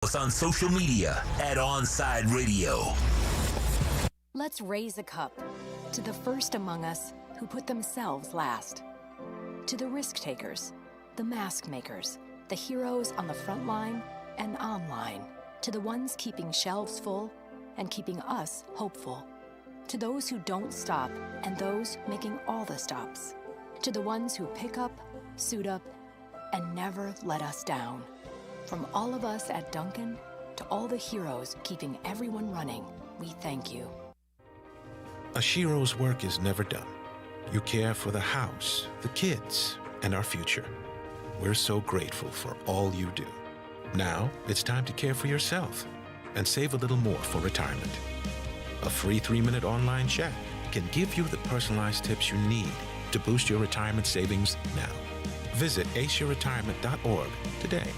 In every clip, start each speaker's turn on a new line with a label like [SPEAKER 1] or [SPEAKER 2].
[SPEAKER 1] us on social media at Onside Radio.
[SPEAKER 2] Let's raise a cup to the first among us who put themselves last. To the risk takers, the mask makers, the heroes on the front line and online. To the ones keeping shelves full and keeping us hopeful. To those who don't stop and those making all the stops. To the ones who pick up, suit up, and never let us down. From all of us at Dunkin' to all the heroes keeping everyone running, we thank you.
[SPEAKER 3] A Shiro's work is never done. You care for the house, the kids, and our future. We're so grateful for all you do. Now, it's time to care for yourself and save a little more for retirement. A free 3-minute online chat can give you the personalized tips you need to boost your retirement savings now. Visit aceyourretirement.org today.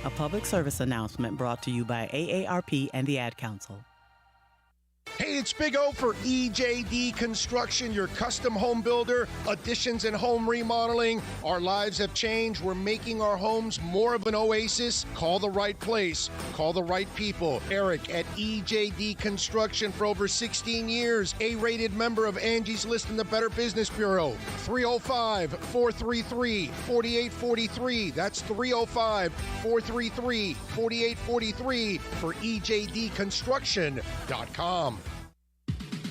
[SPEAKER 4] A public service announcement brought to you by AARP and the Ad Council.
[SPEAKER 5] Hey, it's Big O for EJD Construction, your custom home builder, additions and home remodeling. Our lives have changed. We're making our homes more of an oasis. Call the right place. Call the right people. Eric at EJD Construction for over 16 years. A-rated member of Angie's List and the Better Business Bureau. 305-433-4843. That's 305-433-4843 for EJDconstruction.com.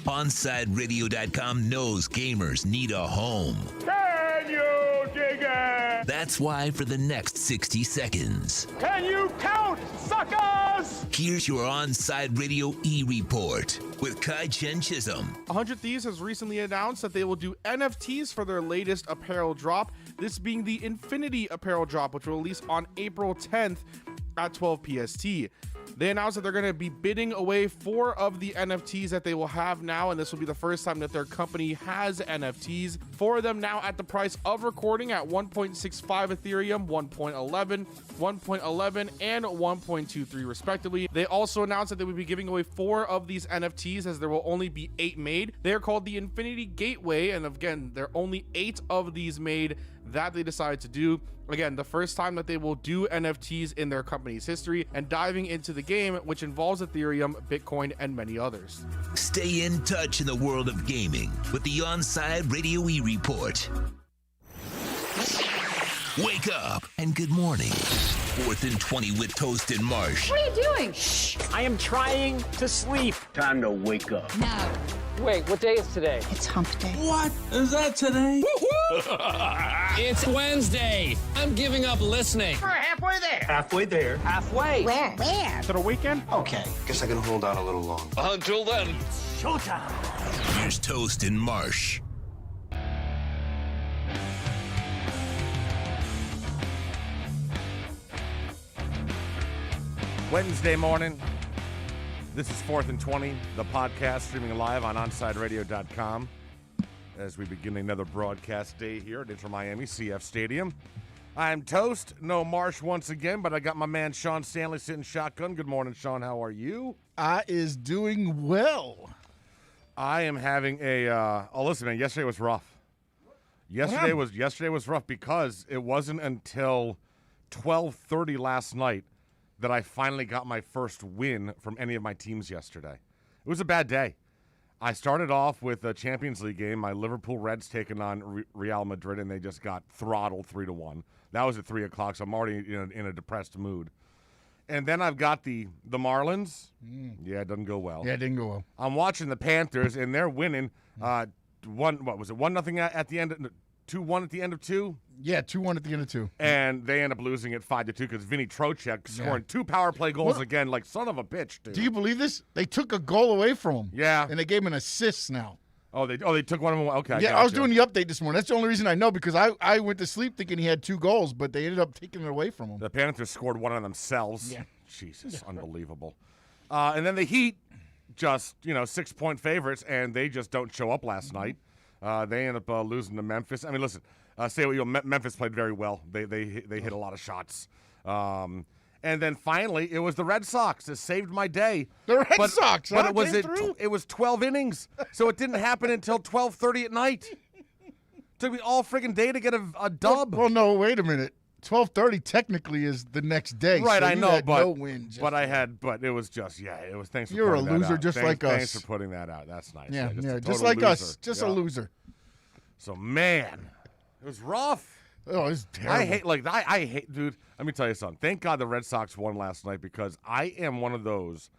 [SPEAKER 1] OnSideRadio.com knows gamers need a home.
[SPEAKER 6] Can you dig it?
[SPEAKER 1] That's why for the next 60 seconds,
[SPEAKER 6] Can you count, suckers?
[SPEAKER 1] here's your Onside Radio E-Report with Kai Chen Chisholm.
[SPEAKER 7] 100 Thieves has recently announced that they will do NFTs for their latest apparel drop, this being the Infinity apparel drop, which will release on April 10th at 12 PST. They announced that they're going to be bidding away 4 of the NFTs that they will have now, and this will be the first time that their company has NFTs. 4 of them now at the price of recording at 1.65 Ethereum, 1.11, 1.11, and 1.23 respectively. They also announced that they would be giving away 4 of these NFTs as there will only be 8 made. They are called the Infinity Gateway, and again, there are only 8 of these made that they decided to do. Again, the first time that they will do NFTs in their company's history, and diving into the game, which involves Ethereum, Bitcoin, and many others.
[SPEAKER 1] Stay in touch in the world of gaming with the Onside Radio E-Report. Wake up and good morning. 4th and 20 with Toast and Marsh.
[SPEAKER 8] What are you doing? Shh.
[SPEAKER 9] I am trying to sleep.
[SPEAKER 10] Time to wake up.
[SPEAKER 8] No.
[SPEAKER 9] Wait, what day is today?
[SPEAKER 8] It's hump day.
[SPEAKER 10] What? Is that today?
[SPEAKER 11] It's Wednesday. I'm giving up listening.
[SPEAKER 9] We're halfway there.
[SPEAKER 10] Halfway there.
[SPEAKER 9] Halfway.
[SPEAKER 8] Where?
[SPEAKER 9] To the weekend?
[SPEAKER 10] Okay. Guess I can hold out a little longer.
[SPEAKER 11] Until then.
[SPEAKER 9] Showtime.
[SPEAKER 1] Here's Toast and Marsh.
[SPEAKER 6] Wednesday morning. This is 4th and 20, the podcast streaming live on OnSideRadio.com as we begin another broadcast day here at Inter Miami CF Stadium. I'm Toast, no Marsh once again, but I got my man Sean Stanley sitting shotgun. Good morning, Sean. How are you?
[SPEAKER 12] I is doing well.
[SPEAKER 6] I am having listen, man, yesterday was rough. Yesterday was rough because it wasn't until 12:30 last night that I finally got my first win from any of my teams yesterday. It was a bad day. I started off with a Champions League game, my Liverpool Reds taking on Real Madrid, and they just got throttled 3-1. That was at 3 o'clock, so I'm already in a depressed mood. And then I've got the Marlins. Yeah, it doesn't go well.
[SPEAKER 12] Yeah, it didn't go well.
[SPEAKER 6] I'm watching the Panthers, and they're winning. 1-0 at the end, 2-1 at the end of 2?
[SPEAKER 12] Yeah, 2-1 at the end of 2.
[SPEAKER 6] And they end up losing it 5-2 because Vinny Trocheck scoring 2 power play goals again, like son of a bitch, dude.
[SPEAKER 12] Do you believe this? They took a goal away from him.
[SPEAKER 6] Yeah.
[SPEAKER 12] And they gave him an assist now.
[SPEAKER 6] Oh, they took one of them. Okay.
[SPEAKER 12] Yeah, I was doing the update this morning. That's the only reason I know, because I went to sleep thinking he had 2 goals, but they ended up taking it away from him.
[SPEAKER 6] The Panthers scored one of themselves. Yeah. Jesus, unbelievable. And then the Heat, just 6-point favorites, and they just don't show up last night. They end up losing to Memphis. I mean, listen, Memphis played very well. They hit a lot of shots. And then finally, it was the Red Sox. It saved my day.
[SPEAKER 12] The Red Sox,
[SPEAKER 6] but it was 12 innings, so it didn't happen until 12:30 at night. Took me all friggin' day to get a dub.
[SPEAKER 12] Well, no, wait a minute. 12:30 technically is the next day.
[SPEAKER 6] Right,
[SPEAKER 12] so
[SPEAKER 6] I
[SPEAKER 12] you
[SPEAKER 6] know,
[SPEAKER 12] had
[SPEAKER 6] but
[SPEAKER 12] no win.
[SPEAKER 6] but it was just it was. Thanks for
[SPEAKER 12] You're a
[SPEAKER 6] pointing that
[SPEAKER 12] loser
[SPEAKER 6] out.
[SPEAKER 12] just
[SPEAKER 6] Thanks,
[SPEAKER 12] like us.
[SPEAKER 6] Thanks for putting that out. That's nice.
[SPEAKER 12] Yeah,
[SPEAKER 6] just
[SPEAKER 12] just like
[SPEAKER 6] loser.
[SPEAKER 12] us, just a loser.
[SPEAKER 6] So man, it was rough.
[SPEAKER 12] Oh, it's terrible.
[SPEAKER 6] I hate, dude. Let me tell you something. Thank God the Red Sox won last night because I am one of those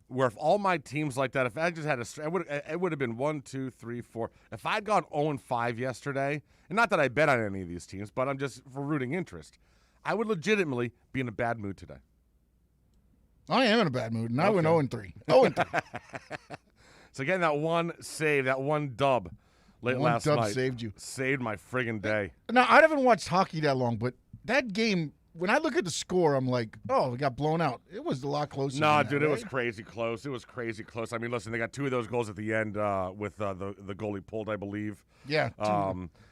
[SPEAKER 6] where if all my teams like that, if I just had it would have been 1, 2, 3, 4. If I'd gone 0-5 yesterday, and not that I bet on any of these teams, but I'm just for rooting interest, I would legitimately be in a bad mood today.
[SPEAKER 12] I am in a bad mood, and I went 0-3. 0-3.
[SPEAKER 6] So again, that one save, that one dub last night
[SPEAKER 12] saved you.
[SPEAKER 6] Saved my friggin' day.
[SPEAKER 12] Now, I haven't watched hockey that long, but that game, when I look at the score, I'm like, oh, we got blown out. It was a lot closer.
[SPEAKER 6] No,
[SPEAKER 12] than that,
[SPEAKER 6] dude,
[SPEAKER 12] right?
[SPEAKER 6] it was crazy close. It was crazy close. I mean, listen, they got 2 of those goals at the end with the goalie pulled, I believe.
[SPEAKER 12] Yeah.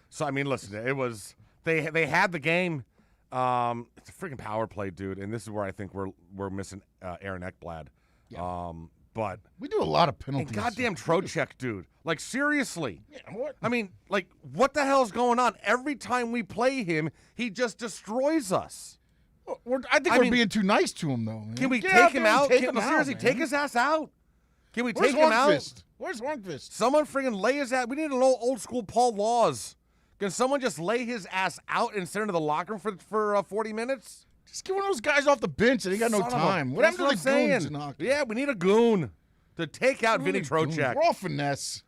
[SPEAKER 6] So, I mean, listen, it was – they had the game. It's a freaking power play, dude, and this is where I think we're missing Aaron Ekblad.
[SPEAKER 12] Yeah.
[SPEAKER 6] But
[SPEAKER 12] we do a lot of penalties.
[SPEAKER 6] And goddamn Trocheck, dude. Like, seriously.
[SPEAKER 12] Yeah, what?
[SPEAKER 6] I mean, like, what the hell's going on? Every time we play him, he just destroys us.
[SPEAKER 12] I think we're being too nice to him, though. Man.
[SPEAKER 6] Can we
[SPEAKER 12] Get
[SPEAKER 6] take
[SPEAKER 12] out
[SPEAKER 6] him
[SPEAKER 12] there and
[SPEAKER 6] out?
[SPEAKER 12] take him out,
[SPEAKER 6] Seriously,
[SPEAKER 12] man.
[SPEAKER 6] take his ass out. Can we
[SPEAKER 12] Where's
[SPEAKER 6] take him out?
[SPEAKER 12] Hornqvist? Where's Hornqvist?
[SPEAKER 6] Someone friggin' lay his ass. We need an old school Paul Laws. Can someone just lay his ass out and send him to the locker room for 40 minutes?
[SPEAKER 12] Just get one of those guys off the bench that ain't got no time. What happened to the goons in hockey?
[SPEAKER 6] Yeah, we need a goon to take out Vinny Trocheck.
[SPEAKER 12] We're all finesse.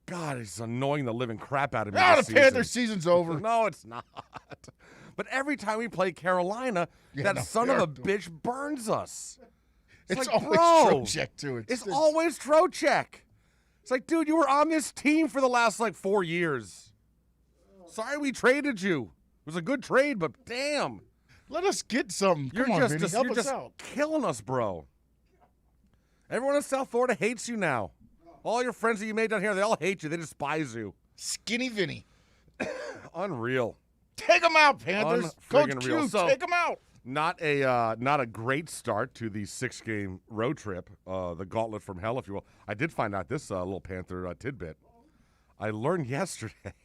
[SPEAKER 6] God, it's annoying the living crap out of me.
[SPEAKER 12] The Panthers season's over.
[SPEAKER 6] No, it's not. But every time we play Carolina, son of a bitch burns us.
[SPEAKER 12] It's
[SPEAKER 6] like,
[SPEAKER 12] always
[SPEAKER 6] bro,
[SPEAKER 12] Trocheck to it.
[SPEAKER 6] It's always Trocheck. It's like, dude, you were on this team for the last 4 years. Sorry we traded you. It was a good trade, but damn.
[SPEAKER 12] Let us get something.
[SPEAKER 6] You're
[SPEAKER 12] Come on, Vinny, help
[SPEAKER 6] you're
[SPEAKER 12] us
[SPEAKER 6] just
[SPEAKER 12] out.
[SPEAKER 6] killing us, bro. Everyone in South Florida hates you now. All your friends that you made down here, they all hate you. They despise you.
[SPEAKER 12] Skinny Vinny.
[SPEAKER 6] Unreal.
[SPEAKER 12] Take him out, Panthers. Coach Q,
[SPEAKER 6] So,
[SPEAKER 12] take him out.
[SPEAKER 6] Not a great start to the 6-game road trip, the gauntlet from hell, if you will. I did find out this little Panther tidbit. I learned yesterday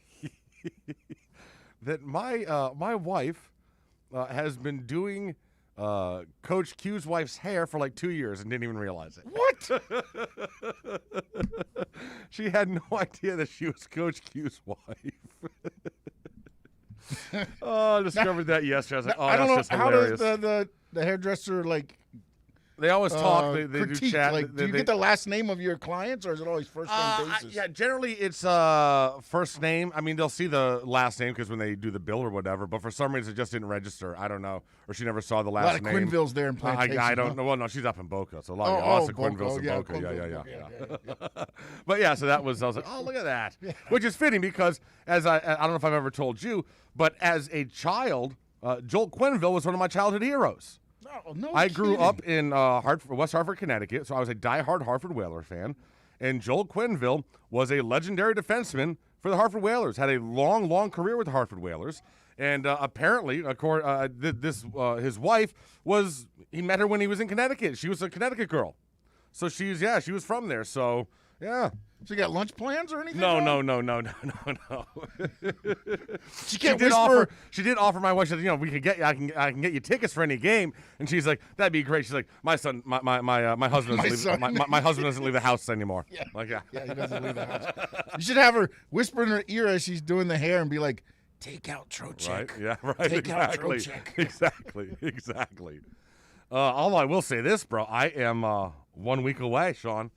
[SPEAKER 6] that my wife has been doing Coach Q's wife's hair for 2 years and didn't even realize it.
[SPEAKER 12] What?
[SPEAKER 6] She had no idea that she was Coach Q's wife. I discovered that yesterday. I was like,
[SPEAKER 12] I don't
[SPEAKER 6] that's
[SPEAKER 12] know
[SPEAKER 6] just
[SPEAKER 12] how
[SPEAKER 6] hilarious.
[SPEAKER 12] does the hairdresser
[SPEAKER 6] They always talk. They do
[SPEAKER 12] critique,
[SPEAKER 6] chat.
[SPEAKER 12] do you get the last name of your clients, or is it always first name basis?
[SPEAKER 6] Yeah, generally it's first name. I mean, they'll see the last name because when they do the bill or whatever. But for some reason, it just didn't register. I don't know, or she never saw the last name.
[SPEAKER 12] A lot of Quinville's there in Plantation.
[SPEAKER 6] I don't know. Well, no, she's up in Boca, so lots of
[SPEAKER 12] Boca.
[SPEAKER 6] Quinville's in
[SPEAKER 12] Yeah,
[SPEAKER 6] Boca.
[SPEAKER 12] Quinville,
[SPEAKER 6] Yeah. But yeah, so that was. I was like, oh, look at that, which is fitting because as I don't know if I've ever told you, but as a child, Joel Quinville was one of my childhood heroes.
[SPEAKER 12] No
[SPEAKER 6] I grew
[SPEAKER 12] kidding.
[SPEAKER 6] up in West Hartford, Connecticut, so I was a diehard Hartford Whaler fan. And Joel Quinville was a legendary defenseman for the Hartford Whalers, had a long, long career with the Hartford Whalers. And apparently, his wife he met her when he was in Connecticut. She was a Connecticut girl. So she was from there. So, yeah.
[SPEAKER 12] So you got lunch plans or anything?
[SPEAKER 6] No.
[SPEAKER 12] She can't whisper.
[SPEAKER 6] She did offer my wife. She said, I can get you tickets for any game. And she's like, that'd be great. She's like, my husband my husband doesn't leave the house anymore.
[SPEAKER 12] Yeah.
[SPEAKER 6] Yeah,
[SPEAKER 12] he doesn't leave the house. You should have her whisper in her ear as she's doing the hair and be like, "Take out Trocheck."
[SPEAKER 6] Right? Yeah, right.
[SPEAKER 12] Take out Trocheck.
[SPEAKER 6] Exactly. Although I will say this, bro, I am 1 week away, Sean.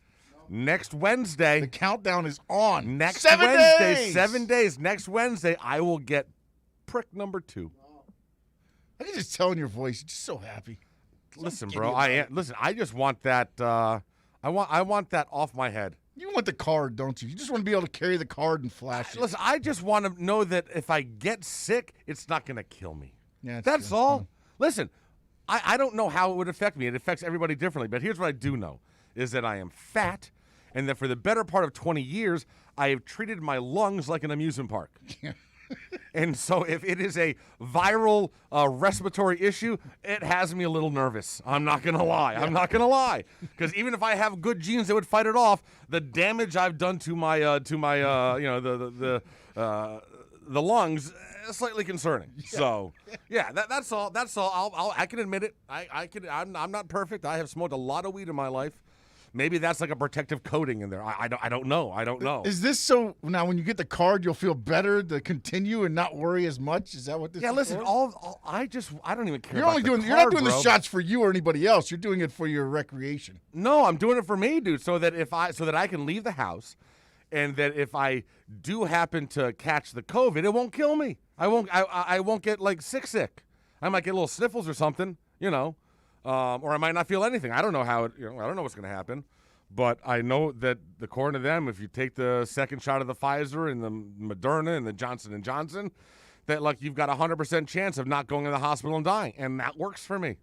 [SPEAKER 6] Next Wednesday.
[SPEAKER 12] The countdown is on.
[SPEAKER 6] Next
[SPEAKER 12] 7
[SPEAKER 6] Wednesday,
[SPEAKER 12] days.
[SPEAKER 6] 7 days. Next Wednesday, I will get prick number 2.
[SPEAKER 12] I can just tell in your voice, you're just so happy.
[SPEAKER 6] Listen, bro, I just want that. I want that off my head.
[SPEAKER 12] You want the card, don't you? You just want to be able to carry the card and flash it.
[SPEAKER 6] Listen, I just want to know that if I get sick, it's not going to kill me.
[SPEAKER 12] Yeah,
[SPEAKER 6] that's
[SPEAKER 12] true.
[SPEAKER 6] all. Listen, I don't know how it would affect me. It affects everybody differently. But here's what I do know, is that I am fat, and that for the better part of 20 years, I have treated my lungs like an amusement park. And so if it is a viral respiratory issue, it has me a little nervous. I'm not going to lie. I'm not going to lie. Because even if I have good genes that would fight it off, the damage I've done to my the lungs, slightly concerning. So, yeah, that's all. That's all. I can admit it. I'm not perfect. I have smoked a lot of weed in my life. Maybe that's like a protective coating in there. I don't know. I don't know.
[SPEAKER 12] Is this so now when you get the card, you'll feel better to continue and not worry as much? Is that what this is?
[SPEAKER 6] Yeah, listen,
[SPEAKER 12] for?
[SPEAKER 6] I don't even care
[SPEAKER 12] You're
[SPEAKER 6] about
[SPEAKER 12] only
[SPEAKER 6] the
[SPEAKER 12] doing
[SPEAKER 6] card,
[SPEAKER 12] you're not doing
[SPEAKER 6] bro.
[SPEAKER 12] the shots for you or anybody else. You're doing it for your recreation.
[SPEAKER 6] No, I'm doing it for me, dude, so that I can leave the house and that if I do happen to catch the COVID, it won't kill me. I won't get like sick. I might get little sniffles or something, or I might not feel anything. I don't know how I don't know what's going to happen. But I know that according to them, if you take the second shot of the Pfizer and the Moderna and the Johnson & Johnson, that like you've got a 100% chance of not going to the hospital and dying, and that works for me.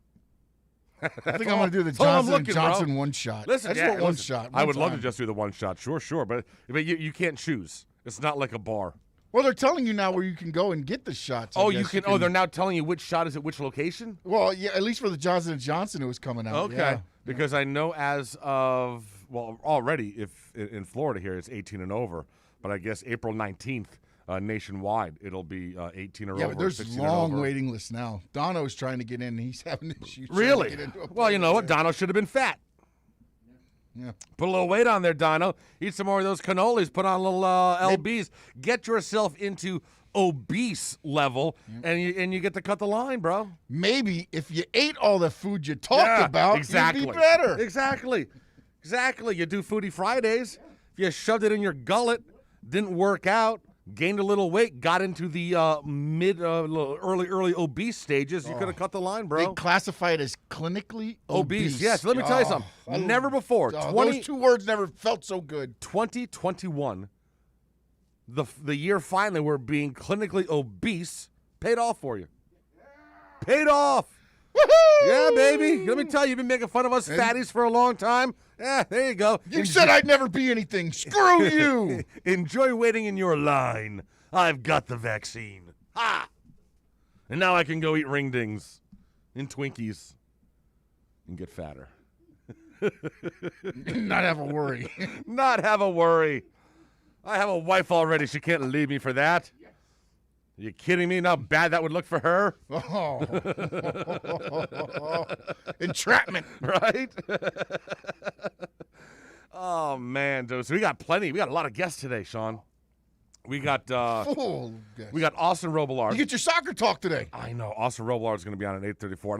[SPEAKER 12] I think I'm going to do the Johnson one shot.
[SPEAKER 6] Listen,
[SPEAKER 12] I just want one shot.
[SPEAKER 6] I would love to just do the one shot. Sure. But you can't choose. It's not like a bar.
[SPEAKER 12] Well, they're telling you now where you can go and get the shots.
[SPEAKER 6] Oh, you can. Oh, they're now telling you which shot is at which location?
[SPEAKER 12] Well, yeah, at least for the Johnson & Johnson, it was coming out.
[SPEAKER 6] Okay.
[SPEAKER 12] Yeah.
[SPEAKER 6] Because I know as of, already, if in Florida here, it's 18 and over. But I guess April 19th, nationwide, it'll be 18 or over.
[SPEAKER 12] Yeah, but there's
[SPEAKER 6] 16
[SPEAKER 12] long
[SPEAKER 6] and over.
[SPEAKER 12] waiting lists now. Dono's trying to get in. He's having issues.
[SPEAKER 6] Really?
[SPEAKER 12] Trying to get into a
[SPEAKER 6] Well, you know what?
[SPEAKER 12] place.
[SPEAKER 6] Dono should have been fat.
[SPEAKER 12] Yeah.
[SPEAKER 6] Put a little weight on there, Dono. Eat some more of those cannolis. Put on a little LBs. Get yourself into obese level, and you get to cut the line, bro.
[SPEAKER 12] Maybe if you ate all the food you talked about,
[SPEAKER 6] exactly.
[SPEAKER 12] you'd be better.
[SPEAKER 6] Exactly. You do Foodie Fridays. If you shoved it in your gullet, didn't work out, gained a little weight, got into the early obese stages, you could have cut the line, bro.
[SPEAKER 12] They classify it as clinically obese.
[SPEAKER 6] Yes, let me tell you something. Never before.
[SPEAKER 12] Those two words never felt so good.
[SPEAKER 6] 2021, the year finally where being clinically obese paid off for you. Paid off.
[SPEAKER 12] Woohoo!
[SPEAKER 6] Yeah, baby. Let me tell you, you've been making fun of us fatties for a long time. Yeah, there you go.
[SPEAKER 12] You said I'd never be anything. Screw you.
[SPEAKER 6] Enjoy waiting in your line. I've got the vaccine. Ha! And now I can go eat ring dings and Twinkies and get fatter.
[SPEAKER 12] Not have a worry.
[SPEAKER 6] Not have a worry. I have a wife already. She can't leave me for that. Are you kidding me? How bad that would look for her?
[SPEAKER 12] Oh. Entrapment.
[SPEAKER 6] Right? Oh, man. So we got plenty. We got a lot of guests today, Sean. We got Austin Robillard.
[SPEAKER 12] You get your soccer talk today.
[SPEAKER 6] I know. Austin Robillard is going to be on at 8:34,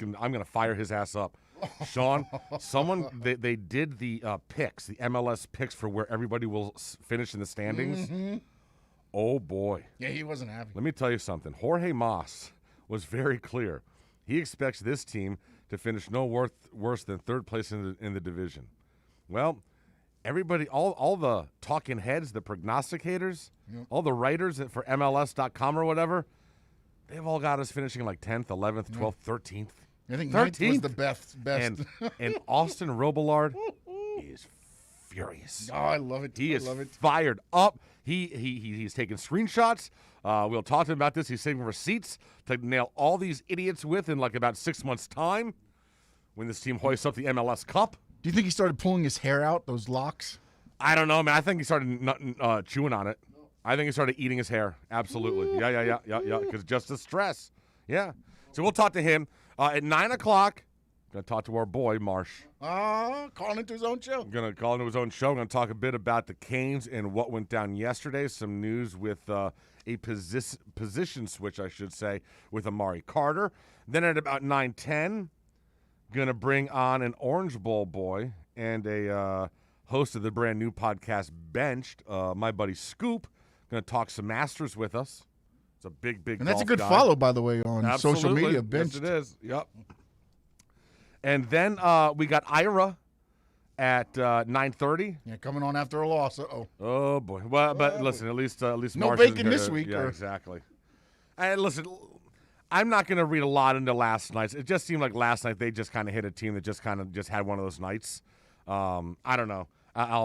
[SPEAKER 6] and I'm going to fire his ass up. Sean, they did the picks, the MLS picks for where everybody will finish in the standings.
[SPEAKER 12] Mm-hmm.
[SPEAKER 6] Oh, boy.
[SPEAKER 12] Yeah, he wasn't happy.
[SPEAKER 6] Let me tell you something. Jorge Mas was very clear. He expects this team to finish no worse than third place in the division. Well, everybody, all the talking heads, the prognosticators, all the writers for MLS.com or whatever, they've all got us finishing like 10th, 11th, 12th, 13th.
[SPEAKER 12] I think 13th was the best.
[SPEAKER 6] And Austin Robillard is furious.
[SPEAKER 12] Oh, I love it.
[SPEAKER 6] He is fired up. He's taking screenshots. We'll talk to him about this. He's saving receipts to nail all these idiots with in like about 6 months' time when this team hoists up the MLS Cup.
[SPEAKER 12] Do you think he started pulling his hair out, those locks?
[SPEAKER 6] I don't know, man. I think he started chewing on it. I think he started eating his hair. Absolutely. Yeah. Because just the stress. Yeah. So we'll talk to him at 9 o'clock. Going to talk to our boy, Marsh.
[SPEAKER 12] Calling into his own show.
[SPEAKER 6] Going to call into his own show. Going to talk a bit about the Canes and what went down yesterday. Some news with a position switch, I should say, with Amari Carter. Then at about 9:10, going to bring on an Orange Bowl boy and a host of the brand new podcast, Benched, my buddy Scoop. Going to talk some Masters with us. It's a big
[SPEAKER 12] And that's a
[SPEAKER 6] golf
[SPEAKER 12] good
[SPEAKER 6] guy.
[SPEAKER 12] follow, by the way, on
[SPEAKER 6] Absolutely.
[SPEAKER 12] social media. Benched.
[SPEAKER 6] Yes, it is. Yep. And then we got Ira at 9:30.
[SPEAKER 12] Yeah, coming on after a loss.
[SPEAKER 6] Oh boy. Well, but listen, at least
[SPEAKER 12] no
[SPEAKER 6] Marsh
[SPEAKER 12] bacon
[SPEAKER 6] isn't
[SPEAKER 12] this
[SPEAKER 6] gonna-
[SPEAKER 12] week.
[SPEAKER 6] Yeah, exactly. And listen, I'm not going to read a lot into last night's. It just seemed like last night they just kind of hit a team that just had one of those nights. I don't know.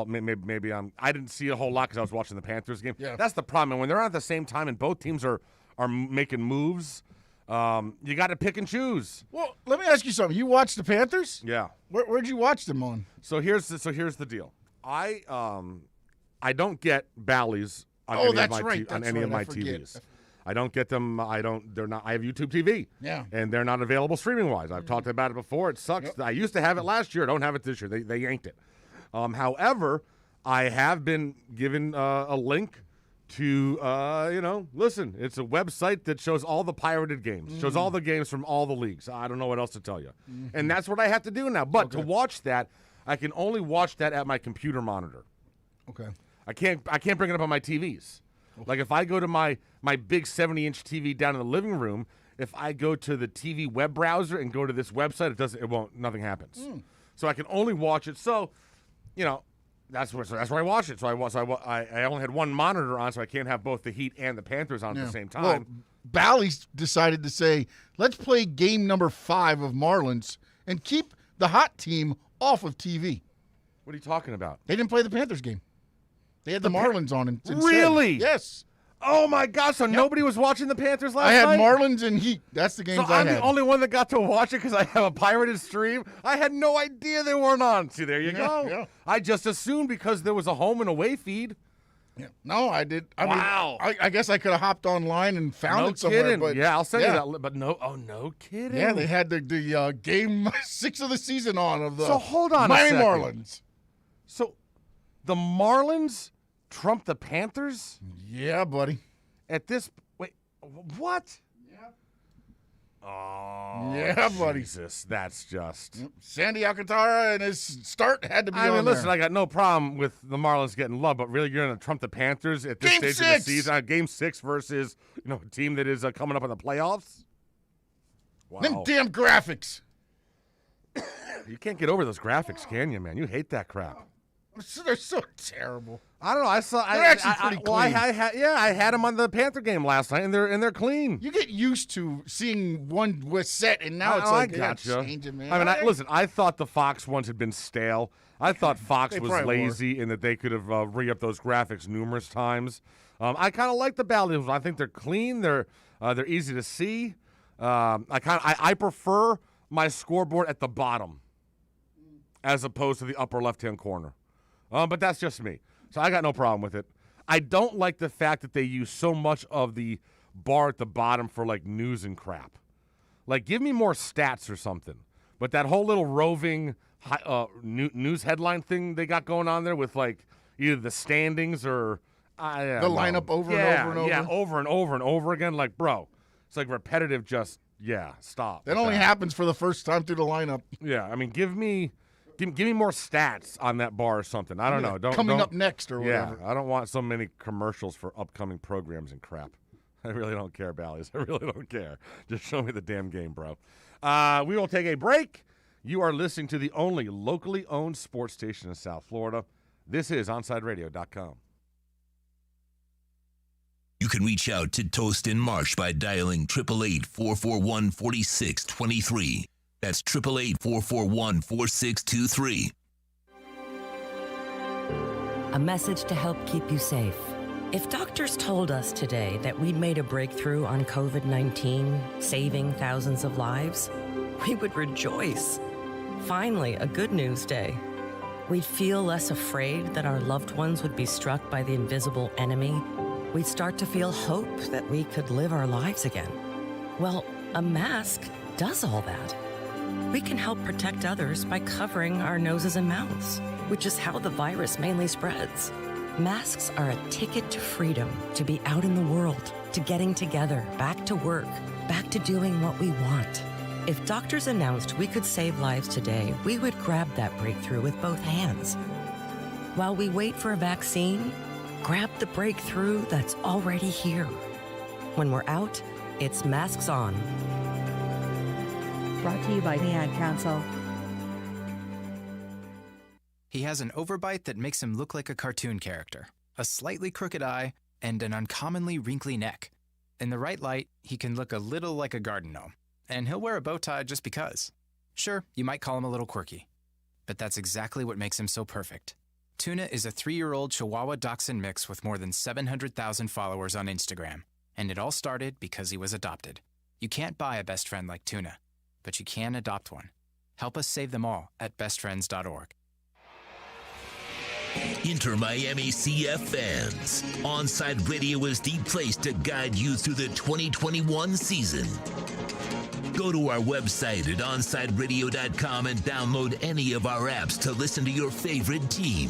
[SPEAKER 6] Maybe I didn't see a whole lot because I was watching the Panthers game.
[SPEAKER 12] Yeah.
[SPEAKER 6] That's the problem. And when they're on at the same time and both teams are making moves, you got to pick and choose.
[SPEAKER 12] Well, let me ask you something. You watched the Panthers?
[SPEAKER 6] Yeah.
[SPEAKER 12] Where'd you watch them on?
[SPEAKER 6] So here's the deal. I don't get Bally's on
[SPEAKER 12] Oh,
[SPEAKER 6] any
[SPEAKER 12] that's
[SPEAKER 6] of my
[SPEAKER 12] right.
[SPEAKER 6] on
[SPEAKER 12] That's
[SPEAKER 6] any of
[SPEAKER 12] right. I
[SPEAKER 6] my
[SPEAKER 12] forget.
[SPEAKER 6] TVs. I don't get them. They're not. I have YouTube TV.
[SPEAKER 12] Yeah.
[SPEAKER 6] And they're not available streaming wise. I've talked about it before. It sucks.
[SPEAKER 12] Yep.
[SPEAKER 6] I used to have it last year. I don't have it this year. They yanked it. However, I have been given a link to, listen, it's a website that shows all the pirated games, shows all the games from all the leagues. I don't know what else to tell you. And that's what I have to do now. But to watch that, I can only watch that at my computer monitor.
[SPEAKER 12] Okay.
[SPEAKER 6] I can't bring it up on my TVs. Okay. Like if I go to my big 70-inch TV down in the living room, if I go to the TV web browser and go to this website, nothing happens. So I can only watch it. So, that's where I watch it. So I only had one monitor on, so I can't have both the Heat and the Panthers on at the same time.
[SPEAKER 12] Well, Bally's decided to say, let's play game number 5 of Marlins and keep the hot team off of TV.
[SPEAKER 6] What are you talking about?
[SPEAKER 12] They didn't play the Panthers game. They had the Marlins on instead.
[SPEAKER 6] Really?
[SPEAKER 12] Yes.
[SPEAKER 6] Oh, my gosh. So nobody was watching the Panthers last night?
[SPEAKER 12] I had Marlins and Heat. That's the games I had.
[SPEAKER 6] I'm the only one that got to watch it because I have a pirated stream? I had no idea they weren't on. See, there you go.
[SPEAKER 12] Yeah.
[SPEAKER 6] I just assumed because there was a home and away feed.
[SPEAKER 12] Yeah. No, I did.
[SPEAKER 6] Wow.
[SPEAKER 12] I guess I could have hopped online and found it somewhere.
[SPEAKER 6] Kidding.
[SPEAKER 12] But
[SPEAKER 6] I'll send you that. But no kidding.
[SPEAKER 12] Yeah, they had the game 6 of the season on of the
[SPEAKER 6] So hold on
[SPEAKER 12] Miami
[SPEAKER 6] a second.
[SPEAKER 12] Marlins.
[SPEAKER 6] So the Marlins trump the Panthers?
[SPEAKER 12] Yeah, buddy.
[SPEAKER 6] At this, wait, what?
[SPEAKER 12] Yeah.
[SPEAKER 6] Oh,
[SPEAKER 12] yeah, buddy.
[SPEAKER 6] Jesus, that's just.
[SPEAKER 12] Sandy Alcantara and his start had to be on
[SPEAKER 6] listen,
[SPEAKER 12] there.
[SPEAKER 6] I got no problem with the Marlins getting love, but really, you're going to trump the Panthers at this
[SPEAKER 12] Game
[SPEAKER 6] stage
[SPEAKER 12] 6.
[SPEAKER 6] of the season? Game 6 versus a team that is coming up in the playoffs? Wow.
[SPEAKER 12] Them damn graphics.
[SPEAKER 6] You can't get over those graphics, can you, man? You hate that crap.
[SPEAKER 12] They're so terrible.
[SPEAKER 6] I don't know.
[SPEAKER 12] They're actually pretty clean.
[SPEAKER 6] I had them on the Panther game last night, and they're clean.
[SPEAKER 12] You get used to seeing one was set, and now it's like, change it, man.
[SPEAKER 6] I mean, listen, I thought the Fox ones had been stale. I thought Fox was lazy and that they could have re-upped those graphics numerous times. I kind of like the Bally ones. I think they're clean. They're easy to see. I prefer my scoreboard at the bottom as opposed to the upper left-hand corner. But that's just me. So I got no problem with it. I don't like the fact that they use so much of the bar at the bottom for, like, news and crap. Like, give me more stats or something. But that whole little roving news headline thing they got going on there with, like, either the standings or
[SPEAKER 12] the lineup over and over and over.
[SPEAKER 6] Yeah, over and over and over again. Like, bro, it's like repetitive stop.
[SPEAKER 12] That only happens for the first time through the lineup.
[SPEAKER 6] Yeah, I mean, give me more stats on that bar or something. I don't know. Don't
[SPEAKER 12] up next or whatever.
[SPEAKER 6] Yeah, I don't want so many commercials for upcoming programs and crap. I really don't care, Bally's. I really don't care. Just show me the damn game, bro. We will take a break. You are listening to the only locally owned sports station in South Florida. This is OnSideRadio.com.
[SPEAKER 1] You can reach out to Toast and Marsh by dialing 888-441-4623. That's 888-441-4623.
[SPEAKER 8] A message to help keep you safe. If doctors told us today that we'd made a breakthrough on COVID-19, saving thousands of lives, we would rejoice. Finally, a good news day. We'd feel less afraid that our loved ones would be struck by the invisible enemy. We'd start to feel hope that we could live our lives again. Well, a mask does all that. We can help protect others by covering our noses and mouths, which is how the virus mainly spreads. Masks are a ticket to freedom, to be out in the world, to getting together, back to work, back to doing what we want. If doctors announced we could save lives today, we would grab that breakthrough with both hands. While we wait for a vaccine, grab the breakthrough that's already here. When we're out, it's masks on.
[SPEAKER 13] Brought to you by the Ad Council.
[SPEAKER 14] He has an overbite that makes him look like a cartoon character, a slightly crooked eye, and an uncommonly wrinkly neck. In the right light, he can look a little like a garden gnome, and he'll wear a bow tie just because. Sure, you might call him a little quirky, but that's exactly what makes him so perfect. Tuna is a 3-year-old Chihuahua Dachshund mix with more than 700,000 followers on Instagram, and it all started because he was adopted. You can't buy a best friend like Tuna, but you can adopt one. Help us save them all at bestfriends.org.
[SPEAKER 1] Inter Miami CF fans, Onside Radio is the place to guide you through the 2021 season. Go to our website at onsideradio.com and download any of our apps to listen to your favorite team.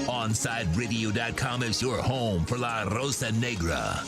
[SPEAKER 1] Onsideradio.com is your home for La Rosa Negra.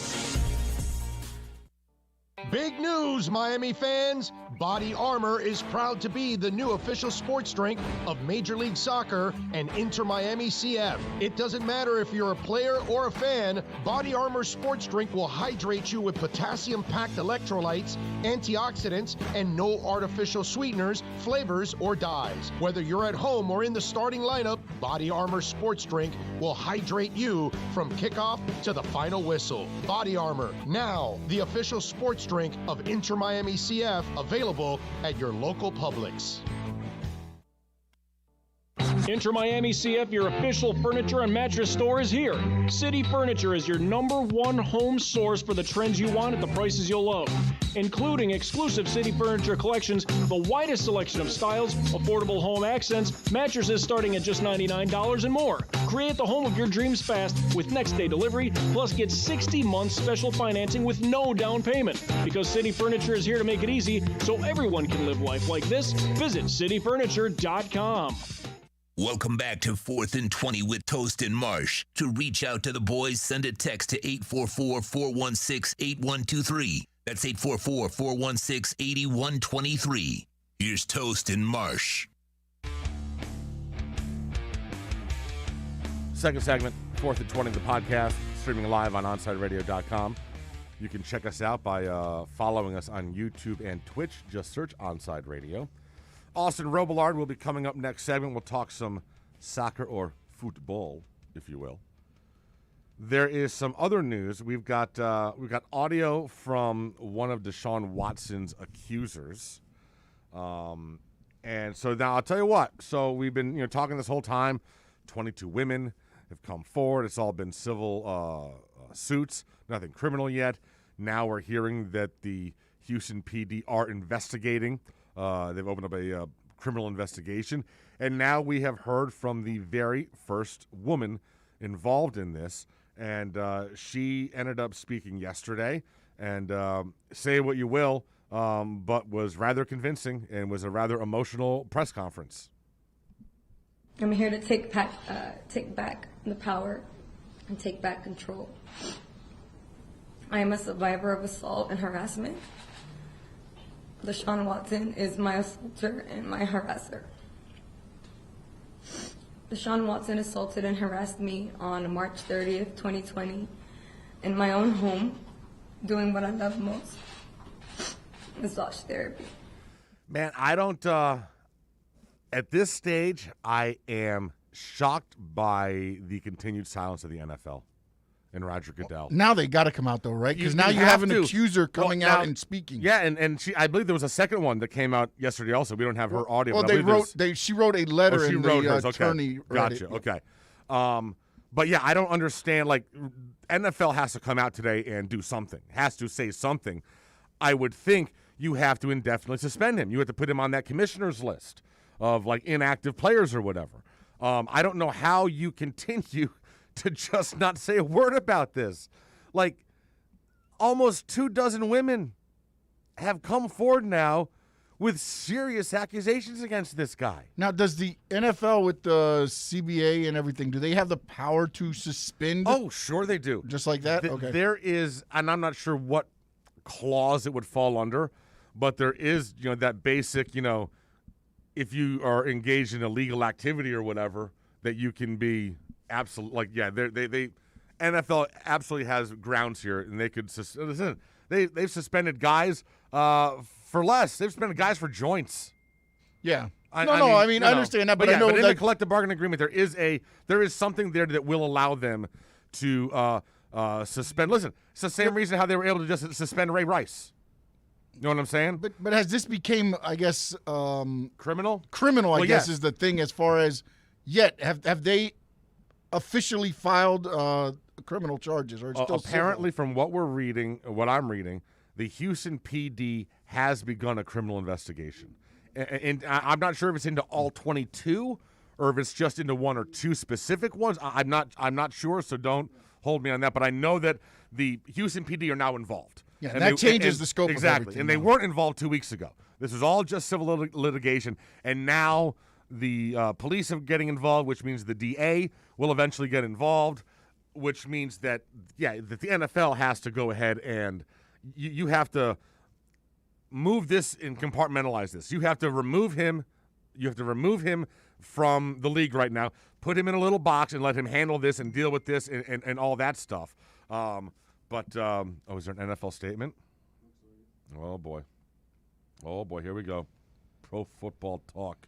[SPEAKER 5] Big news, Miami fans! Body Armor is proud to be the new official sports drink of Major League Soccer and Inter Miami CF. It doesn't matter if you're a player or a fan, Body Armor sports drink will hydrate you with potassium-packed electrolytes, antioxidants, and no artificial sweeteners, flavors, or dyes. Whether you're at home or in the starting lineup, Body Armor sports drink will hydrate you from kickoff to the final whistle. Body Armor, now the official sports drink of Inter Miami CF, available at your local Publix.
[SPEAKER 13] Inter Miami CF, your official furniture and mattress store, is here. City Furniture is your #1 home source for the trends you want at the prices you'll love, including exclusive City Furniture collections, the widest selection of styles, affordable home accents, mattresses starting at just $99 and more. Create the home of your dreams fast with next-day delivery, plus get 60 months special financing with no down payment. Because City Furniture is here to make it easy so everyone can live life like this, visit cityfurniture.com.
[SPEAKER 1] Welcome back to 4th and 20 with Toast and Marsh. To reach out to the boys, send a text to 844-416-8123. That's 844-416-8123. Here's Toast and Marsh.
[SPEAKER 6] Second segment, 4th and 20 of the podcast, streaming live on OnsideRadio.com. You can check us out by following us on YouTube and Twitch. Just search Onside Radio. Austin Robillard will be coming up next segment. We'll talk some soccer or football, if you will. There is some other news. We've got audio from one of Deshaun Watson's accusers, and so now I'll tell you what. So we've been talking this whole time. 22 women have come forward. It's all been civil suits, nothing criminal yet. Now we're hearing that the Houston PD are investigating. They've opened up a criminal investigation. And now we have heard from the very first woman involved in this. And she ended up speaking yesterday. And say what you will, but was rather convincing and was a rather emotional press conference.
[SPEAKER 15] I'm here to take back the power and take back control. I am a survivor of assault and harassment. Deshaun Watson is my assaulter and my harasser. Deshaun Watson assaulted and harassed me on March 30th, 2020, in my own home, doing what I love most, massage therapy.
[SPEAKER 6] Man, I don't, at this stage, I am shocked by the continued silence of the NFL and Roger Goodell.
[SPEAKER 12] Now they got to come out, though, right? Because now you have an accuser coming out and speaking.
[SPEAKER 6] Yeah, and I believe there was a second one that came out yesterday also. We don't have her audio.
[SPEAKER 12] Well, she wrote a letter and the attorney read
[SPEAKER 6] Gotcha, okay. But, yeah, I don't understand. Like, NFL has to come out today and do something, has to say something. I would think you have to indefinitely suspend him. You have to put him on that commissioner's list of, like, inactive players or whatever. I don't know how you continue to just not say a word about this. Like, almost 24 women have come forward now with serious accusations against this guy.
[SPEAKER 12] Now, does the NFL with the CBA and everything, do they have the power to suspend?
[SPEAKER 6] Oh, sure they do.
[SPEAKER 12] Just like that? Okay.
[SPEAKER 6] There is, and I'm not sure what clause it would fall under, but there is, that basic, if you are engaged in illegal activity or whatever, that you can be absolutely, like, yeah, they NFL absolutely has grounds here, and they could listen. They've suspended guys for less. They've suspended guys for joints.
[SPEAKER 12] Yeah. I understand that, but I know
[SPEAKER 6] in the collective bargaining agreement, there is something there that will allow them to suspend. Listen, it's the same reason how they were able to just suspend Ray Rice. You know what I'm saying?
[SPEAKER 12] But has this became, I guess,
[SPEAKER 6] criminal?
[SPEAKER 12] Criminal, I guess, is the thing. As far as yet, have they officially filed criminal charges, or it's still
[SPEAKER 6] apparently
[SPEAKER 12] civil?
[SPEAKER 6] From what I'm reading, the Houston PD has begun a criminal investigation, and I'm not sure if it's into all 22 or if it's just into one or two specific ones. I'm not sure, so don't hold me on that. But I know that the Houston PD are now involved.
[SPEAKER 12] Yeah, and that changes the scope
[SPEAKER 6] exactly.
[SPEAKER 12] of everything.
[SPEAKER 6] And they weren't involved 2 weeks ago. This is all just civil litigation, and now the police are getting involved, which means the DA will eventually get involved, which means that that the NFL has to go ahead and you have to move this and compartmentalize this. You have to remove him. You have to remove him from the league right now. Put him in a little box and let him handle this and deal with this and all that stuff. Is there an NFL statement? Oh, boy. Oh, boy, here we go. Pro football talk.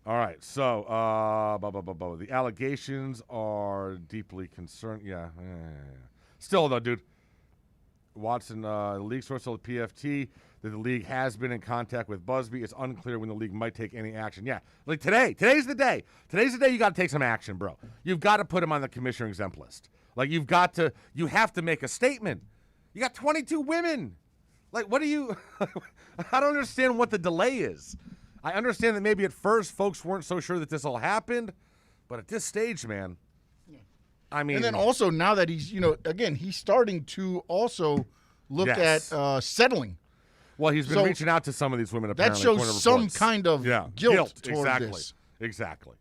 [SPEAKER 6] All right, so the allegations are deeply concerned. Yeah. Still, though, dude, Watson, the league source told PFT that the league has been in contact with Busby. It's unclear when the league might take any action. Yeah, like today. Today's the day. Today's the day you got to take some action, bro. You've got to put him on the commissioner exempt list. Like, you have to make a statement. You got 22 women. Like, what do you – I don't understand what the delay is. I understand that maybe at first folks weren't so sure that this all happened, but at this stage, man, I mean –
[SPEAKER 12] and then also now that he's, again, he's starting to also look at settling.
[SPEAKER 6] Well, he's been reaching out to some of these women apparently.
[SPEAKER 12] That shows some kind of guilt toward this.
[SPEAKER 6] Exactly.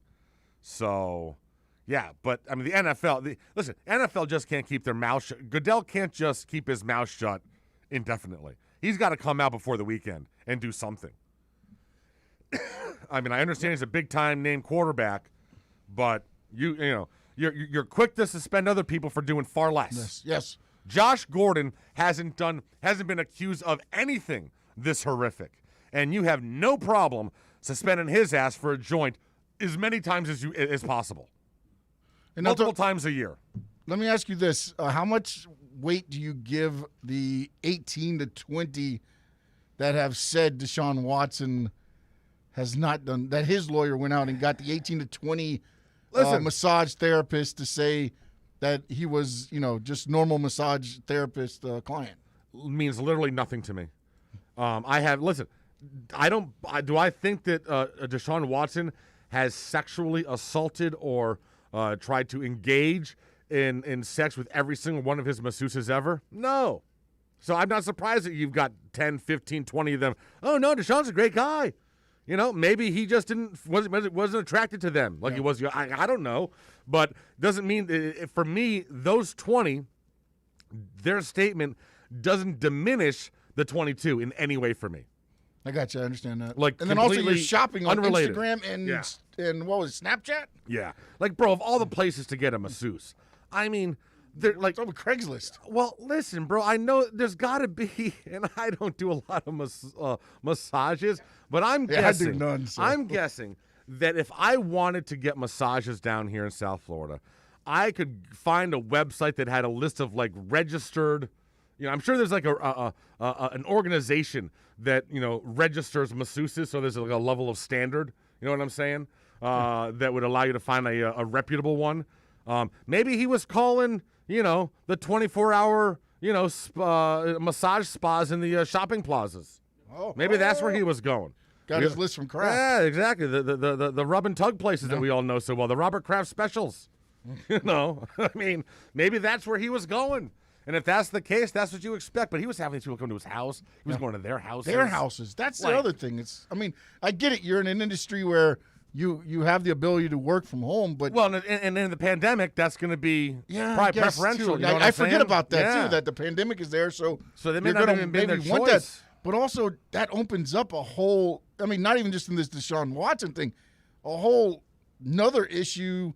[SPEAKER 6] So – yeah, but, I mean, the NFL listen, NFL just can't keep their mouth shut. Goodell can't just keep his mouth shut indefinitely. He's got to come out before the weekend and do something. I mean, I understand he's a big-time named quarterback, but you're quick to suspend other people for doing far less.
[SPEAKER 12] Yes.
[SPEAKER 6] Josh Gordon hasn't been accused of anything this horrific, and you have no problem suspending his ass for a joint as many times as possible. And multiple times a year.
[SPEAKER 12] Let me ask you this. How much weight do you give the 18 to 20 that have said Deshaun Watson has not done, that his lawyer went out and got the 18 to 20 massage therapist to say that he was, just normal massage therapist client?
[SPEAKER 6] Means literally nothing to me. Do I think that Deshaun Watson has sexually assaulted or tried to engage in sex with every single one of his masseuses ever? No. So I'm not surprised that you've got 10, 15, 20 of them. Oh, no, Deshaun's a great guy. Maybe he just wasn't attracted to them like he was. I don't know. But doesn't mean, for me, those 20, their statement doesn't diminish the 22 in any way for me.
[SPEAKER 12] I got you. I understand that.
[SPEAKER 6] And
[SPEAKER 12] then also you're shopping on
[SPEAKER 6] unrelated.
[SPEAKER 12] Instagram and what was it, Snapchat?
[SPEAKER 6] Yeah. Like, bro, of all the places to get a masseuse, I mean, they're like
[SPEAKER 12] – Craigslist.
[SPEAKER 6] Well, listen, bro, I know there's got to be – and I don't do a lot of massages, but I'm guessing –
[SPEAKER 12] I do none, so.
[SPEAKER 6] I'm guessing that if I wanted to get massages down here in South Florida, I could find a website that had a list of, like, registered – I'm sure there's like an organization that registers masseuses, so there's like a level of standard. You know what I'm saying? That would allow you to find a reputable one. Maybe he was calling the 24-hour massage spas in the shopping plazas. Maybe that's where he was going.
[SPEAKER 12] Got his list from Kraft.
[SPEAKER 6] Yeah, exactly. The rub and tug places that we all know so well. The Robert Kraft specials. I mean, maybe that's where he was going. And if that's the case, that's what you expect. But he was having these people come to his house. He was going to their houses.
[SPEAKER 12] Their houses. That's the other thing. I get it. You're in an industry where you have the ability to work from home, but
[SPEAKER 6] and in the pandemic, that's going to be probably preferential.
[SPEAKER 12] I forget about that too. That the pandemic is there, so
[SPEAKER 6] they may not even be their choice.
[SPEAKER 12] That. But also that opens up a whole. I mean, not even just in this Deshaun Watson thing, a whole another issue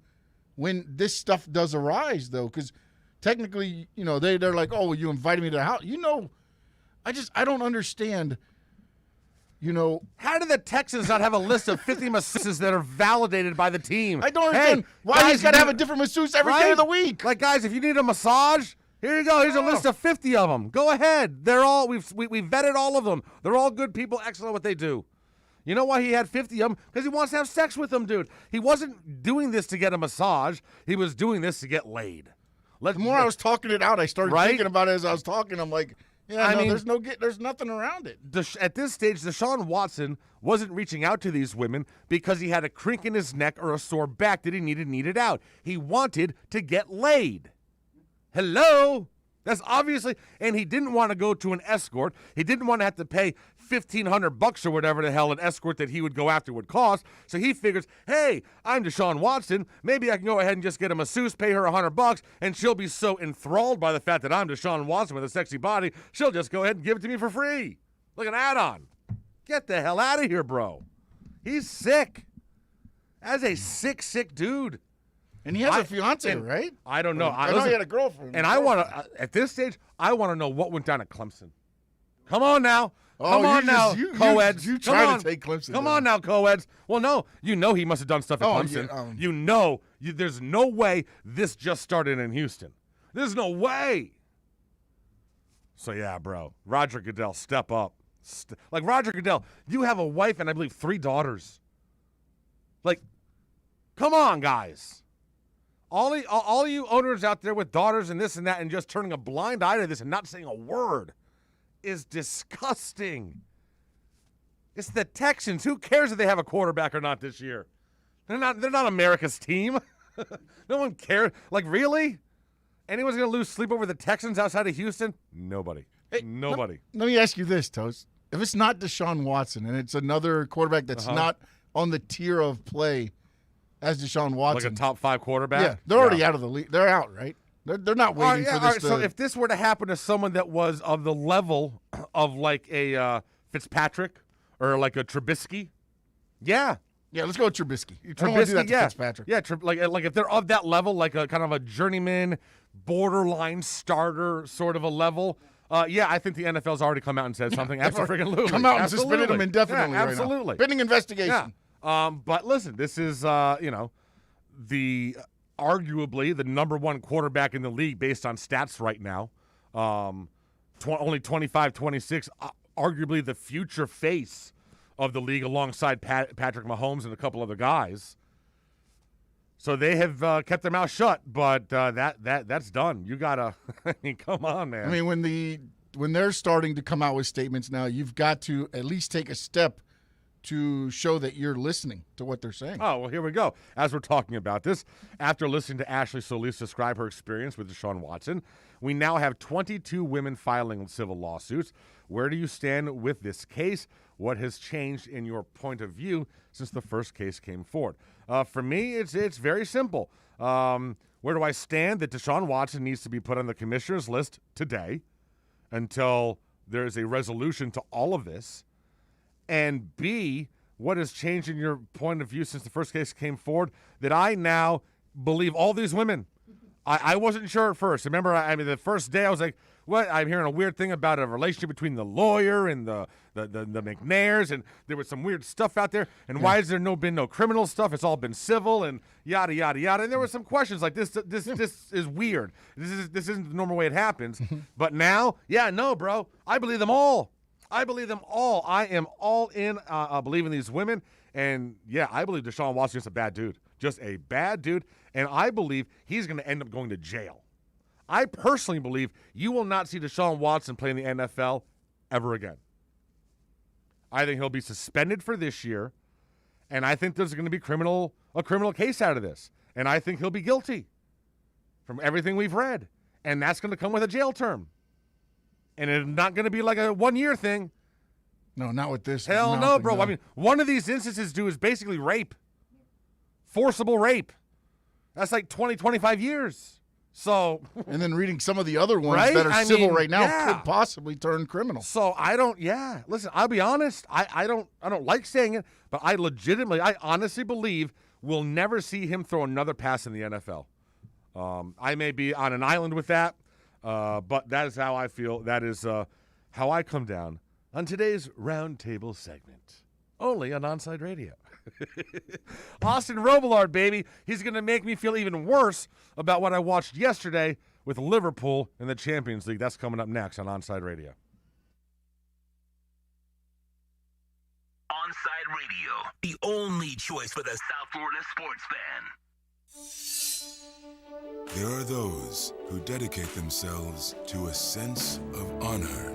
[SPEAKER 12] when this stuff does arise, though, because. Technically, they're like, oh, well, you invited me to the house. I don't understand,
[SPEAKER 6] How do the Texans not have a list of 50 masseuses that are validated by the team?
[SPEAKER 12] I don't understand why he's got to have a different masseuse every day of the week.
[SPEAKER 6] Like, guys, if you need a massage, here you go. Here's a list of 50 of them. Go ahead. They're all, we vetted all of them. They're all good people, excellent at what they do. You know why he had 50 of them? Because he wants to have sex with them, dude. He wasn't doing this to get a massage. He was doing this to get laid.
[SPEAKER 12] The more I was talking it out, I started thinking about it as I was talking. I'm like, Yeah,
[SPEAKER 6] I mean,
[SPEAKER 12] there's nothing around it.
[SPEAKER 6] At this stage, Deshaun Watson wasn't reaching out to these women because he had a crink in his neck or a sore back that he needed out. He wanted to get laid. Hello? That's obviously, and he didn't want to go to an escort. He didn't want to have to pay $1,500 or whatever the hell an escort that he would go after would cost. So he figures, hey, I'm Deshaun Watson. Maybe I can go ahead and just get a masseuse, pay her $100, and she'll be so enthralled by the fact that I'm Deshaun Watson with a sexy body, she'll just go ahead and give it to me for free. Like an add-on. Get the hell out of here, bro. He's sick. That's a sick, sick dude.
[SPEAKER 12] And he has a fiance, right?
[SPEAKER 6] I don't know.
[SPEAKER 12] I know he had a girlfriend.
[SPEAKER 6] And I want to, at this stage, I want to know what went down at Clemson. Come on now. Come on now, co-eds.
[SPEAKER 12] You try to take Clemson.
[SPEAKER 6] Come on now, co-eds. Well, no, he must have done stuff at Clemson. Yeah, there's no way this just started in Houston. There's no way. So, yeah, bro. Roger Goodell, step up. Like, Roger Goodell, you have a wife and I believe 3 daughters. Like, come on, guys. All you owners out there with daughters and this and that and just turning a blind eye to this and not saying a word is disgusting. It's the Texans. Who cares if they have a quarterback or not this year? They're not America's team. No one cares. Like, really? Anyone's going to lose sleep over the Texans outside of Houston? Nobody. Nobody.
[SPEAKER 12] Let me ask you this, Toast. If it's not Deshaun Watson and it's another quarterback that's not on the tier of play as Deshaun Watson.
[SPEAKER 6] Like a top 5 quarterback?
[SPEAKER 12] Yeah, they're already out of the league. They're out, right? They're not waiting for this.
[SPEAKER 6] So if this were to happen to someone that was of the level of like a Fitzpatrick or like a Trubisky, yeah.
[SPEAKER 12] Yeah, let's go with Trubisky.
[SPEAKER 6] Trubisky,
[SPEAKER 12] I don't want to do that to Fitzpatrick.
[SPEAKER 6] Yeah, like if they're of that level, like a kind of a journeyman, borderline starter sort of a level, yeah, I think the NFL's already come out and said something. Absolutely.
[SPEAKER 12] Come out and suspended him indefinitely right now.
[SPEAKER 6] Absolutely.
[SPEAKER 12] Pending investigation.
[SPEAKER 6] Yeah. But listen, this is, arguably the number 1 quarterback in the league based on stats right now. Only 25, 26, arguably the future face of the league alongside Patrick Mahomes and a couple other guys. So they have kept their mouth shut, but that's done. You gotta, I mean, come on, man.
[SPEAKER 12] I mean, when they're starting to come out with statements now, you've got to at least take a step to show that you're listening to what they're saying.
[SPEAKER 6] Oh, well, here we go. As we're talking about this, after listening to Ashley Solis describe her experience with Deshaun Watson, we now have 22 women filing civil lawsuits. Where do you stand with this case? What has changed in your point of view since the first case came forward? For me, it's very simple. Where do I stand? That Deshaun Watson needs to be put on the commissioner's list today until there is a resolution to all of this. And B, what has changed in your point of view since the first case came forward? That I now believe all these women. I wasn't sure at first. Remember, the first day I was like, what? I'm hearing a weird thing about a relationship between the lawyer and the McNairs, and there was some weird stuff out there. And why has there been no criminal stuff? It's all been civil and yada, yada, yada. And there were some questions like, this is weird. This isn't the normal way it happens. But now, no, bro. I believe them all. I believe them all. I am all in believing these women. And, yeah, I believe Deshaun Watson is a bad dude. Just a bad dude. And I believe he's going to end up going to jail. I personally believe you will not see Deshaun Watson play in the NFL ever again. I think he'll be suspended for this year. And I think there's going to be a criminal case out of this. And I think he'll be guilty from everything we've read. And that's going to come with a jail term. And it's not going to be like a 1-year thing.
[SPEAKER 12] No, not with this.
[SPEAKER 6] Hell no, bro. No. I mean, one of these instances, is basically rape. Forcible rape. That's like 20, 25 years. So.
[SPEAKER 12] And then reading some of the other ones that are civil right now could possibly turn criminal.
[SPEAKER 6] So I don't, listen, I'll be honest. I don't like saying it, but I honestly believe we'll never see him throw another pass in the NFL. I may be on an island with that. But that is how I feel. That is how I come down on today's Roundtable segment. Only on Onside Radio. Austin Robillard, baby. He's going to make me feel even worse about what I watched yesterday with Liverpool in the Champions League. That's coming up next on Onside Radio.
[SPEAKER 1] Onside Radio, the only choice for the South Florida sports fan.
[SPEAKER 16] There are those who dedicate themselves to a sense of honor,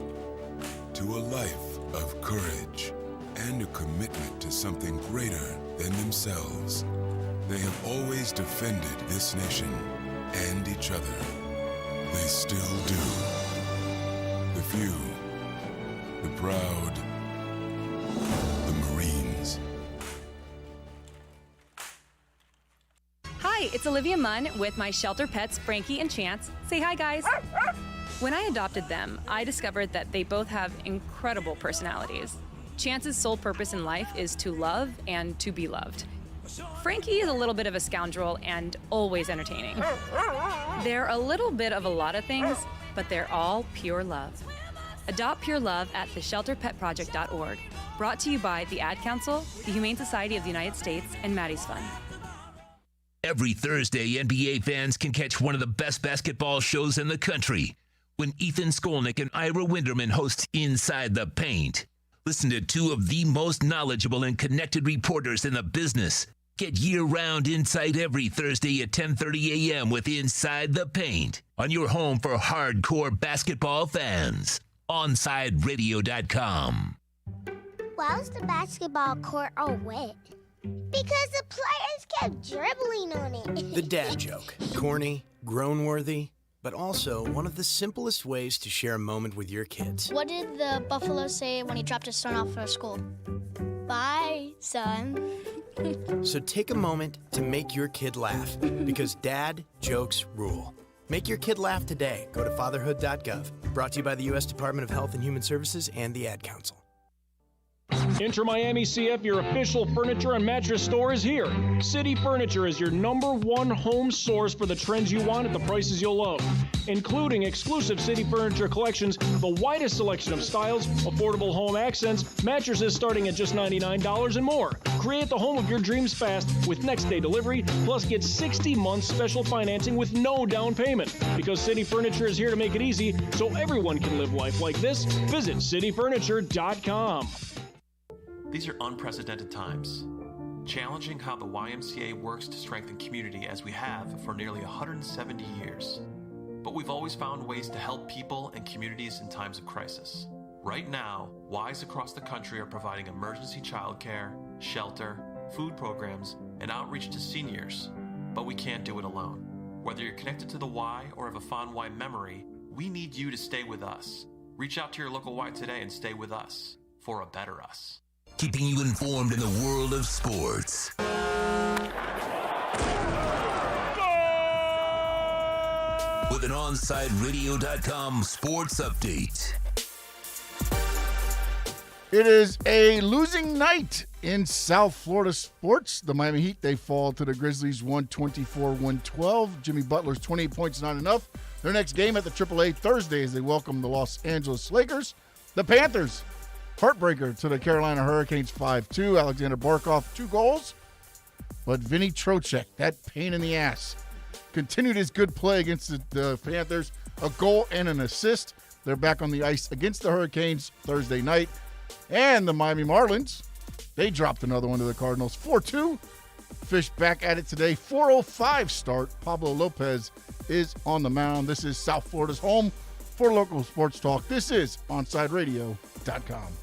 [SPEAKER 16] to a life of courage, and a commitment to something greater than themselves. They have always defended this nation and each other. They still do. The few, the proud, the Marines.
[SPEAKER 17] Hi, it's Olivia Munn with my shelter pets, Frankie and Chance. Say hi, guys. When I adopted them, I discovered that they both have incredible personalities. Chance's sole purpose in life is to love and to be loved. Frankie is a little bit of a scoundrel and always entertaining. They're a little bit of a lot of things, but they're all pure love. Adopt pure love at theshelterpetproject.org. Brought to you by the Ad Council, the Humane Society of the United States, and Maddie's Fund.
[SPEAKER 1] Every Thursday, NBA fans can catch one of the best basketball shows in the country when Ethan Skolnick and Ira Winderman host Inside the Paint. Listen to two of the most knowledgeable and connected reporters in the business. Get year-round insight every Thursday at 10:30 a.m. with Inside the Paint on your home for hardcore basketball fans. OnSideRadio.com.
[SPEAKER 18] Why was the basketball court all wet? Because the players kept dribbling on it.
[SPEAKER 19] The dad joke. Corny, groan-worthy, but also one of the simplest ways to share a moment with your kids.
[SPEAKER 20] What did the buffalo say when he dropped his son off for school? Bye, son.
[SPEAKER 19] So take a moment to make your kid laugh, because dad jokes rule. Make your kid laugh today. Go to fatherhood.gov. Brought to you by the U.S. Department of Health and Human Services and the Ad Council.
[SPEAKER 13] Inter Miami CF, your official furniture and mattress store, is here. City Furniture is your #1 home source for the trends you want at the prices you'll love, including exclusive City Furniture collections, the widest selection of styles, affordable home accents, mattresses starting at just $99 and more. Create the home of your dreams fast with next-day delivery, plus get 60 months special financing with no down payment. Because City Furniture is here to make it easy so everyone can live life like this, visit cityfurniture.com.
[SPEAKER 21] These are unprecedented times, challenging how the YMCA works to strengthen community as we have for nearly 170 years. But we've always found ways to help people and communities in times of crisis. Right now, Ys across the country are providing emergency childcare, shelter, food programs, and outreach to seniors. But we can't do it alone. Whether you're connected to the Y or have a fond Y memory, we need you to stay with us. Reach out to your local Y today and stay with us for a better us.
[SPEAKER 1] Keeping you informed in the world of sports. With an OnSideRadio.com sports update.
[SPEAKER 12] It is a losing night in South Florida sports. The Miami Heat, they fall to the Grizzlies 124-112. Jimmy Butler's 28 points not enough. Their next game at the AAA Thursday as they welcome the Los Angeles Lakers. The Panthers, heartbreaker to the Carolina Hurricanes 5-2. Alexander Barkov, 2 goals. But Vinny Trocheck, that pain in the ass, continued his good play against the Panthers. A goal and an assist. They're back on the ice against the Hurricanes Thursday night. And the Miami Marlins, they dropped another one to the Cardinals. 4-2. Fish back at it today. 4:05 start. Pablo Lopez is on the mound. This is South Florida's home for local sports talk. This is OnSideRadio.com.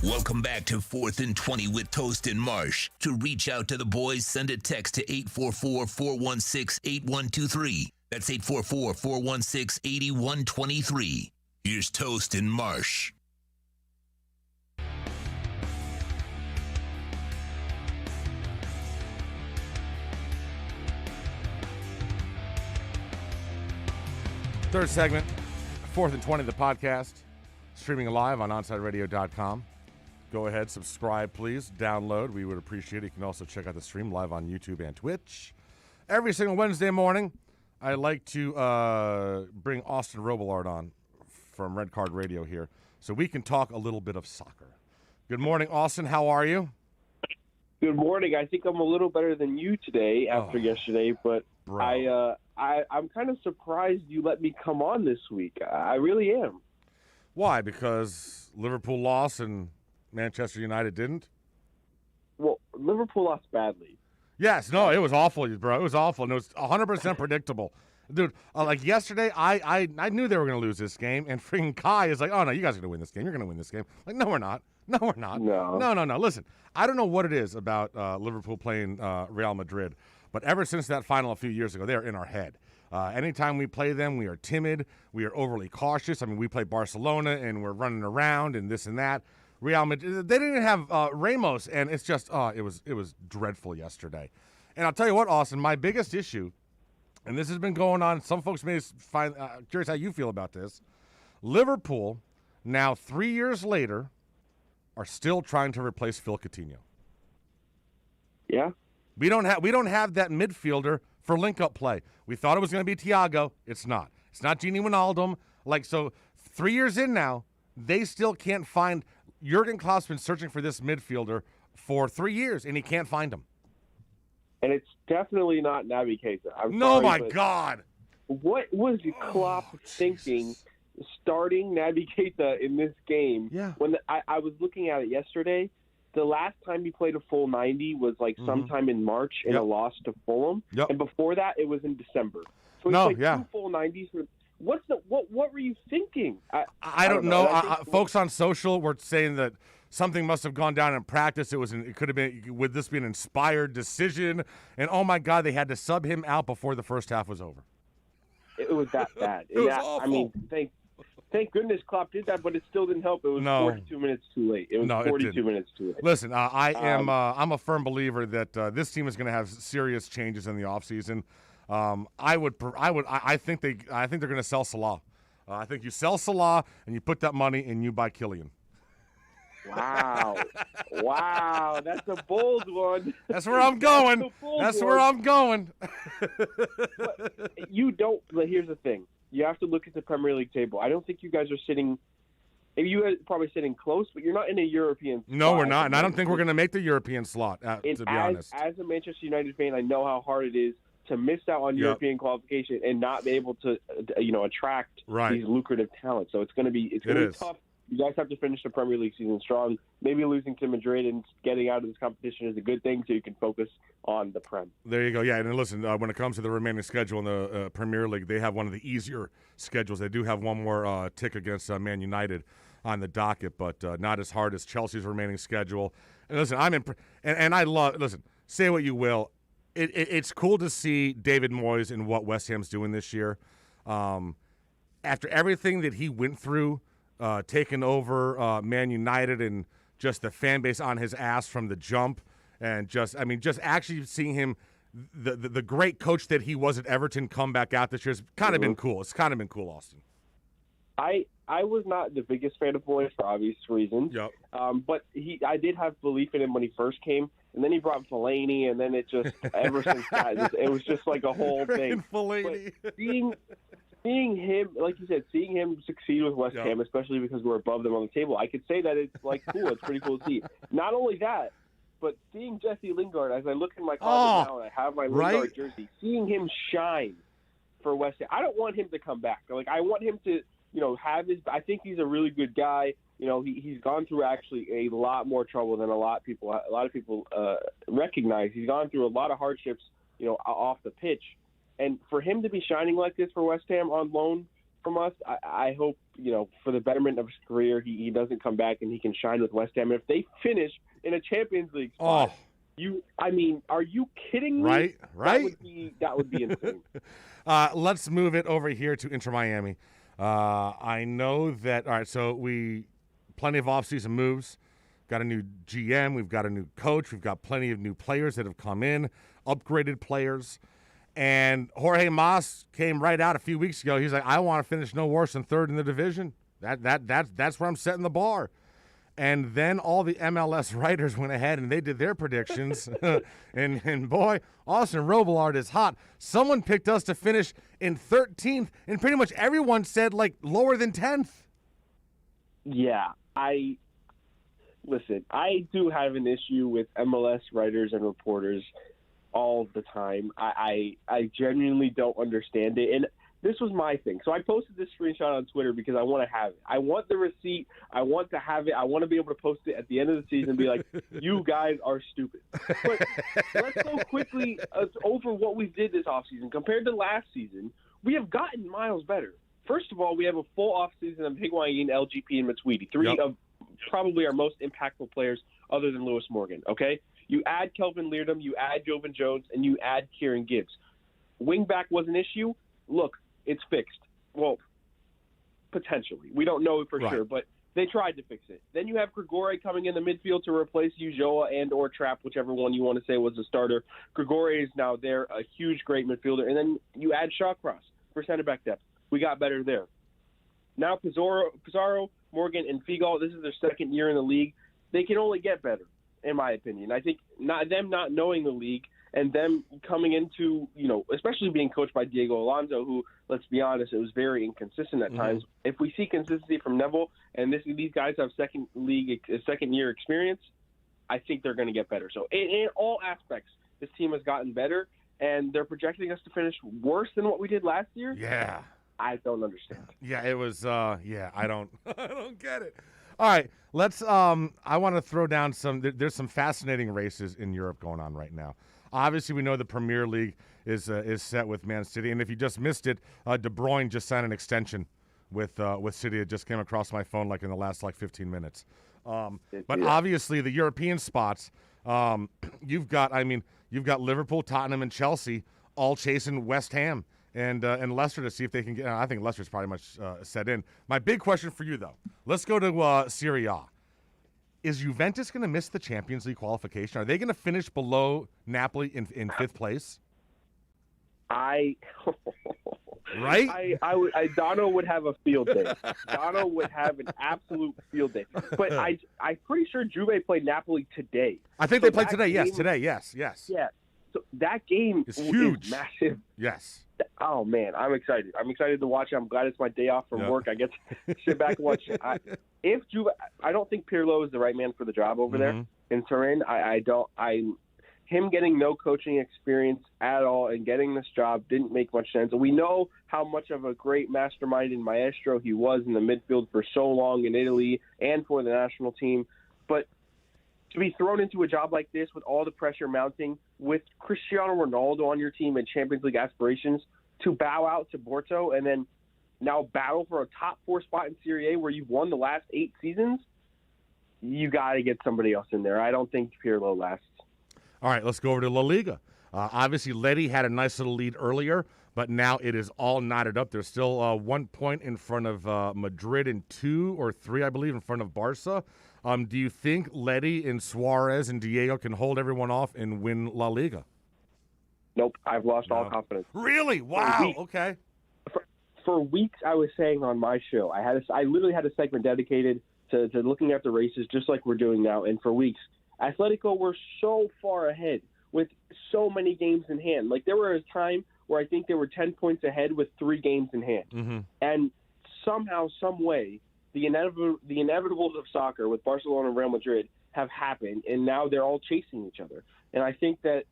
[SPEAKER 1] Welcome back to 4th and 20 with Toast and Marsh. To reach out to the boys, send a text to 844-416-8123. That's 844-416-8123. Here's Toast and Marsh.
[SPEAKER 6] Third segment, 4th and 20, the podcast, streaming live on OnSideRadio.com. Go ahead, subscribe, please. Download. We would appreciate it. You can also check out the stream live on YouTube and Twitch. Every single Wednesday morning, I like to bring Austin Robillard on from Red Card Radio here so we can talk a little bit of soccer. Good morning, Austin. How are you?
[SPEAKER 2] Good morning. I think I'm a little better than you today after yesterday, but I'm kind of surprised you let me come on this week. I really am.
[SPEAKER 6] Why? Because Liverpool lost and Manchester United didn't?
[SPEAKER 2] Well, Liverpool lost badly.
[SPEAKER 6] Yes, no, it was awful, bro. It was awful, and it was 100% predictable. Dude, like yesterday, I knew they were going to lose this game, and freaking Kai is like, oh, no, you guys are going to win this game. You're going to win this game. Like, no, we're not. No, we're not. No. Listen, I don't know what it is about Liverpool playing Real Madrid, but ever since that final a few years ago, they're in our head. Anytime we play them, we are timid. We are overly cautious. I mean, we play Barcelona, and we're running around and this and that. Real Madrid, they didn't have Ramos, and it's just, it was dreadful yesterday. And I'll tell you what, Austin, my biggest issue, and this has been going on, some folks may find curious how you feel about this. Liverpool, now 3 years later, are still trying to replace Phil Coutinho.
[SPEAKER 2] Yeah.
[SPEAKER 6] We don't have that midfielder for link-up play. We thought it was going to be Thiago. It's not. It's not Gini Wijnaldum. Like, so 3 years in now, they still can't find. Jurgen Klopp's been searching for this midfielder for 3 years, and he can't find him.
[SPEAKER 2] And it's definitely not Naby Keita.
[SPEAKER 6] No, my God.
[SPEAKER 2] What was Klopp thinking starting Naby Keita in this game?
[SPEAKER 6] Yeah.
[SPEAKER 2] When I was looking at it yesterday, the last time he played a full 90 was like sometime in March in a loss to Fulham.
[SPEAKER 6] Yep.
[SPEAKER 2] And before that, it was in December. So he played 2 full 90s. What were you thinking?
[SPEAKER 6] I don't know. Folks on social were saying that something must have gone down in practice. It could have been. Would this be an inspired decision? And oh my God, they had to sub him out before the first half was over.
[SPEAKER 2] It was that bad.
[SPEAKER 6] It was awful.
[SPEAKER 2] I mean, thank goodness Klopp did that, but it still didn't help. It was 42 minutes too late. It was 42 minutes too late.
[SPEAKER 6] Listen, I'm a firm believer that this team is going to have serious changes in the offseason. I think they're going to sell Salah. I think you sell Salah and you put that money and you buy Kylian.
[SPEAKER 2] Wow, that's a bold one.
[SPEAKER 6] That's where I'm going. That's where I'm going.
[SPEAKER 2] You don't. Here's the thing. You have to look at the Premier League table. I don't think you guys are sitting. You guys are probably sitting close, but you're not in a European slot.
[SPEAKER 6] No, we're not. And I don't think we're going to make the European slot, to be honest.
[SPEAKER 2] As a Manchester United fan, I know how hard it is to miss out on European qualification and not be able to, attract these lucrative talents. So it's going to be tough. You guys have to finish the Premier League season strong. Maybe losing to Madrid and getting out of this competition is a good thing, so you can focus on the Prem.
[SPEAKER 6] There you go. Yeah, and listen, when it comes to the remaining schedule in the Premier League, they have one of the easier schedules. They do have one more tick against Man United on the docket, but not as hard as Chelsea's remaining schedule. And listen, and I love. Listen, say what you will. It's cool to see David Moyes and what West Ham's doing this year. After everything that he went through, taking over Man United and just the fan base on his ass from the jump, and just actually seeing him, the great coach that he was at Everton, come back out this year has kind of been cool. It's kind of been cool, Austin.
[SPEAKER 2] I was not the biggest fan of Moyes for obvious reasons.
[SPEAKER 6] Yep.
[SPEAKER 2] But I did have belief in him when he first came, and then he brought Fellaini, and then it just ever since that it was just like a whole thing.
[SPEAKER 6] Fellaini.
[SPEAKER 2] But seeing him, like you said, seeing him succeed with West Ham, especially because we're above them on the table, I could say that it's like cool. It's pretty cool to see. Not only that, but seeing Jesse Lingard, as I look in my closet now and I have my Lingard jersey, seeing him shine for West Ham. I don't want him to come back. Like, I want him to, have his. I think he's a really good guy. He's gone through actually a lot more trouble than a lot of people recognize. He's gone through a lot of hardships, off the pitch. And for him to be shining like this for West Ham on loan from us, I hope, for the betterment of his career, he doesn't come back and he can shine with West Ham. And if they finish in a Champions League spot, are you kidding me?
[SPEAKER 6] Right.
[SPEAKER 2] That would be insane.
[SPEAKER 6] Let's move it over here to Inter Miami. I know that, all right, so plenty of offseason moves. Got a new GM. We've got a new coach. We've got plenty of new players that have come in, upgraded players. And Jorge Mas came right out a few weeks ago. He's like, I want to finish no worse than third in the division. That's where I'm setting the bar. And then all the MLS writers went ahead and they did their predictions. and boy, Austin Robillard is hot. Someone picked us to finish in 13th, and pretty much everyone said, like, lower than 10th.
[SPEAKER 2] Yeah, Listen, I do have an issue with MLS writers and reporters all the time. I genuinely don't understand it. And this was my thing. So I posted this screenshot on Twitter because I want to have it. I want the receipt. I want to have it. I want to be able to post it at the end of the season and be like, you guys are stupid. But let's go quickly over what we did this offseason. Compared to last season, we have gotten miles better. First of all, we have a full offseason of Higuain, LGP, and Matuidi, three of probably our most impactful players other than Lewis Morgan, okay? You add Kelvin Leardom, you add Jovan Jones, and you add Kieran Gibbs. Wingback was an issue. Look, it's fixed. Well, potentially. We don't know for sure, but they tried to fix it. Then you have Grigore coming in the midfield to replace Ulloa and or Trapp, whichever one you want to say was the starter. Grigore is now there, a huge, great midfielder. And then you add Shawcross for center back depth. We got better there. Now Pizarro, Morgan, and Figal, this is their second year in the league. They can only get better, in my opinion. I think them not knowing the league and them coming into, especially being coached by Diego Alonso, who, let's be honest, it was very inconsistent at times. If we see consistency from Neville and these guys have second-year experience, I think they're going to get better. So in all aspects, this team has gotten better, and they're projecting us to finish worse than what we did last year.
[SPEAKER 6] Yeah.
[SPEAKER 2] I don't understand.
[SPEAKER 6] Yeah, it was, I don't get it. All right, let's, I want to throw down there's some fascinating races in Europe going on right now. Obviously, we know the Premier League is set with Man City, and if you just missed it, De Bruyne just signed an extension with City. It just came across my phone in the last 15 minutes. But obviously, the European spots, you've got Liverpool, Tottenham, and Chelsea all chasing West Ham and Leicester to see if they can get. I think Leicester's probably much set in. My big question for you, though, let's go to Serie A. Is Juventus going to miss the Champions League qualification? Are they going to finish below Napoli in fifth place?
[SPEAKER 2] Right? Dono would have a field day. Dono would have an absolute field day. But I'm pretty sure Juve played Napoli today.
[SPEAKER 6] I think they played today. Yes, today. Yes.
[SPEAKER 2] Yeah. So that game
[SPEAKER 6] is huge,
[SPEAKER 2] is massive.
[SPEAKER 6] Yes.
[SPEAKER 2] Oh man, I'm excited. I'm excited to watch it. I'm glad it's my day off from work. I get to sit back and watch it. If Juve, I don't think Pirlo is the right man for the job over there in Turin. Him getting no coaching experience at all and getting this job didn't make much sense. We know how much of a great mastermind and maestro he was in the midfield for so long in Italy and for the national team. But to be thrown into a job like this with all the pressure mounting, with Cristiano Ronaldo on your team and Champions League aspirations, to bow out to Porto and then now battle for a top 4 spot in Serie A where you've won the last 8 seasons, you got to get somebody else in there. I don't think Pirlo lasts.
[SPEAKER 6] All right, let's go over to La Liga. Obviously, Leti had a nice little lead earlier, but now it is all knotted up. There's still 1 point in front of Madrid and 2 or 3, I believe, in front of Barca. Do you think Leti and Suarez and Diego can hold everyone off and win La Liga?
[SPEAKER 2] Nope, I've lost all confidence.
[SPEAKER 6] Really? Wow. Okay.
[SPEAKER 2] For weeks, I was saying on my show, I literally had a segment dedicated to looking at the races, just like we're doing now. And for weeks, Atletico were so far ahead with so many games in hand. Like, there was a time where I think they were 10 points ahead with 3 games in hand. And somehow, some way, the inevitables of soccer with Barcelona and Real Madrid have happened, and now they're all chasing each other. And I think that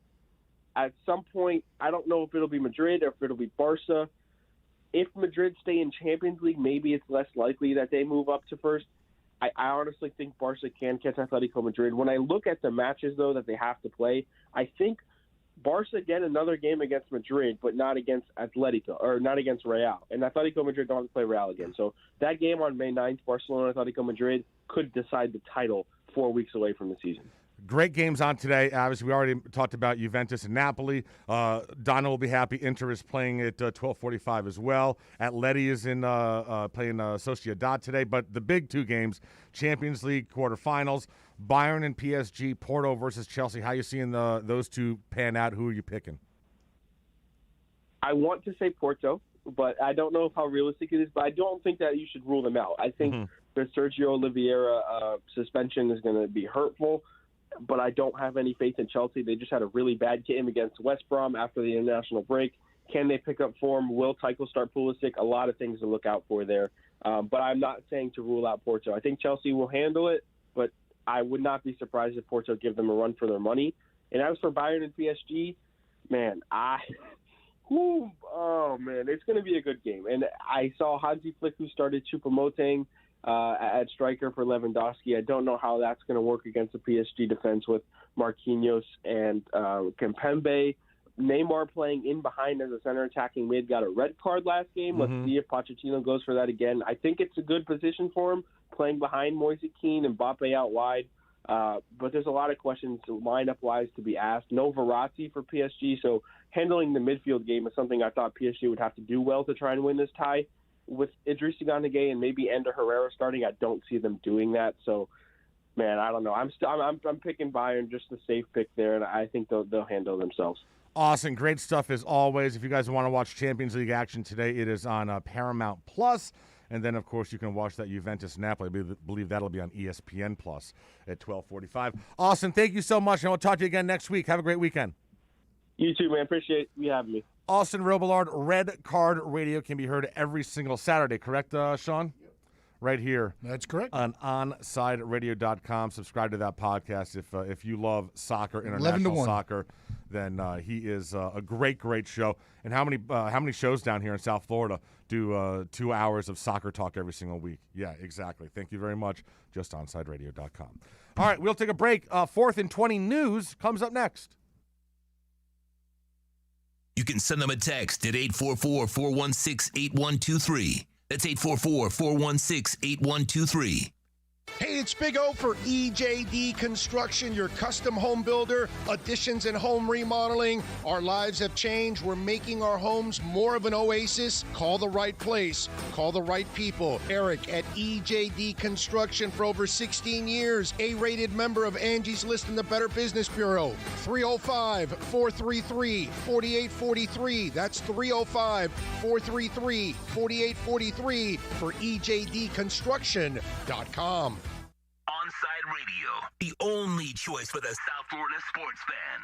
[SPEAKER 2] at some point, I don't know if it'll be Madrid or if it'll be Barca. If Madrid stay in Champions League, maybe it's less likely that they move up to first. I honestly think Barca can catch Atletico Madrid. When I look at the matches, though, that they have to play, I think Barca get another game against Madrid, but not against Atletico, or not against Real. And Atletico Madrid don't play Real again. So that game on May 9th, Barcelona Atletico Madrid, could decide the title 4 weeks away from the season.
[SPEAKER 6] Great games on today. Obviously, we already talked about Juventus and Napoli. Donna will be happy. Inter is playing at 12:45 as well. Atleti is in playing Sociedad today. But the big 2 games, Champions League quarterfinals, Bayern and PSG, Porto versus Chelsea. How are you seeing those 2 pan out? Who are you picking?
[SPEAKER 2] I want to say Porto, but I don't know how realistic it is. But I don't think that you should rule them out. I think the Sergio Oliveira suspension is going to be hurtful. But I don't have any faith in Chelsea. They just had a really bad game against West Brom after the international break. Can they pick up form? Will Tuchel start Pulisic? A lot of things to look out for there. But I'm not saying to rule out Porto. I think Chelsea will handle it, but I would not be surprised if Porto give them a run for their money. And as for Bayern and PSG, man, it's going to be a good game. And I saw Hansi Flick, who started Choupo-Moting at striker for Lewandowski. I don't know how that's going to work against the PSG defense with Marquinhos and Kimpembe. Neymar playing in behind as a center attacking mid got a red card last game. Let's see if Pochettino goes for that again. I think it's a good position for him, playing behind Moise Kean and Mbappe out wide. But there's a lot of questions lineup-wise to be asked. No Verratti for PSG, so handling the midfield game is something I thought PSG would have to do well to try and win this tie. With Idrissa Gana Gueye and maybe Ander Herrera starting, I don't see them doing that. So, man, I don't know. I'm picking Bayern, just a safe pick there, and I think they'll handle themselves.
[SPEAKER 6] Awesome. Great stuff as always. If you guys want to watch Champions League action today, it is on Paramount Plus. And then, of course, you can watch that Juventus-Napoli. I believe that'll be on ESPN Plus at 12:45. Austin, thank you so much, and we'll talk to you again next week. Have a great weekend.
[SPEAKER 2] You too, man. Appreciate you having me.
[SPEAKER 6] Austin Robillard, Red Card Radio can be heard every single Saturday, correct, Sean? Yep. Right here.
[SPEAKER 12] That's correct.
[SPEAKER 6] On OnSideRadio.com. Subscribe to that podcast if you love soccer,
[SPEAKER 12] 11 to
[SPEAKER 6] international
[SPEAKER 12] 1.
[SPEAKER 6] soccer. Then he is a great show. And how many shows down here in South Florida do 2 hours of soccer talk every single week? Yeah, exactly. Thank you very much. Just OnSideRadio.com. All right, we'll take a break. 4th and 20 news comes up next.
[SPEAKER 1] You can send them a text at 844-416-8123. That's 844-416-8123.
[SPEAKER 5] Hey, it's Big O for EJD Construction, your custom home builder, additions and home remodeling. Our lives have changed. We're making our homes more of an oasis. Call the right place. Call the right people. Eric at EJD Construction for over 16 years. A-rated member of Angie's List and the Better Business Bureau. 305-433-4843. That's 305-433-4843 for EJDconstruction.com.
[SPEAKER 1] Onside Radio, the only choice for the South Florida sports fan.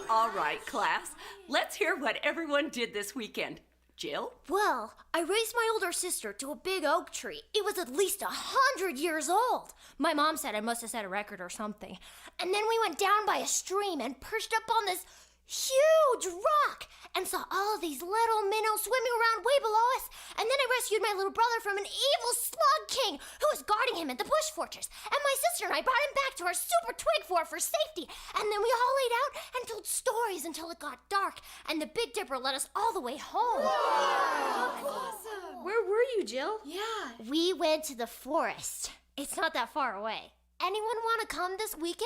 [SPEAKER 3] All right, class, let's hear what everyone did this weekend. Jill?
[SPEAKER 20] Well, I raised my older sister to a big oak tree. It was at least 100 years old. My mom said I must have set a record or something. And then we went down by a stream and perched up on this huge rock and saw all of these little minnows swimming around way below us. And then I rescued my little brother from an evil slug king who was guarding him at the bush fortress. And my sister and I brought him back to our super twig fort for safety. And then we all laid out and told stories until it got dark. And the Big Dipper led us all the way home.
[SPEAKER 3] Wow. Awesome. Where were you, Jill?
[SPEAKER 20] Yeah. We went to the forest. It's not that far away. Anyone want to come this weekend?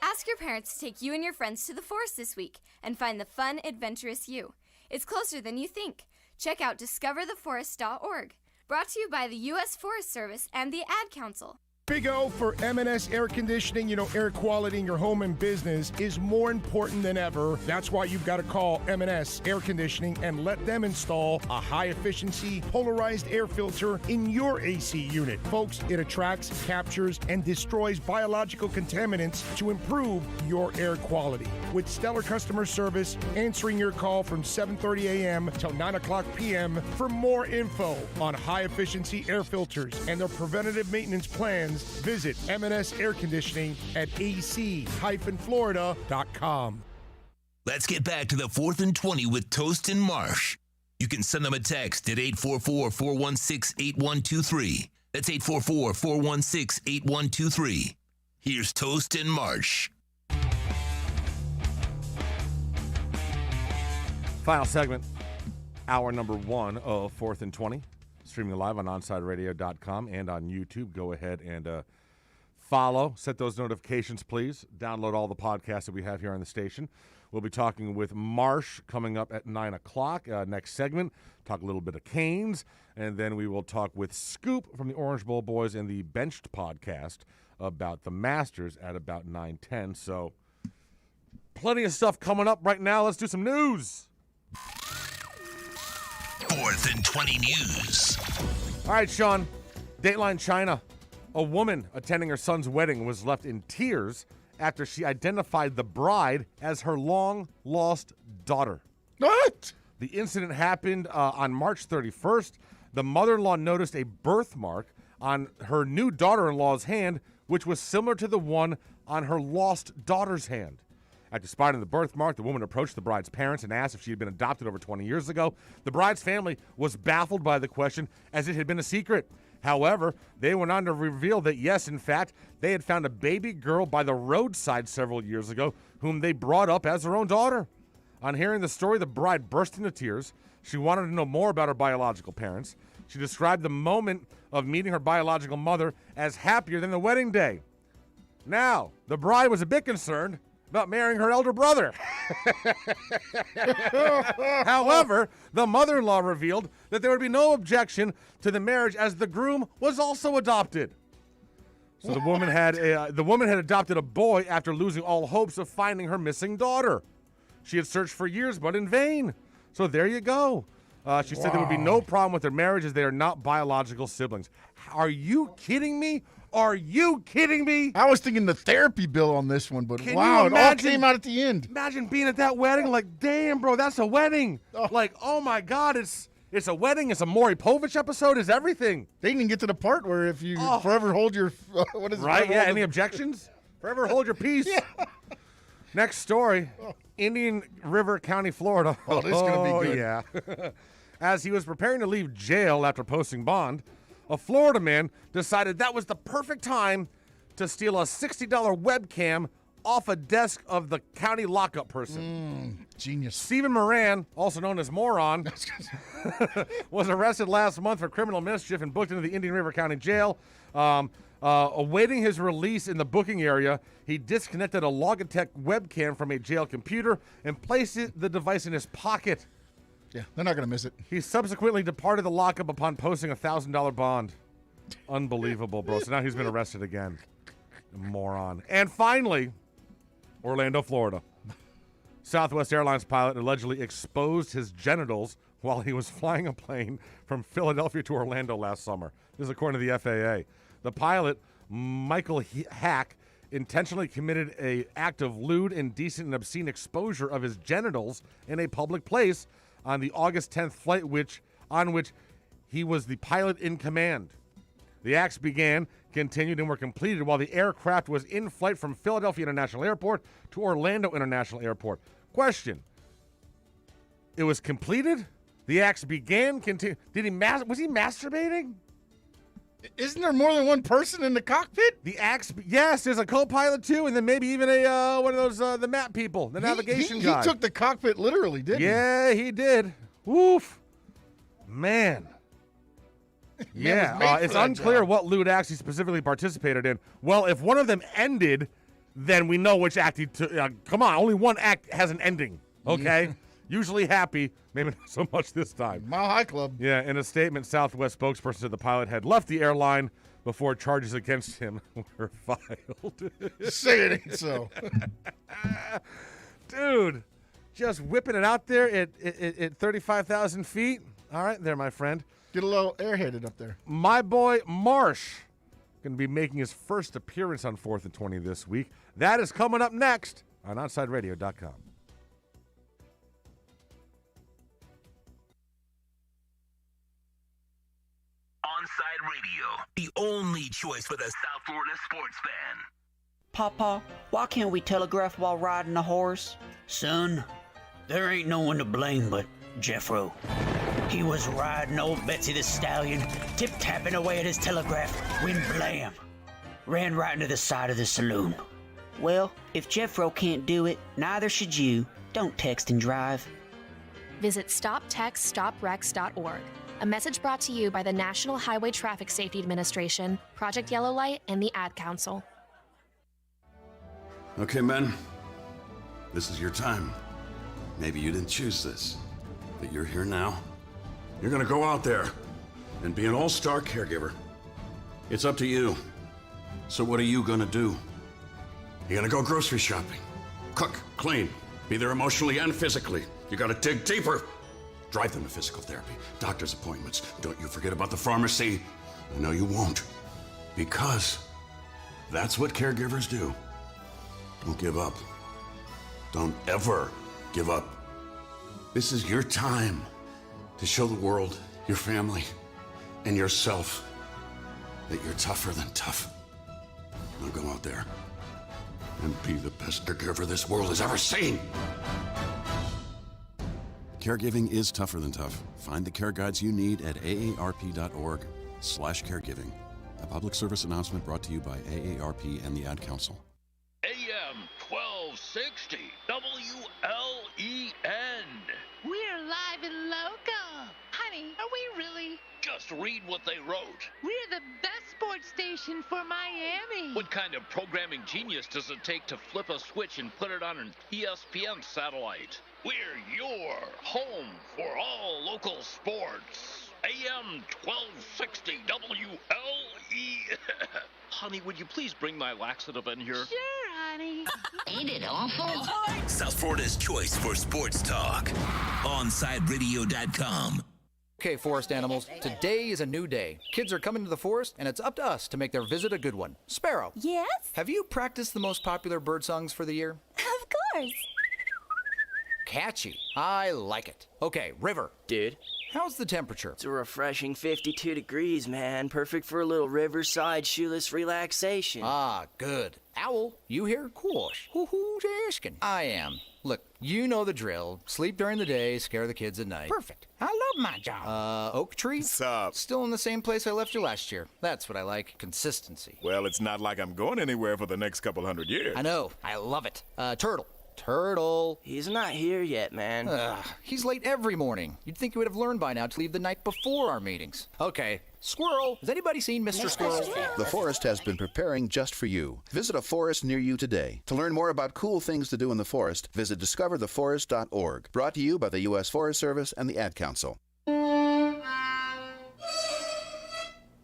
[SPEAKER 22] Ask your parents to take you and your friends to the forest this week and find the fun, adventurous you. It's closer than you think. Check out discovertheforest.org. Brought to you by the U.S. Forest Service and the Ad Council.
[SPEAKER 5] Big O for M&S Air Conditioning. You know, air quality in your home and business is more important than ever. That's why you've got to call M&S Air Conditioning and let them install a high-efficiency polarized air filter in your AC unit. Folks, it attracts, captures, and destroys biological contaminants to improve your air quality. With stellar customer service, answering your call from 7:30 a.m. till 9 o'clock p.m. For more info on high-efficiency air filters and their preventative maintenance plans, visit M&S Air Conditioning at ac-florida.com.
[SPEAKER 1] Let's get back to the 4th and 20 with Toast and Marsh. You can send them a text at 844-416-8123. That's 844-416-8123. Here's Toast and Marsh.
[SPEAKER 6] Final segment, hour number 1 of 4th and 20. Streaming live on OnSideRadio.com and on YouTube. Go ahead and follow. Set those notifications, please. Download all the podcasts that we have here on the station. We'll be talking with Marsh coming up at 9 o'clock. Next segment, talk a little bit of Canes. And then we will talk with Scoop from the Orange Bowl Boys and the Benched podcast about the Masters at about 9:10. So plenty of stuff coming up right now. Let's do some news.
[SPEAKER 1] 4th and 20 news.
[SPEAKER 6] All right, Sean. Dateline China. A woman attending her son's wedding was left in tears after she identified the bride as her long-lost daughter.
[SPEAKER 12] What?
[SPEAKER 6] The incident happened on March 31st. the mother-in-law noticed a birthmark on her new daughter-in-law's hand, which was similar to the one on her lost daughter's hand. After spotting the birthmark, the woman approached the bride's parents and asked if she had been adopted over 20 years ago. The bride's family was baffled by the question, as it had been a secret. However, they went on to reveal that, yes, in fact, they had found a baby girl by the roadside several years ago whom they brought up as their own daughter. On hearing the story, the bride burst into tears. She wanted to know more about her biological parents. She described the moment of meeting her biological mother as happier than the wedding day. Now, the bride was a bit concerned about marrying her elder brother. However, the mother-in-law revealed that there would be no objection to the marriage as the groom was also adopted. So the woman had adopted a boy after losing all hopes of finding her missing daughter. She had searched for years, but in vain. So there you go. She said there would be no problem with their marriage as they are not biological siblings. Are you kidding me? Are you kidding me?
[SPEAKER 12] I was thinking the therapy bill on this one, but
[SPEAKER 6] Can
[SPEAKER 12] wow,
[SPEAKER 6] you
[SPEAKER 12] it all came out at the end.
[SPEAKER 6] Imagine being at that wedding, like, damn, bro, that's a wedding. Like, oh my God, it's a wedding. It's a Maury Povich episode. It's everything.
[SPEAKER 12] They didn't get to the part where if you forever hold your what is it?
[SPEAKER 6] Right? Yeah. Any objections? Forever hold your peace. Yeah. Next story: Indian River County, Florida.
[SPEAKER 12] Oh, this is gonna be good.
[SPEAKER 6] Yeah. As he was preparing to leave jail after posting bond, a Florida man decided that was the perfect time to steal a $60 webcam off a desk of the county lockup person.
[SPEAKER 12] Genius.
[SPEAKER 6] Stephen Moran, also known as Moron, was arrested last month for criminal mischief and booked into the Indian River County Jail. Awaiting his release in the booking area, he disconnected a Logitech webcam from a jail computer and placed the device in his pocket.
[SPEAKER 12] Yeah, they're not going to miss it.
[SPEAKER 6] He subsequently departed the lockup upon posting a $1,000 bond. Unbelievable, bro. So now he's been arrested again. Moron. And finally, Orlando, Florida. Southwest Airlines pilot allegedly exposed his genitals while he was flying a plane from Philadelphia to Orlando last summer. This is according to the FAA. The pilot, Michael Hack, intentionally committed an act of lewd, indecent, and obscene exposure of his genitals in a public place on the August 10th flight, on which he was the pilot in command. The acts began, continued, and were completed while the aircraft was in flight from Philadelphia International Airport to Orlando International Airport. Question: it was completed? The acts began, continued. Was he masturbating?
[SPEAKER 12] Isn't there more than one person in the cockpit?
[SPEAKER 6] The acts, yes, there's a co-pilot too, and then maybe even a one of those the map people, the navigation guy.
[SPEAKER 12] He took the cockpit literally, didn't he?
[SPEAKER 6] Yeah, he did. Woof, man. Yeah, it's unclear what lewd acts he specifically participated in. Well, if one of them ended, then we know which act he took. Come on, only one act has an ending, okay? Usually happy, maybe not so much this time.
[SPEAKER 12] Mile High Club.
[SPEAKER 6] Yeah, in a statement, Southwest spokesperson said the pilot had left the airline before charges against him were filed.
[SPEAKER 12] Say it ain't so.
[SPEAKER 6] Dude, just whipping it out there at 35,000 feet. All right, there, my friend.
[SPEAKER 12] Get a little airheaded up there.
[SPEAKER 6] My boy Marsh going to be making his first appearance on 4th and 20 this week. That is coming up next on OnSideRadio.com.
[SPEAKER 1] Onside Radio, the only choice for the South Florida sports fan.
[SPEAKER 4] Papa, why can't we telegraph while riding a horse?
[SPEAKER 7] Son, there ain't no one to blame but Jeffro. He was riding old Betsy the Stallion, tip-tapping away at his telegraph, when blam, ran right into the side of the saloon.
[SPEAKER 4] Well, if Jeffro can't do it, neither should you. Don't text and drive.
[SPEAKER 23] Visit StopTextStopWrecks.org. A message brought to you by the National Highway Traffic Safety Administration, Project Yellow Light, and the Ad Council.
[SPEAKER 24] Okay, men. This is your time. Maybe you didn't choose this, but you're here now. You're gonna go out there and be an all-star caregiver. It's up to you. So what are you gonna do? You're gonna go grocery shopping, cook, clean, be there emotionally and physically. You gotta dig deeper. Drive them to physical therapy, doctor's appointments. Don't you forget about the pharmacy. I know you won't, because that's what caregivers do. Don't give up. Don't ever give up. This is your time to show the world, your family, and yourself that you're tougher than tough. Now go out there and be the best caregiver this world has ever seen. Caregiving is tougher than tough. Find the care guides you need at aarp.org/caregiving. A public service announcement brought to you by AARP and the Ad Council.
[SPEAKER 8] AM 1260 WLEN.
[SPEAKER 9] We're live and local. Honey, are we really?
[SPEAKER 8] Just read what they wrote.
[SPEAKER 9] We're the best sports station for Miami.
[SPEAKER 8] What kind of programming genius does it take to flip a switch and put it on an ESPN satellite? We're your home for all local sports. AM 1260 WLE. Honey, would you please bring my laxative in here?
[SPEAKER 9] Sure, honey.
[SPEAKER 8] Ain't it awful?
[SPEAKER 1] South Florida's choice for sports talk. OnSideRadio.com.
[SPEAKER 10] Okay, forest animals, today is a new day. Kids are coming to the forest, and it's up to us to make their visit a good one. Sparrow.
[SPEAKER 11] Yes?
[SPEAKER 10] Have you practiced the most popular bird songs for the year?
[SPEAKER 11] Of course.
[SPEAKER 10] Catchy. I like it. Okay, River.
[SPEAKER 25] Dude.
[SPEAKER 10] How's the temperature?
[SPEAKER 25] It's a refreshing 52 degrees, man. Perfect for a little riverside shoeless relaxation.
[SPEAKER 10] Ah, good. Owl, you here? Course. Who's asking? I am. Look, you know the drill. Sleep during the day, scare the kids at night.
[SPEAKER 11] Perfect. I love my job.
[SPEAKER 10] Oak tree?
[SPEAKER 26] What's up?
[SPEAKER 10] Still in the same place I left you last year. That's what I like. Consistency.
[SPEAKER 26] Well, it's not like I'm going anywhere for the next couple hundred years.
[SPEAKER 10] I know. I love it. Turtle. Turtle.
[SPEAKER 25] He's not here yet, man.
[SPEAKER 10] He's late every morning. You'd think he would have learned by now to leave the night before our meetings. Okay. Squirrel. Has anybody seen Mr. Squirrel?
[SPEAKER 27] The forest has been preparing just for you. Visit a forest near you today. To learn more about cool things to do in the forest, visit discovertheforest.org. Brought to you by the U.S. Forest Service and the Ad Council.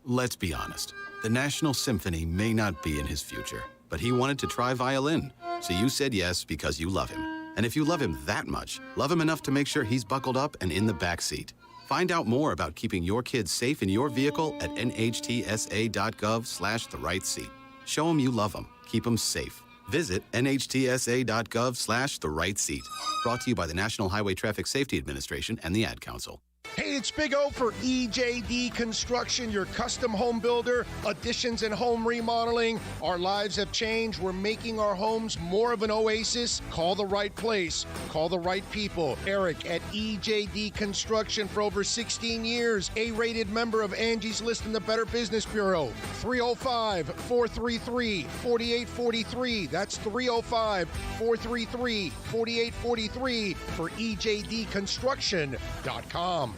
[SPEAKER 28] Let's be honest. The National Symphony may not be in his future, but he wanted to try violin. So you said yes because you love him. And if you love him that much, love him enough to make sure he's buckled up and in the back seat. Find out more about keeping your kids safe in your vehicle at nhtsa.gov/the-right-seat. Show them you love them. Keep them safe. Visit nhtsa.gov/the-right-seat. Brought to you by the National Highway Traffic Safety Administration and the Ad Council.
[SPEAKER 5] Hey, it's Big O for EJD Construction, your custom home builder, additions and home remodeling. Our lives have changed. We're making our homes more of an oasis. Call the right place. Call the right people. Eric at EJD Construction for over 16 years. A-rated member of Angie's List in the Better Business Bureau. 305-433-4843. That's 305-433-4843 for EJDconstruction.com.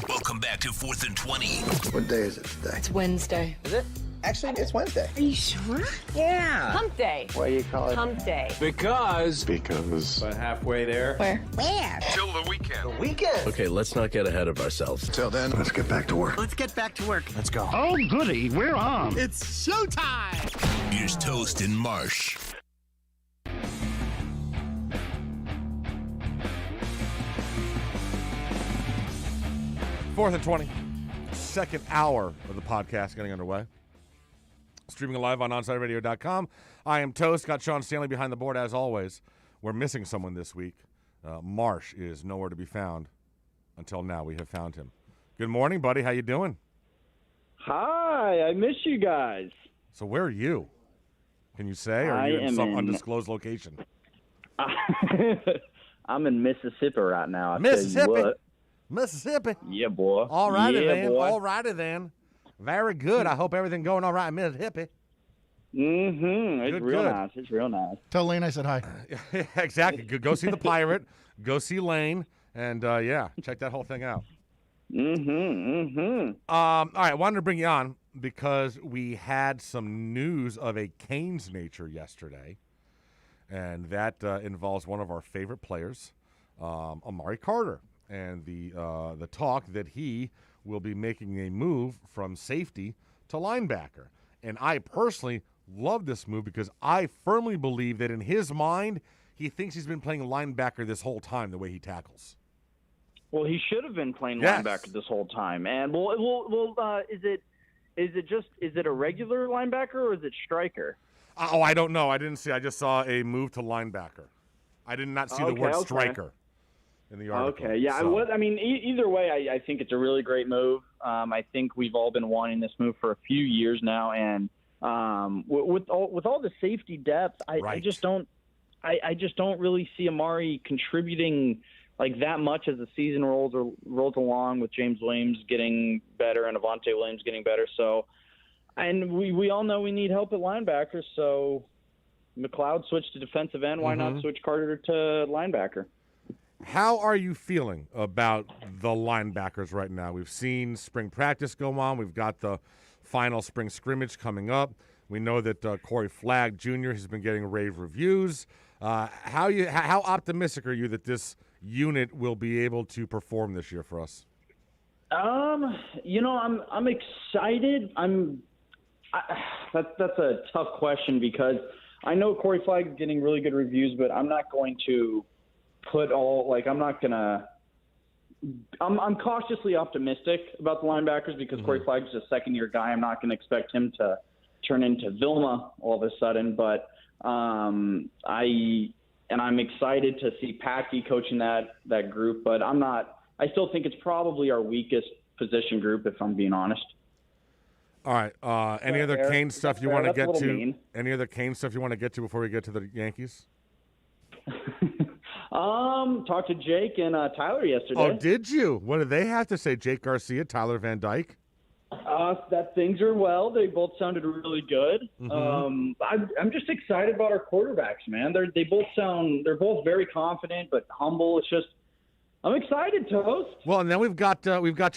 [SPEAKER 1] Welcome back to 4th and 20.
[SPEAKER 29] What day is it today?
[SPEAKER 11] It's Wednesday.
[SPEAKER 29] Is it? Actually, it's Wednesday.
[SPEAKER 11] Are you sure? Yeah. Hump day.
[SPEAKER 29] What do you call it?
[SPEAKER 11] Hump day.
[SPEAKER 29] Because.
[SPEAKER 30] But halfway there.
[SPEAKER 11] Where?
[SPEAKER 29] Till the weekend.
[SPEAKER 30] The weekend. Okay, let's not get ahead of ourselves.
[SPEAKER 29] Till then, let's get back to work.
[SPEAKER 11] Let's get back to work.
[SPEAKER 30] Let's go.
[SPEAKER 29] Oh, goody. We're on.
[SPEAKER 11] It's showtime.
[SPEAKER 1] Here's Toast and Marsh.
[SPEAKER 6] Fourth and 20, second hour of the podcast getting underway. Streaming live on OnSideRadio.com. I am Toast. Got Sean Stanley behind the board as always. We're missing someone this week. Marsh is nowhere to be found. Until now, we have found him. Good morning, buddy. How you doing?
[SPEAKER 31] Hi. I miss you guys.
[SPEAKER 6] So where are you? Can you say? Or are you in some undisclosed location?
[SPEAKER 31] I'm in Mississippi right now. I
[SPEAKER 6] Mississippi. Mississippi.
[SPEAKER 31] Yeah, boy.
[SPEAKER 6] All righty then.
[SPEAKER 31] Boy.
[SPEAKER 6] All righty then. Very good. I hope everything going all right in Mississippi.
[SPEAKER 31] Mm-hmm. It's
[SPEAKER 6] Good,
[SPEAKER 31] real
[SPEAKER 6] good.
[SPEAKER 31] nice. It's real nice.
[SPEAKER 12] Tell Lane I said hi.
[SPEAKER 6] Exactly. Go see the pirate. Go see Lane. And, yeah, check that whole thing out. All right, I wanted to bring you on because we had some news of a Canes nature yesterday. And that involves one of our favorite players, Amari Carter. And the talk that he will be making a move from safety to linebacker. And I personally love this move because I firmly believe that in his mind, he thinks he's been playing linebacker this whole time, the way he tackles.
[SPEAKER 31] Well, he should have been playing
[SPEAKER 6] Yes.
[SPEAKER 31] linebacker this whole time. And is it a regular linebacker or is it striker?
[SPEAKER 6] Oh, I don't know. I didn't see. I just saw a move to linebacker. I did not see the word striker in the article.
[SPEAKER 31] Okay, yeah.
[SPEAKER 6] So.
[SPEAKER 31] Either way, I think it's a really great move. I think we've all been wanting this move for a few years now, and with all the safety depth, I just don't really see Amari contributing like that much as the season rolls along, with James Williams getting better and Avonte Williams getting better. So, and we all know we need help at linebacker. So McLeod switched to defensive end. Why not switch Carter to linebacker?
[SPEAKER 6] How are you feeling about the linebackers right now? We've seen spring practice go on. We've got the final spring scrimmage coming up. We know that Corey Flagg Jr. has been getting rave reviews. How optimistic are you that this unit will be able to perform this year for us?
[SPEAKER 31] I'm excited. That's a tough question because I know Corey Flagg is getting really good reviews, but I'm not going to put I'm cautiously optimistic about the linebackers because Corey Flagg's a second-year guy. I'm not going to expect him to turn into Vilma all of a sudden, but I'm excited to see Packy coaching that group, but I still think it's probably our weakest position group, if I'm being honest.
[SPEAKER 6] All right. Any other Kane stuff you want to get to? Any other Kane stuff you want to get to before we get to the Yankees?
[SPEAKER 31] Talked to Jake and Tyler yesterday.
[SPEAKER 6] Oh, did you? What did they have to say? Jake Garcia, Tyler Van Dyke?
[SPEAKER 31] That things are well. They both sounded really good. I'm just excited about our quarterbacks, man. They're both very confident but humble. It's just I'm excited, Toast.
[SPEAKER 6] Well, and then we've got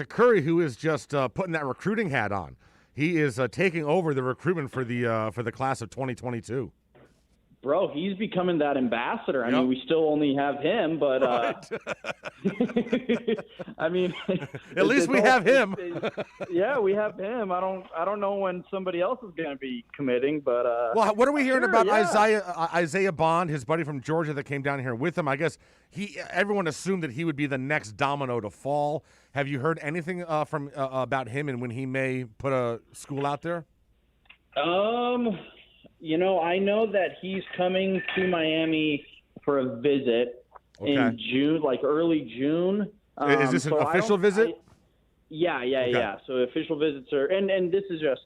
[SPEAKER 6] Curry, who is just putting that recruiting hat on. He is taking over the recruitment for the class of 2022.
[SPEAKER 31] Bro, he's becoming that ambassador. I mean, we still only have him, but I mean,
[SPEAKER 6] at least we have him.
[SPEAKER 31] Yeah, we have him. I don't know when somebody else is going to be committing, but
[SPEAKER 6] well, what are we hearing about Isaiah Bond, his buddy from Georgia that came down here with him? I guess everyone assumed that he would be the next domino to fall. Have you heard anything from about him and when he may put a school out there?
[SPEAKER 31] I know that he's coming to Miami for a visit in June, like early June.
[SPEAKER 6] Is this an official visit?
[SPEAKER 31] Yeah. So official visits are, and this is just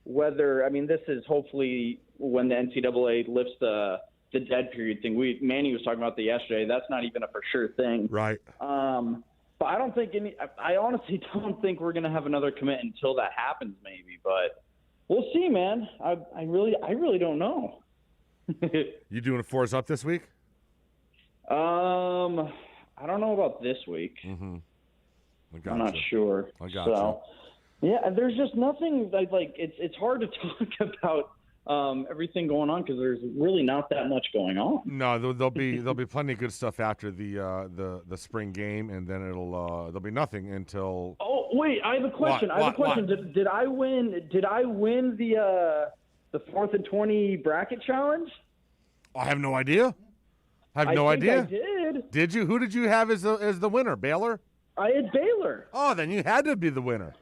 [SPEAKER 31] whether, I mean, this is hopefully when the NCAA lifts the dead period thing. Manny was talking about that yesterday. That's not even a for sure thing.
[SPEAKER 6] Right.
[SPEAKER 31] But I don't think I honestly don't think we're going to have another commit until that happens maybe, but we'll see, man. I really don't know.
[SPEAKER 6] You doing a fours up this week?
[SPEAKER 31] I don't know about this week.
[SPEAKER 6] Mm-hmm.
[SPEAKER 31] I'm not sure.
[SPEAKER 6] I got you.
[SPEAKER 31] Yeah, there's just nothing like it's hard to talk about everything going on because there's really not that much going on.
[SPEAKER 6] No, there'll be plenty of good stuff after the spring game, and then there'll be nothing until. Oh
[SPEAKER 31] wait, I have a question.
[SPEAKER 6] What?
[SPEAKER 31] Did I win the 4th and 20 bracket challenge?
[SPEAKER 6] I have no idea. I have no idea.
[SPEAKER 31] I did.
[SPEAKER 6] Did you? Who did you have as the winner? Baylor?
[SPEAKER 31] I had Baylor.
[SPEAKER 6] Oh, then you had to be the winner.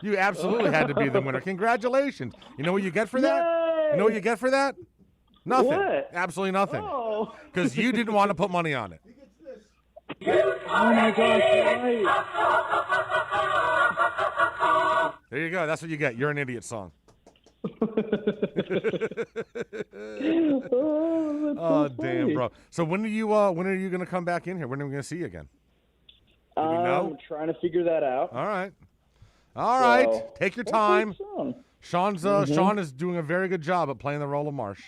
[SPEAKER 6] You absolutely had to be the winner. Congratulations. You know what you get for that?
[SPEAKER 31] Yay!
[SPEAKER 6] You know what you get for that? Nothing.
[SPEAKER 31] What?
[SPEAKER 6] Absolutely nothing.
[SPEAKER 31] Oh.
[SPEAKER 6] Because you didn't want to put money on it.
[SPEAKER 31] Oh, my gosh. Right.
[SPEAKER 6] There you go. That's what you get. You're an idiot song.
[SPEAKER 31] Oh,
[SPEAKER 6] damn, bro. So when are you going to come back in here? When are we going to see you again? Do we know?
[SPEAKER 31] I'm trying to figure that out.
[SPEAKER 6] All right. Take your time. Sean is doing a very good job at playing the role of Marsh.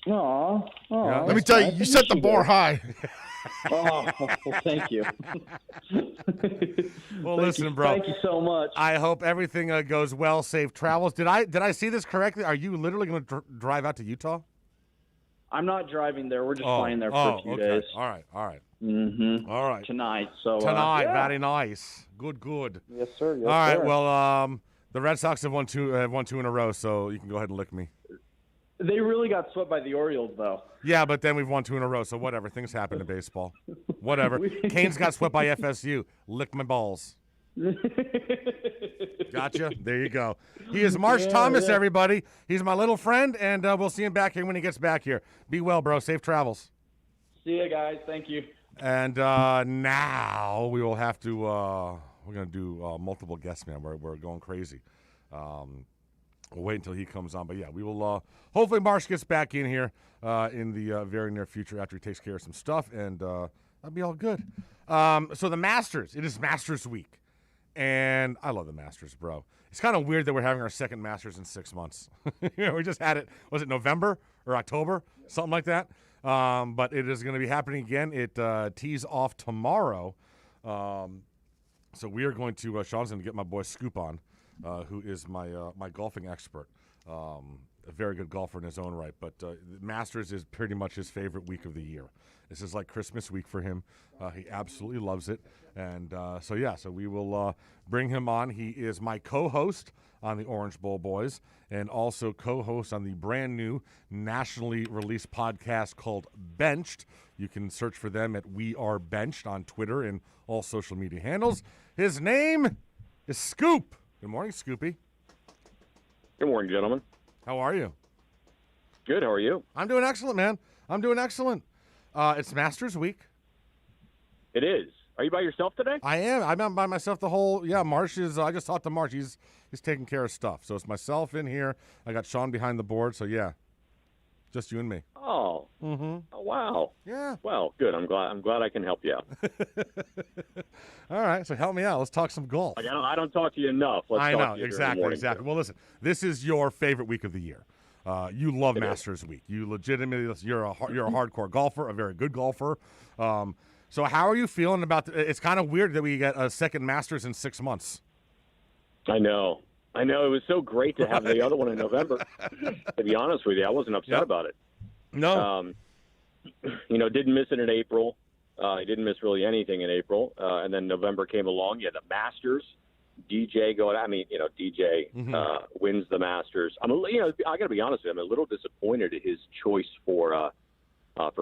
[SPEAKER 31] Yeah.
[SPEAKER 12] Let me tell you, you set the bar high.
[SPEAKER 31] Well, thank you.
[SPEAKER 6] Well, listen, bro.
[SPEAKER 31] Thank you so much.
[SPEAKER 6] I hope everything goes well. Safe travels. Did I see this correctly? Are you literally going to drive out to Utah?
[SPEAKER 31] I'm not driving there. We're just flying there for a few days.
[SPEAKER 6] All right.
[SPEAKER 31] Mm-hmm.
[SPEAKER 6] All right.
[SPEAKER 31] Tonight. So
[SPEAKER 6] very nice. Good.
[SPEAKER 31] Yes, sir. Yes,
[SPEAKER 6] all right.
[SPEAKER 31] sir.
[SPEAKER 6] Well, the Red Sox have won two in a row, so you can go ahead and lick me.
[SPEAKER 31] They really got swept by the Orioles, though.
[SPEAKER 6] Yeah, but then we've won 2 in a row, so whatever. Things happen in baseball. Whatever. Canes got swept by FSU. Lick my balls. Gotcha. There you go. He is Marsh Thomas, everybody. He's my little friend, and we'll see him back here when he gets back here. Be well, bro. Safe travels.
[SPEAKER 31] See you guys. Thank you.
[SPEAKER 6] And now we will have to we're gonna do multiple guests, man. We're going crazy. We'll wait until he comes on, but yeah, we will. Hopefully, Marsh gets back in here in the very near future after he takes care of some stuff, and that'll be all good. So the Masters, it is Masters week, and I love the Masters, bro. It's kind of weird that we're having our second Masters in 6 months. We just had it. Was it November or October, something like that? But it is going to be happening again. It tees off tomorrow. So we are going to. Sean's going to get my boy Scoop on. Who is my golfing expert, a very good golfer in his own right. But Masters is pretty much his favorite week of the year. This is like Christmas week for him. He absolutely loves it. And so we will bring him on. He is my co-host on the Orange Bowl Boys and also co-host on the brand new nationally released podcast called Benched. You can search for them at We Are Benched on Twitter and all social media handles. His name is Scoop. Good morning, Scoopy.
[SPEAKER 2] Good morning, gentlemen.
[SPEAKER 6] How are you?
[SPEAKER 2] Good. How are you?
[SPEAKER 6] I'm doing excellent, man. I'm doing excellent. It's Masters week.
[SPEAKER 2] It is. Are you by yourself today?
[SPEAKER 6] I am. I'm by myself the whole. Yeah, Marsh is. I just talked to Marsh. He's taking care of stuff. So it's myself in here. I got Sean behind the board. So yeah, just you and me.
[SPEAKER 2] Oh. Mm-hmm. Oh, wow.
[SPEAKER 6] Yeah.
[SPEAKER 2] Well, good. I'm glad I can help you out.
[SPEAKER 6] All right. So help me out. Let's talk some golf.
[SPEAKER 2] I don't talk to you enough.
[SPEAKER 6] I know exactly. Well, listen. This is your favorite week of the year. You love Masters week. You legitimately. You're a hardcore golfer, a very good golfer. So how are you feeling about it's kind of weird that we get a second Masters in 6 months.
[SPEAKER 2] I know. It was so great to have the other one in November. To be honest with you, I wasn't upset about it.
[SPEAKER 6] No.
[SPEAKER 2] Didn't miss it in April. I didn't miss really anything in April. And then November came along. You had the Masters. DJ going. DJ wins the Masters. I got to be honest with you. I'm a little disappointed at his choice for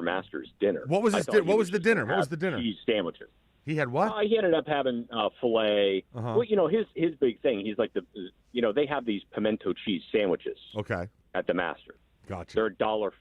[SPEAKER 2] Masters dinner.
[SPEAKER 6] What was What was the dinner? What was the dinner?
[SPEAKER 2] Cheese sandwiches.
[SPEAKER 6] He had what?
[SPEAKER 2] He ended up having filet.
[SPEAKER 6] Uh-huh.
[SPEAKER 2] Well, his big thing. He's like they have these pimento cheese sandwiches.
[SPEAKER 6] Okay.
[SPEAKER 2] At the Masters.
[SPEAKER 6] Gotcha.
[SPEAKER 2] They're $1.50.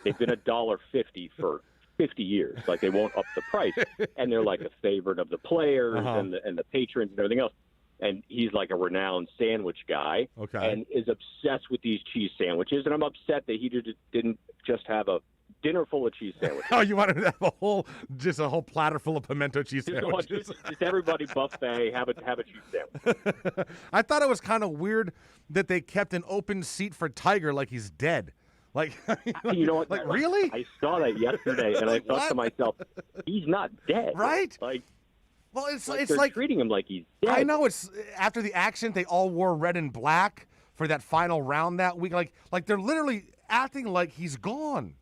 [SPEAKER 2] They've been $1.50 for 50 years. Like they won't up the price, and they're like a favorite of the players and the patrons and everything else. And he's like a renowned sandwich guy, and is obsessed with these cheese sandwiches. And I'm upset that he didn't just have a dinner full of cheese sandwiches.
[SPEAKER 6] Oh, you wanted to have a whole platter full of pimento cheese sandwiches?
[SPEAKER 2] Just everybody buffet, have a cheese sandwich.
[SPEAKER 6] I thought it was kind of weird that they kept an open seat for Tiger like he's dead. Like,
[SPEAKER 2] you know what?
[SPEAKER 6] Like, really?
[SPEAKER 2] I saw that yesterday, and I thought to myself, he's not dead.
[SPEAKER 6] Right?
[SPEAKER 2] Like,
[SPEAKER 6] well, it's
[SPEAKER 2] they're
[SPEAKER 6] like
[SPEAKER 2] treating him like he's dead.
[SPEAKER 6] I know. It's after the accident, they all wore red and black for that final round that week. Like they're literally acting like he's gone.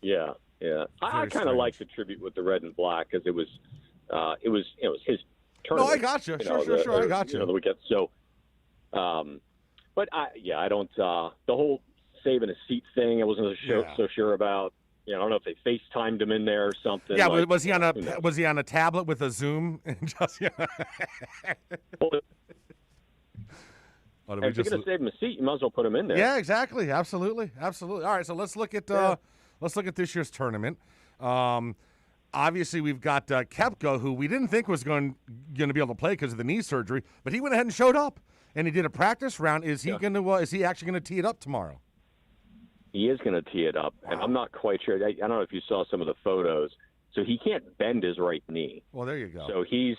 [SPEAKER 2] Yeah. I kind of like the tribute with the red and black because it was his turn.
[SPEAKER 6] No, I got you. Sure. I got you.
[SPEAKER 2] The weekend. So, but I don't. The whole saving a seat thing, I wasn't so sure about. I don't know if they FaceTimed him in there or something.
[SPEAKER 6] Yeah, was he on a tablet with a Zoom? And just,
[SPEAKER 2] if you're going to save him a seat, you might as well put him in there.
[SPEAKER 6] Yeah, exactly. Absolutely. All right, so let's look at this year's tournament. Obviously, we've got Koepka, who we didn't think was going to be able to play because of the knee surgery, but he went ahead and showed up, and he did a practice round. Is he going to? Is he actually going to tee it up tomorrow?
[SPEAKER 2] He is going to tee it up, and I'm not quite sure. I don't know if you saw some of the photos. So he can't bend his right knee.
[SPEAKER 6] Well, there you go.
[SPEAKER 2] So he's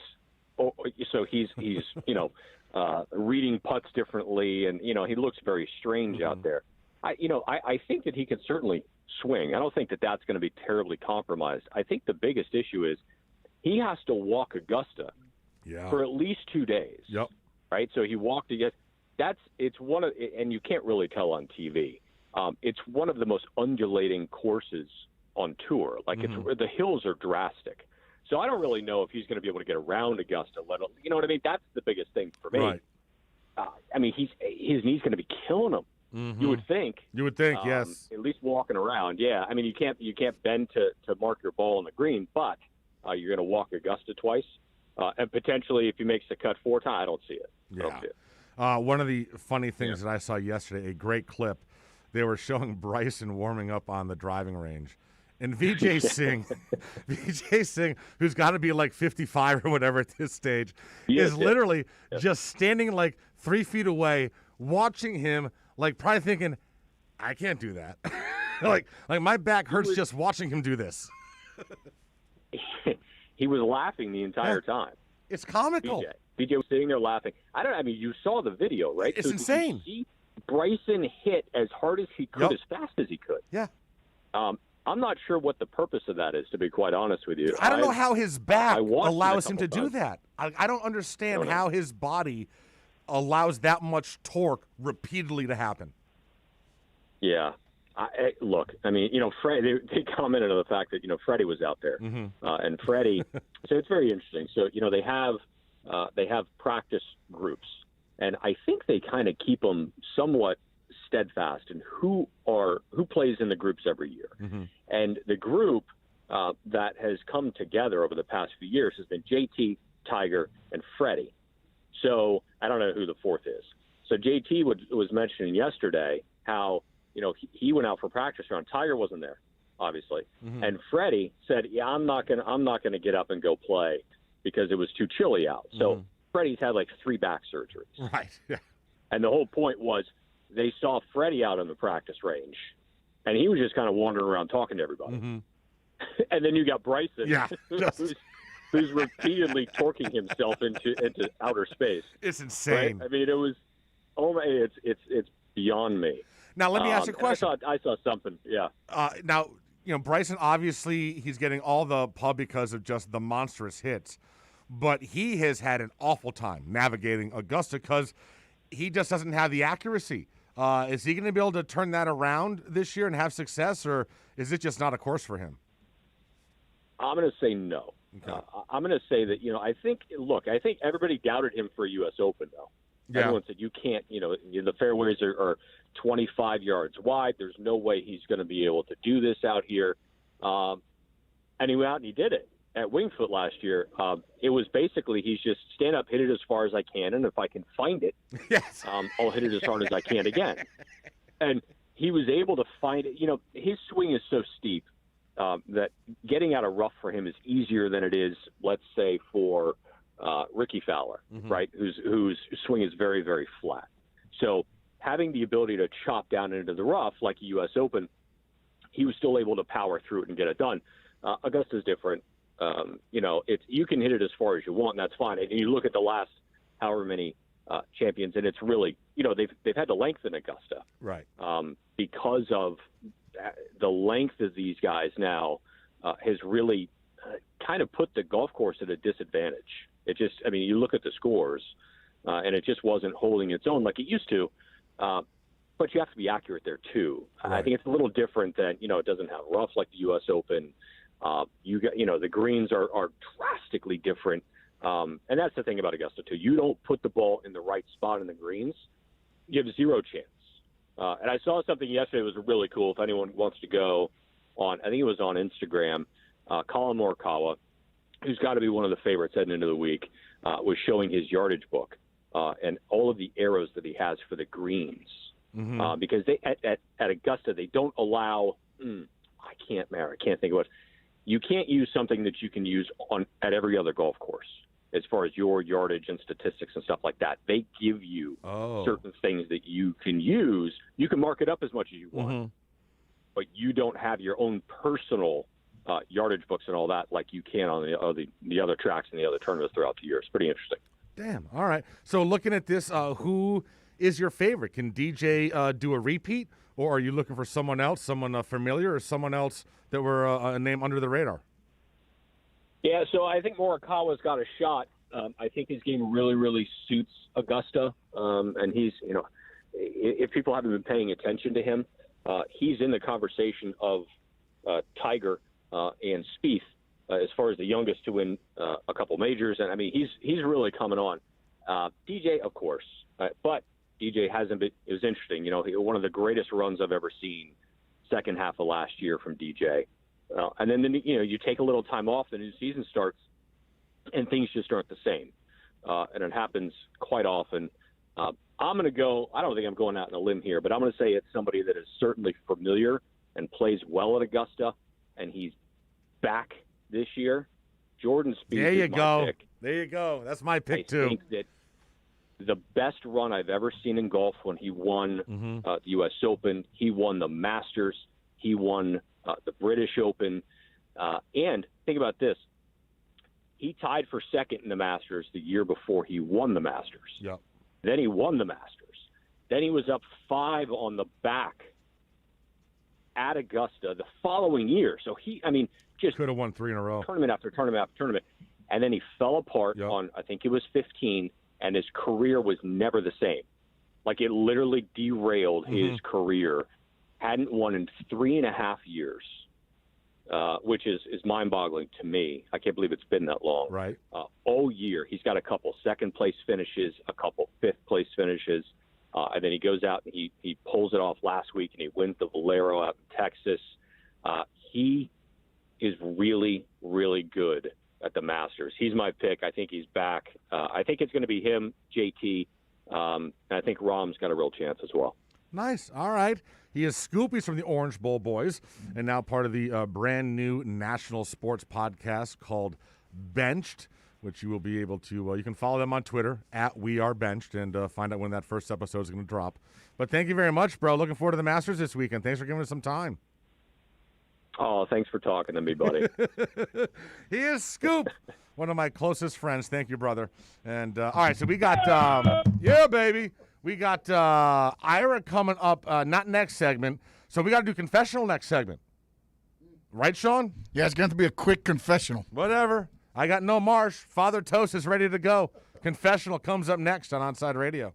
[SPEAKER 2] reading putts differently, and he looks very strange out there. I think that he can certainly swing. I don't think that that's going to be terribly compromised. I think the biggest issue is he has to walk Augusta for at least 2 days.
[SPEAKER 6] Yep.
[SPEAKER 2] Right. So he walked again. It's one of, and you can't really tell on TV. It's one of the most undulating courses on tour. Like the hills are drastic. So I don't really know if he's going to be able to get around Augusta. You know what I mean? That's the biggest thing for me.
[SPEAKER 6] Right.
[SPEAKER 2] His knee's going to be killing him.
[SPEAKER 6] Mm-hmm.
[SPEAKER 2] You would think.
[SPEAKER 6] Yes.
[SPEAKER 2] At least walking around. Yeah. I mean, you can't bend to mark your ball on the green, but you're going to walk Augusta twice, and potentially if he makes the cut 4 times, I don't see it.
[SPEAKER 6] Yeah.
[SPEAKER 2] I don't see it.
[SPEAKER 6] One of the funny things that I saw yesterday, a great clip. They were showing Bryson warming up on the driving range, And Vijay Singh, who's got to be like 55 or whatever at this stage, is literally just standing like 3 feet away, watching him, like probably thinking, I can't do that. like my back hurts just watching him do this.
[SPEAKER 2] He was laughing the entire time.
[SPEAKER 6] It's comical.
[SPEAKER 2] BJ was sitting there laughing. I mean, you saw the video, right?
[SPEAKER 6] It's insane.
[SPEAKER 2] Did you see Bryson hit as hard as he could, as fast as he could.
[SPEAKER 6] Yeah.
[SPEAKER 2] I'm not sure what the purpose of that is, to be quite honest with you.
[SPEAKER 6] I don't know how his back allows him to do that. I don't understand how his body allows that much torque repeatedly to happen.
[SPEAKER 2] Yeah. Look, I mean, Freddie, they commented on the fact that, Freddie was out there. And Freddie, so it's very interesting. So, they have practice groups. And I think they kind of keep them somewhat steadfast in who plays in the groups every year. And the group that has come together over the past few years has been JT, Tiger, and Freddie. So I don't know who the fourth is. So JT was mentioning yesterday how he went out for practice round. Tiger wasn't there, obviously, and Freddie said, "Yeah, I'm not gonna get up and go play because it was too chilly out." So Freddie's had like 3 back surgeries.
[SPEAKER 6] Right. Yeah.
[SPEAKER 2] And the whole point was they saw Freddie out on the practice range, and he was just kind of wandering around talking to everybody. And then you got Bryson, who's repeatedly torquing himself into outer space.
[SPEAKER 6] It's insane.
[SPEAKER 2] Right? I mean, it was it's beyond me.
[SPEAKER 6] Now let me ask you a question.
[SPEAKER 2] I saw something. Yeah.
[SPEAKER 6] Now Bryson, obviously he's getting all the pub because of just the monstrous hits, but he has had an awful time navigating Augusta because he just doesn't have the accuracy. Is he going to be able to turn that around this year and have success, or is it just not a course for him?
[SPEAKER 2] I'm going to say no. Okay. I'm going to say that, I think everybody doubted him for a U.S. Open, though. Yeah. Everyone said you can't, the fairways are 25 yards wide. There's no way he's going to be able to do this out here. And he went out and he did it. At Winged Foot last year, it was basically he's just stand up, hit it as far as I can, and if I can find it, I'll hit it as hard as I can again. And he was able to find it. His swing is so steep that getting out of rough for him is easier than it is, let's say, for Ricky Fowler, right, whose swing is very, very flat. So having the ability to chop down into the rough like a U.S. Open, he was still able to power through it and get it done. Augusta's different. You can hit it as far as you want, and that's fine. And you look at the last however many champions, and it's really, they've had to lengthen Augusta,
[SPEAKER 6] right?
[SPEAKER 2] Because of the length of these guys now has really kind of put the golf course at a disadvantage. You look at the scores, and it just wasn't holding its own like it used to. But you have to be accurate there too. Right. I think it's a little different than it doesn't have rough like the U.S. Open. The greens are drastically different. And that's the thing about Augusta too. You don't put the ball in the right spot in the greens, you have zero chance. And I saw something yesterday that was really cool. If anyone wants to go on, I think it was on Instagram, Colin Morikawa, who's got to be one of the favorites heading into the week, was showing his yardage book and all of the arrows that he has for the greens. Because they at Augusta, they don't allow I can't think of it. You can't use something that you can use at every other golf course as far as your yardage and statistics and stuff like that. They give you certain things that you can use. You can mark it up as much as you want, but you don't have your own personal yardage books and all that like you can on the other tracks and the other tournaments throughout the year. It's pretty interesting.
[SPEAKER 6] Damn. All right. So looking at this, who is your favorite? Can DJ do a repeat? Or are you looking for someone else, someone familiar, or someone else that were a name under the radar?
[SPEAKER 2] Yeah, so I think Morikawa's got a shot. I think his game really, really suits Augusta. And he's, if people haven't been paying attention to him, he's in the conversation of Tiger and Spieth as far as the youngest to win a couple majors. And, he's really coming on. DJ, of course, but DJ hasn't been. It was interesting, one of the greatest runs I've ever seen, second half of last year from DJ. And then you take a little time off, the new season starts, and things just aren't the same. And it happens quite often. I'm going to go. I don't think I'm going out on a limb here, but I'm going to say it's somebody that is certainly familiar and plays well at Augusta, and he's back this year, Jordan Spieth
[SPEAKER 6] There you
[SPEAKER 2] is my
[SPEAKER 6] go.
[SPEAKER 2] pick.
[SPEAKER 6] There you go. That's my pick,
[SPEAKER 2] I
[SPEAKER 6] too.
[SPEAKER 2] think that the best run I've ever seen in golf when he won the U.S. Open, he won the Masters, he won the British Open, and think about this. He tied for second in the Masters the year before he won the Masters.
[SPEAKER 6] Yep.
[SPEAKER 2] Then he won the Masters. Then he was up 5 on the back at Augusta the following year. So just
[SPEAKER 6] could have won 3 in a row.
[SPEAKER 2] Tournament after tournament after tournament. And then he fell apart on, I think it was 15, and his career was never the same. Like, it literally derailed his career. Hadn't won in 3.5 years, which is mind-boggling to me. I can't believe it's been that long.
[SPEAKER 6] Right.
[SPEAKER 2] All year, he's got a couple second-place finishes, a couple fifth-place finishes, and then he goes out and he pulls it off last week, and he wins the Valero out in Texas. He is really, really good at the Masters. He's my pick. I think he's back. I think it's going to be him, JT, and I think Rahm's got a real chance as well.
[SPEAKER 6] Nice. All right. He is Scoop. He's from the Orange Bowl Boys and now part of the brand new national sports podcast called Benched, which you will be able to, you can follow them on Twitter @WeAreBenched and find out when that first episode is going to drop. But thank you very much, bro. Looking forward to the Masters this weekend. Thanks for giving us some time.
[SPEAKER 2] Oh, thanks for talking to me, buddy.
[SPEAKER 6] He is Scoop, one of my closest friends. Thank you, brother. And all right, so we got, yeah, baby. We got Ira coming up, not next segment. So we got to do confessional next segment. Right, Sean?
[SPEAKER 12] Yeah, it's going to be a quick confessional.
[SPEAKER 6] Whatever. I got no Marsh. Father Toast is ready to go. Confessional comes up next on Onside Radio.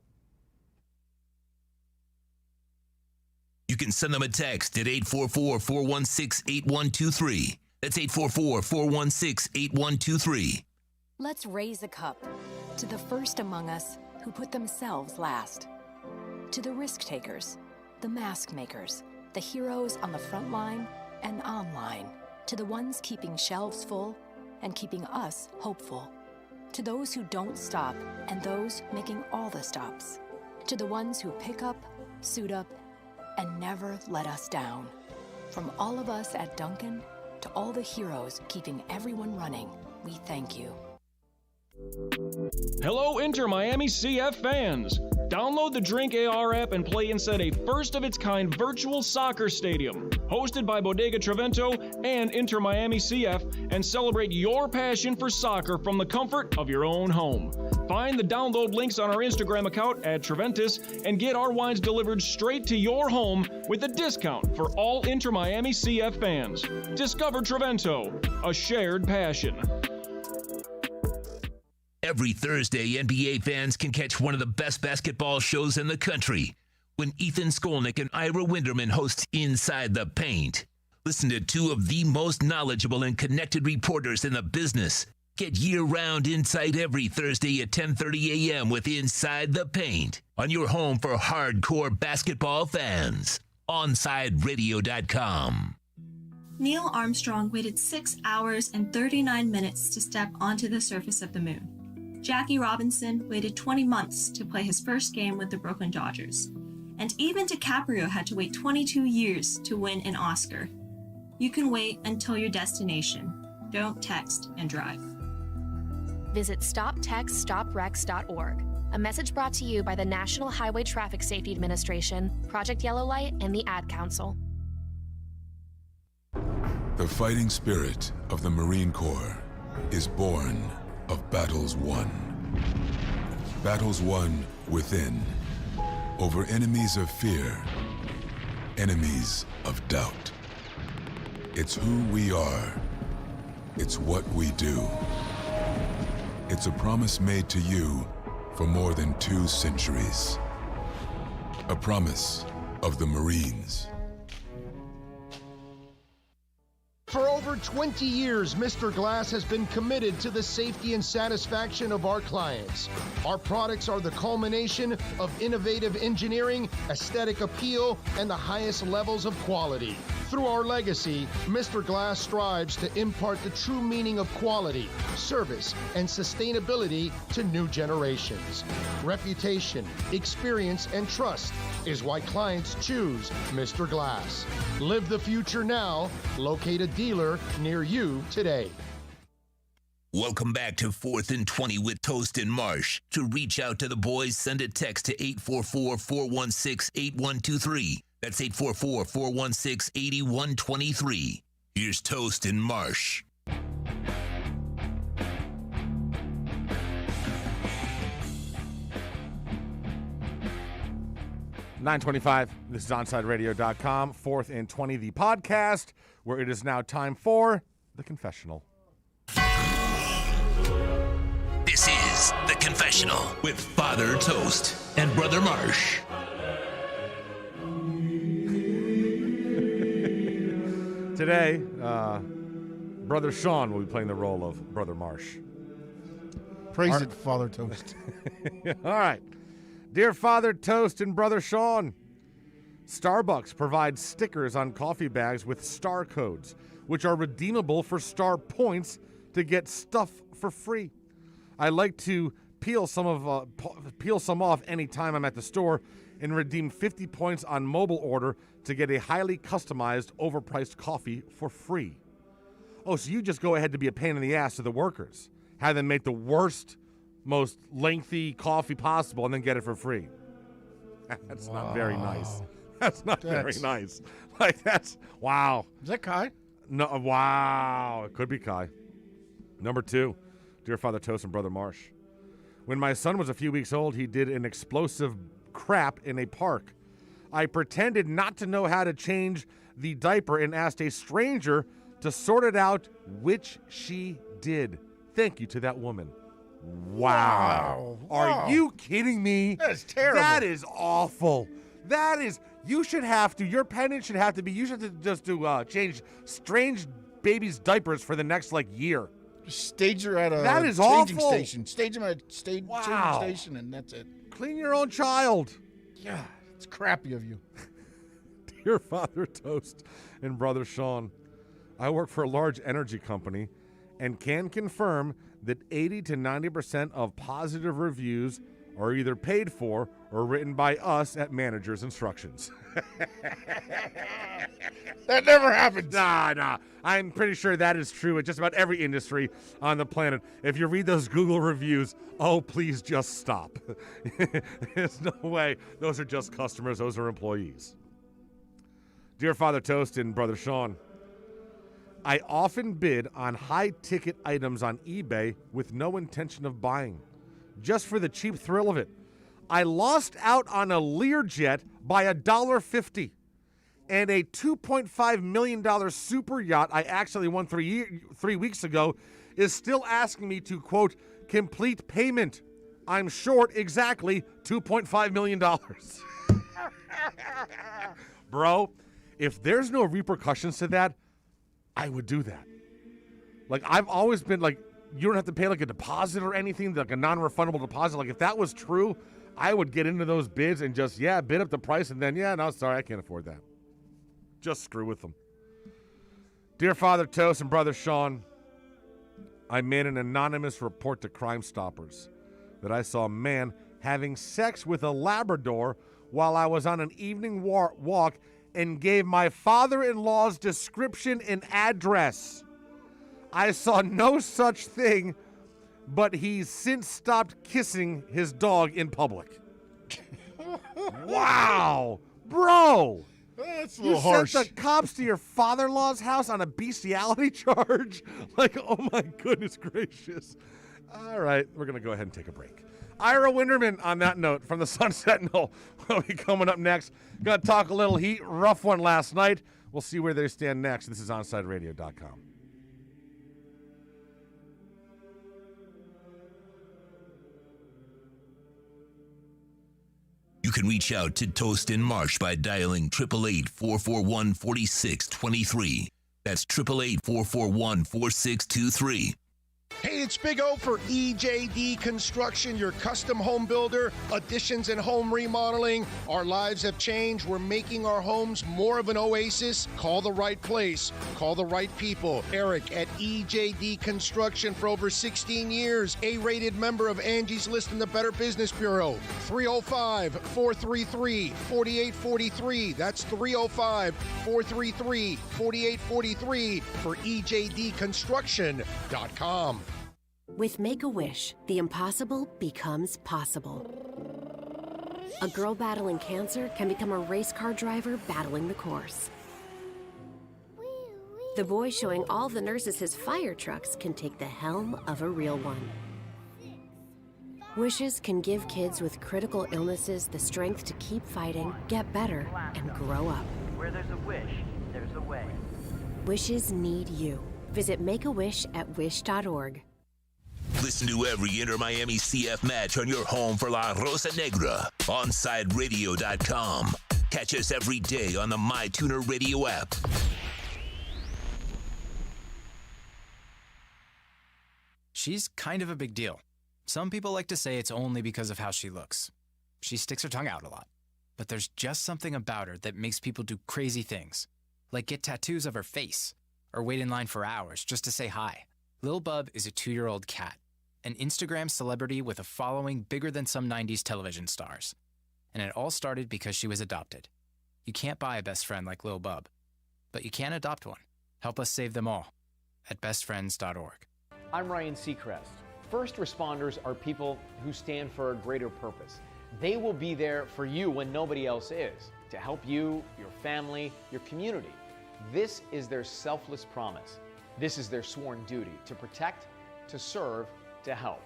[SPEAKER 1] You can send them a text at 844-416-8123. That's 844-416-8123.
[SPEAKER 3] Let's raise a cup to the first among us who put themselves last. To the risk takers, the mask makers, the heroes on the front line and online. To the ones keeping shelves full and keeping us hopeful. To those who don't stop and those making all the stops. To the ones who pick up, suit up, and never let us down. From all of us at Dunkin' to all the heroes keeping everyone running, we thank you.
[SPEAKER 13] Hello, Inter Miami CF fans! Download the Drink AR app and play inside a first-of-its-kind virtual soccer stadium, hosted by Bodega Trevento and Inter Miami CF, and celebrate your passion for soccer from the comfort of your own home. Find the download links on our Instagram account at Treventus and get our wines delivered straight to your home with a discount for all Inter Miami CF fans. Discover Trevento, a shared passion.
[SPEAKER 1] Every Thursday, NBA fans can catch one of the best basketball shows in the country when Ethan Skolnick and Ira Winderman host Inside the Paint. Listen to two of the most knowledgeable and connected reporters in the business. Get year-round insight every Thursday at 10:30 a.m. with Inside the Paint on your home for hardcore basketball fans. OnSideRadio.com.
[SPEAKER 14] Neil Armstrong waited 6 hours and 39 minutes to step onto the surface of the moon. Jackie Robinson waited 20 months to play his first game with the Brooklyn Dodgers. And even DiCaprio had to wait 22 years to win an Oscar. You can wait until your destination. Don't text and drive.
[SPEAKER 23] Visit StopTextStopWrecks.org. A message brought to you by the National Highway Traffic Safety Administration, Project Yellow Light, and the Ad Council.
[SPEAKER 15] The fighting spirit of the Marine Corps is born of battles won. Battles won within, over enemies of fear, enemies of doubt. It's who we are. It's what we do. It's a promise made to you for more than 2 centuries. A promise of the Marines.
[SPEAKER 5] For over 20 years, Mr. Glass has been committed to the safety and satisfaction of our clients. Our products are the culmination of innovative engineering, aesthetic appeal, and the highest levels of quality. Through our legacy, Mr. Glass strives to impart the true meaning of quality, service, and sustainability to new generations. Reputation, experience, and trust is why clients choose Mr. Glass. Live the future now. Locate a dealer near you today.
[SPEAKER 1] Welcome back to 4th and 20 with Toast and Marsh. To reach out to the boys, send a text to 844-416-8123. That's 844-416-8123. Here's Toast and Marsh.
[SPEAKER 6] $9:25. This is OnSideRadio.com. 4th and 20, the podcast, where it is now time for The Confessional.
[SPEAKER 1] This is The Confessional with Father Toast and Brother Marsh.
[SPEAKER 6] Today, Brother Sean will be playing the role of Brother Marsh.
[SPEAKER 12] Praise it, Father Toast.
[SPEAKER 6] All right. Dear Father Toast and Brother Sean, Starbucks provides stickers on coffee bags with star codes, which are redeemable for star points to get stuff for free. I like to peel some off anytime I'm at the store and redeem 50 points on mobile order to get a highly customized, overpriced coffee for free. Oh, so you just go ahead to be a pain in the ass to the workers, have them make the worst, most lengthy coffee possible, and then get it for free. That's not very nice. That's not very nice. Like, that's, wow.
[SPEAKER 12] Is that Kai?
[SPEAKER 6] No, wow. It could be Kai. Number 2, dear Father Toast and Brother Marsh. When my son was a few weeks old, he did an explosive crap in a park. I pretended not to know how to change the diaper and asked a stranger to sort it out, which she did. Thank you to that woman. Wow. Are you kidding me?
[SPEAKER 12] That's terrible.
[SPEAKER 6] That is awful. That is, you should have to, your penance should have to be, you should have to just do change strange babies' diapers for the next, year.
[SPEAKER 12] Stage her at a
[SPEAKER 6] that is
[SPEAKER 12] changing
[SPEAKER 6] awful.
[SPEAKER 12] station. Stage them at a changing station, and that's it.
[SPEAKER 6] Clean your own child.
[SPEAKER 12] Yeah, it's crappy of you.
[SPEAKER 6] Dear Father Toast and Brother Sean, I work for a large energy company and can confirm that 80 to 90% of positive reviews are either paid for or written by us at manager's instructions.
[SPEAKER 12] That never happens.
[SPEAKER 6] Nah. I'm pretty sure that is true in just about every industry on the planet. If you read those Google reviews, oh, please just stop. There's no way. Those are just customers. Those are employees. Dear Father Toast and Brother Sean, I often bid on high-ticket items on eBay with no intention of buying, just for the cheap thrill of it. I lost out on a Learjet by $1.50, and a $2.5 million super yacht I actually won 3 weeks ago is still asking me to, quote, complete payment. I'm short exactly $2.5 million. Bro, if there's no repercussions to that, I would do that. I've always been you don't have to pay a deposit or anything, a non-refundable deposit. If that was true, I would get into those bids and just, bid up the price and then, no, sorry, I can't afford that. Just screw with them. Dear Father Toast and Brother Sean, I made an anonymous report to Crime Stoppers that I saw a man having sex with a Labrador while I was on an evening walk and gave my father-in-law's description and address. I saw no such thing, but he's since stopped kissing his dog in public. Wow. Bro.
[SPEAKER 12] That's a little
[SPEAKER 6] harsh.
[SPEAKER 12] harsh.
[SPEAKER 6] You sent the cops to your father-in-law's house on a bestiality charge? Oh my goodness gracious. All right, we're going to go ahead and take a break. Ira Winderman, on that note, from the Sun Sentinel, will be coming up next. Going to talk a little heat. Rough one last night. We'll see where they stand next. This is OnSideRadio.com.
[SPEAKER 1] You can reach out to Toast and Marsh by dialing 888-441-4623. That's 888-441-4623.
[SPEAKER 5] Hey, it's Big O for EJD Construction, your custom home builder, additions and home remodeling. Our lives have changed. We're making our homes more of an oasis. Call the right place. Call the right people. Eric at EJD Construction for over 16 years. A-rated member of Angie's List in the Better Business Bureau. 305-433-4843. That's 305-433-4843 for EJDConstruction.com.
[SPEAKER 4] With Make-A-Wish, the impossible becomes possible. A girl battling cancer can become a race car driver battling the course. The boy showing all the nurses his fire trucks can take the helm of a real one. Wishes can give kids with critical illnesses the strength to keep fighting, get better, and grow up.
[SPEAKER 7] Where there's a wish, there's a way.
[SPEAKER 4] Wishes need you. Visit Make-A-Wish at wish.org.
[SPEAKER 1] Listen to every Inter Miami CF match on your home for La Rosa Negra. OnSideRadio.com. Catch us every day on the MyTuner Radio app.
[SPEAKER 9] She's kind of a big deal. Some people like to say it's only because of how she looks. She sticks her tongue out a lot. But there's just something about her that makes people do crazy things, like get tattoos of her face, or wait in line for hours just to say hi. Lil Bub is a 2-year-old cat, an Instagram celebrity with a following bigger than some 90s television stars. And it all started because she was adopted. You can't buy a best friend like Lil Bub, but you can adopt one. Help us save them all at bestfriends.org.
[SPEAKER 16] I'm Ryan Seacrest. First responders are people who stand for a greater purpose. They will be there for you when nobody else is, to help you, your family, your community. This is their selfless promise. This is their sworn duty to protect, to serve, to help.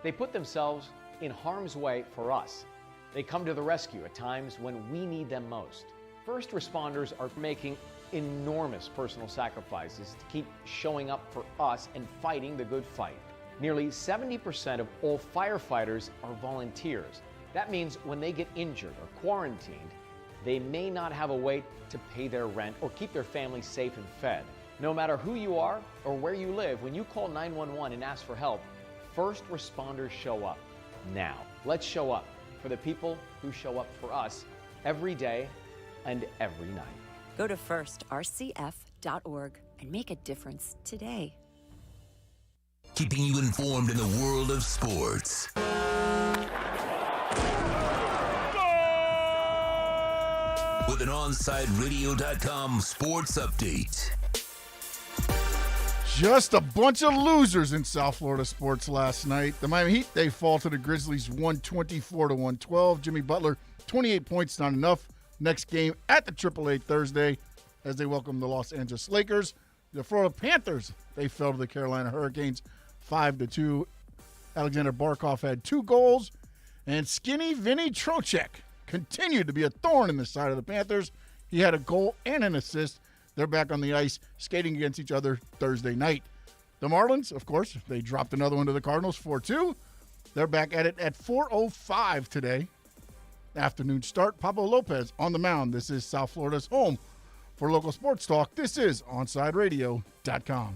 [SPEAKER 16] They put themselves in harm's way for us. They come to the rescue at times when we need them most. First responders are making enormous personal sacrifices to keep showing up for us and fighting the good fight. Nearly 70% of all firefighters are volunteers. That means when they get injured or quarantined, they may not have a way to pay their rent or keep their family safe and fed. No matter who you are or where you live, when you call 911 and ask for help, first responders show up. Now, let's show up for the people who show up for us every day and every night.
[SPEAKER 17] Go to firstrcf.org and make a difference today.
[SPEAKER 1] Keeping you informed in the world of sports. With an OnSideRadio.com sports update.
[SPEAKER 12] Just a bunch of losers in South Florida sports last night. The Miami Heat, they fall to the Grizzlies 124-112. Jimmy Butler, 28 points, not enough. Next game at the AAA Thursday as they welcome the Los Angeles Lakers. The Florida Panthers, they fell to the Carolina Hurricanes 5-2. Alexander Barkov had 2 goals. And skinny Vinny Trocheck continued to be a thorn in the side of the Panthers. He had a goal and an assist. They're back on the ice skating against each other Thursday night. The Marlins, of course, they dropped another one to the Cardinals 4-2. They're back at it at 4:05 today. Afternoon start. Pablo Lopez on the mound. This is South Florida's home for local sports talk. This is OnSideRadio.com.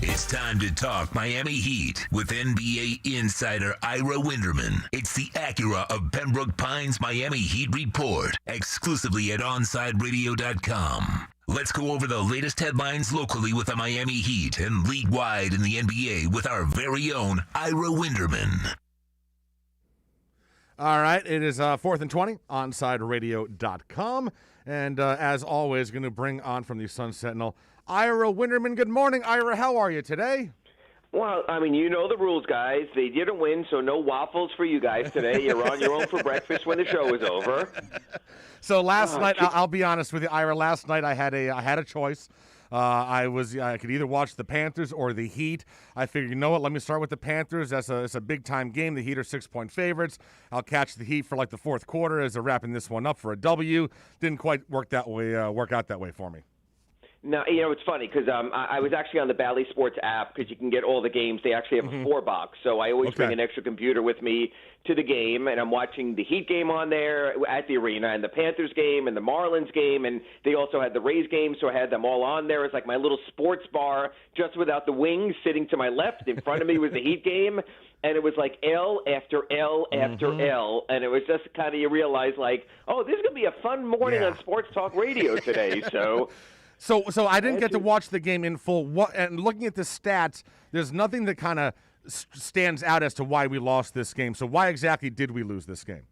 [SPEAKER 1] It's time to talk Miami Heat with NBA insider Ira Winderman. It's the Acura of Pembroke Pines Miami Heat Report, exclusively at OnSideRadio.com. Let's go over the latest headlines locally with the Miami Heat and league-wide in the NBA with our very own Ira Winderman.
[SPEAKER 6] All right, it is 4th and 20, OnSideRadio.com. And as always, going to bring on from the Sun Sentinel, Ira Winderman. Good morning, Ira. How are you today?
[SPEAKER 18] Well, I mean, you know the rules, guys. They didn't win, so no waffles for you guys today. You're on your own for breakfast when the show is over.
[SPEAKER 6] So last night, I'll be honest with you, Ira. Last night I had a choice. I could either watch the Panthers or the Heat. I figured, you know what? Let me start with the Panthers. It's a big time game. The Heat are 6-point favorites. I'll catch the Heat for like the fourth quarter as they're wrapping this one up for a W. Didn't quite work out that way for me.
[SPEAKER 18] No, it's funny because I was actually on the Bally Sports app because you can get all the games. They actually have a 4-box, so I always bring an extra computer with me to the game, and I'm watching the Heat game on there at the arena, and the Panthers game, and the Marlins game, and they also had the Rays game, so I had them all on there. It's like my little sports bar just without the wings sitting to my left. In front of me was the Heat game, and it was like L after L after L, and it was just kind of you realize like, oh, this is going to be a fun morning on Sports Talk Radio today, so...
[SPEAKER 6] So I didn't get to watch the game in full. And looking at the stats, there's nothing that kind of stands out as to why we lost this game. So why exactly did we lose this game?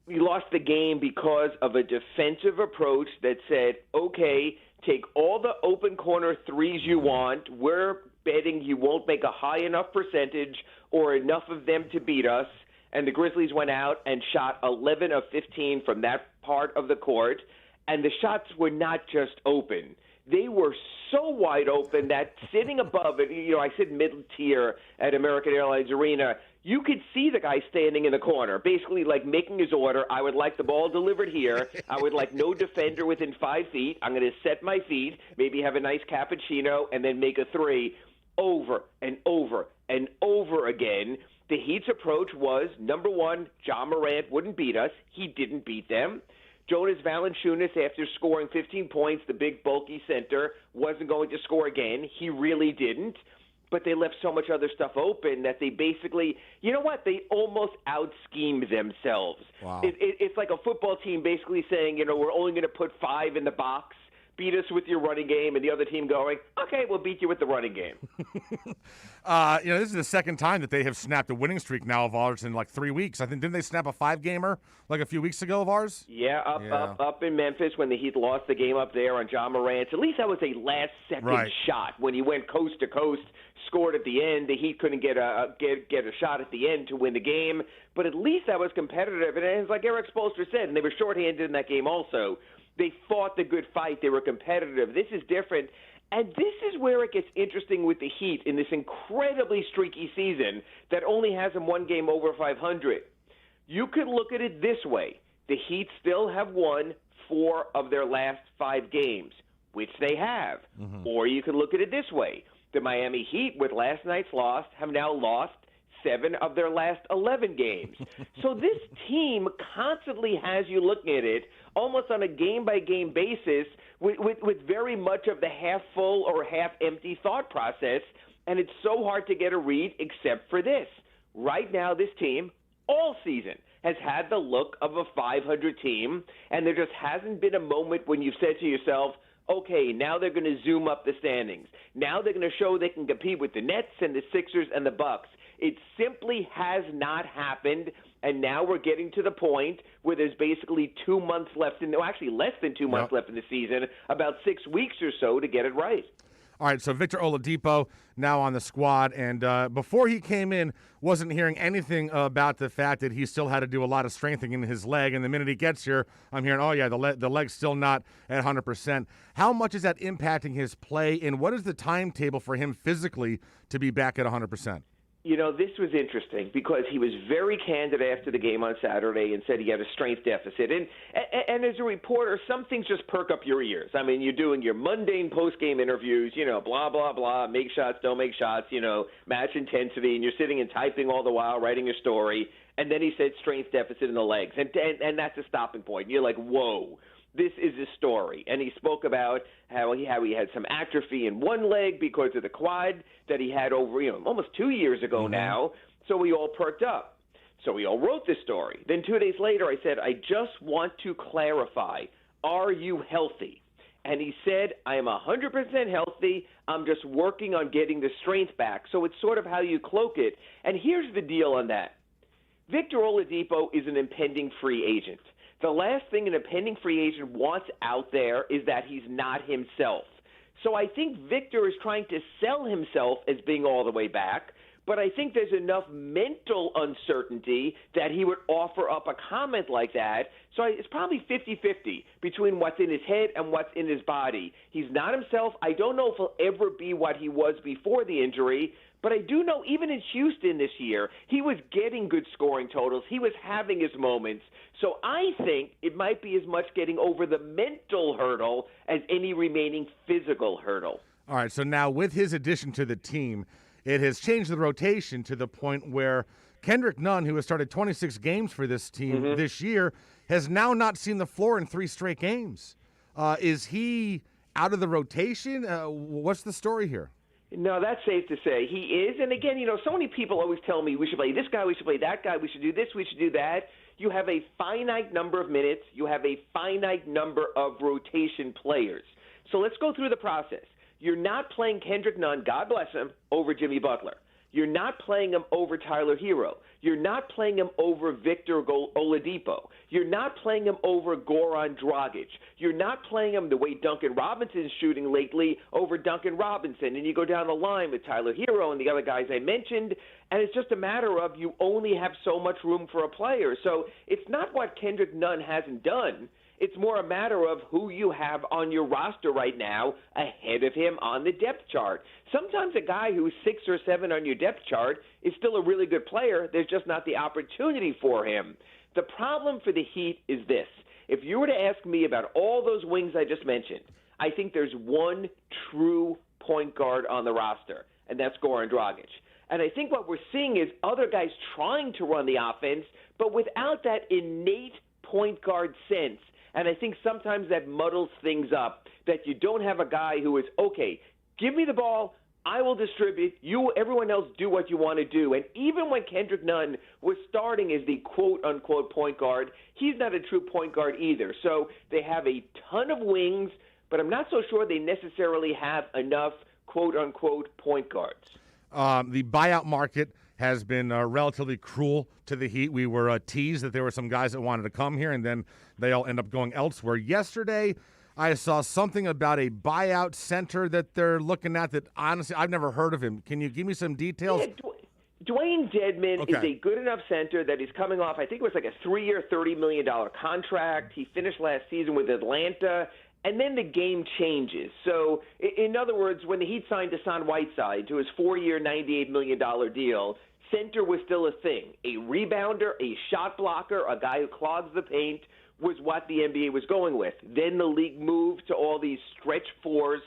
[SPEAKER 18] We lost the game because of a defensive approach that said, okay, take all the open corner threes you want. We're betting you won't make a high enough percentage or enough of them to beat us. And the Grizzlies went out and shot 11 of 15 from that part of the court. And the shots were not just open. They were so wide open that sitting above it, I sit mid-tier at American Airlines Arena, you could see the guy standing in the corner, basically like making his order. I would like the ball delivered here. I would like no defender within 5 feet. I'm going to set my feet, maybe have a nice cappuccino, and then make a three over and over and over again. The Heat's approach was, number one, John Morant wouldn't beat us. He didn't beat them. Jonas Valanciunas, after scoring 15 points, the big, bulky center, wasn't going to score again. He really didn't. But they left so much other stuff open that they basically, you know what, they almost out-schemed themselves.
[SPEAKER 6] Wow.
[SPEAKER 18] It's like a football team basically saying, we're only going to put 5 in the box, beat us with your running game, and the other team going, okay, we'll beat you with the running game.
[SPEAKER 6] This is the second time that they have snapped a winning streak now of ours in like 3 weeks. I think, didn't they snap a 5-gamer like a few weeks ago of ours?
[SPEAKER 18] Yeah, up in Memphis when the Heat lost the game up there on John Morant. At least that was a last-second shot when he went coast to coast, scored at the end. The Heat couldn't get a shot at the end to win the game, but at least that was competitive. And it's like Eric Spoelstra said, and they were shorthanded in that game also. They fought the good fight. They were competitive. This is different. And this is where it gets interesting with the Heat in this incredibly streaky season that only has them one game over 500. You could look at it this way. The Heat still have won 4 of their last 5 games, which they have. Or you could look at it this way. The Miami Heat, with last night's loss, have now lost 7 of their last 11 games. So this team constantly has you looking at it almost on a game-by-game basis with very much of the half-full or half-empty thought process, and it's so hard to get a read except for this. Right now, this team, all season, has had the look of a 500 team, and there just hasn't been a moment when you've said to yourself, okay, now they're going to zoom up the standings. Now they're going to show they can compete with the Nets and the Sixers and the Bucks. It simply has not happened, and now we're getting to the point where there's basically 2 months left, actually less than 2 months left in the season, about 6 weeks or so to get it right.
[SPEAKER 6] All right, so Victor Oladipo now on the squad, and before he came in, wasn't hearing anything about the fact that he still had to do a lot of strengthening in his leg, and the minute he gets here, I'm hearing, oh yeah, the leg's still not at 100%. How much is that impacting his play, and what is the timetable for him physically to be back at 100%?
[SPEAKER 18] This was interesting because he was very candid after the game on Saturday and said he had a strength deficit. And as a reporter, some things just perk up your ears. I mean, you're doing your mundane post-game interviews, blah, blah, blah, make shots, don't make shots, match intensity, and you're sitting and typing all the while, writing your story. And then he said strength deficit in the legs. And that's a stopping point. And you're like, whoa. This is his story. And he spoke about how he had some atrophy in one leg because of the quad that he had over, almost 2 years ago now. So we all perked up. So we all wrote this story. Then 2 days later, I said, I just want to clarify, are you healthy? And he said, I am 100% healthy. I'm just working on getting the strength back. So it's sort of how you cloak it. And here's the deal on that. Victor Oladipo is an impending free agent. The last thing an impending free agent wants out there is that he's not himself. So I think Victor is trying to sell himself as being all the way back, but I think there's enough mental uncertainty that he would offer up a comment like that. So it's probably 50-50 between what's in his head and what's in his body. He's not himself. I don't know if he'll ever be what he was before the injury, But I do know even in Houston this year, he was getting good scoring totals. He was having his moments. So I think it might be as much getting over the mental hurdle as any remaining physical hurdle.
[SPEAKER 6] All right, so now with his addition to the team, it has changed the rotation to the point where Kendrick Nunn, who has started 26 games for this team this year, has now not seen the floor in 3 straight games. Is he out of the rotation? What's the story here?
[SPEAKER 18] No, that's safe to say. He is. And again, so many people always tell me we should play this guy, we should play that guy, we should do this, we should do that. You have a finite number of minutes. You have a finite number of rotation players. So let's go through the process. You're not playing Kendrick Nunn, God bless him, over Jimmy Butler. You're not playing him over Tyler Hero. You're not playing him over Victor Oladipo. You're not playing him over Goran Dragic. You're not playing him the way Duncan Robinson's shooting lately over Duncan Robinson. And you go down the line with Tyler Hero and the other guys I mentioned, and it's just a matter of you only have so much room for a player. So it's not what Kendrick Nunn hasn't done. It's more a matter of who you have on your roster right now ahead of him on the depth chart. Sometimes a guy who's 6 or 7 on your depth chart is still a really good player. There's just not the opportunity for him. The problem for the Heat is this. If you were to ask me about all those wings I just mentioned, I think there's one true point guard on the roster, and that's Goran Dragic. And I think what we're seeing is other guys trying to run the offense, but without that innate point guard sense. And I think sometimes that muddles things up, that you don't have a guy who is, okay, give me the ball, I will distribute, everyone else do what you want to do. And even when Kendrick Nunn was starting as the quote-unquote point guard, he's not a true point guard either. So they have a ton of wings, but I'm not so sure they necessarily have enough quote-unquote point guards.
[SPEAKER 6] The buyout market has been relatively cruel to the Heat. We were teased that there were some guys that wanted to come here, and then they all end up going elsewhere. Yesterday, I saw something about a buyout center that they're looking at that, honestly, I've never heard of him. Can you give me some details?
[SPEAKER 18] Yeah, Dwayne Dedmon is a good enough center that he's coming off, I think it was like a 3-year, $30 million contract. He finished last season with Atlanta. And then the game changes. So, in other words, when the Heat signed Hassan Whiteside to his 4-year, $98 million deal, center was still a thing. A rebounder, a shot blocker, a guy who clogs the paint was what the NBA was going with. Then the league moved to all these stretch 4s,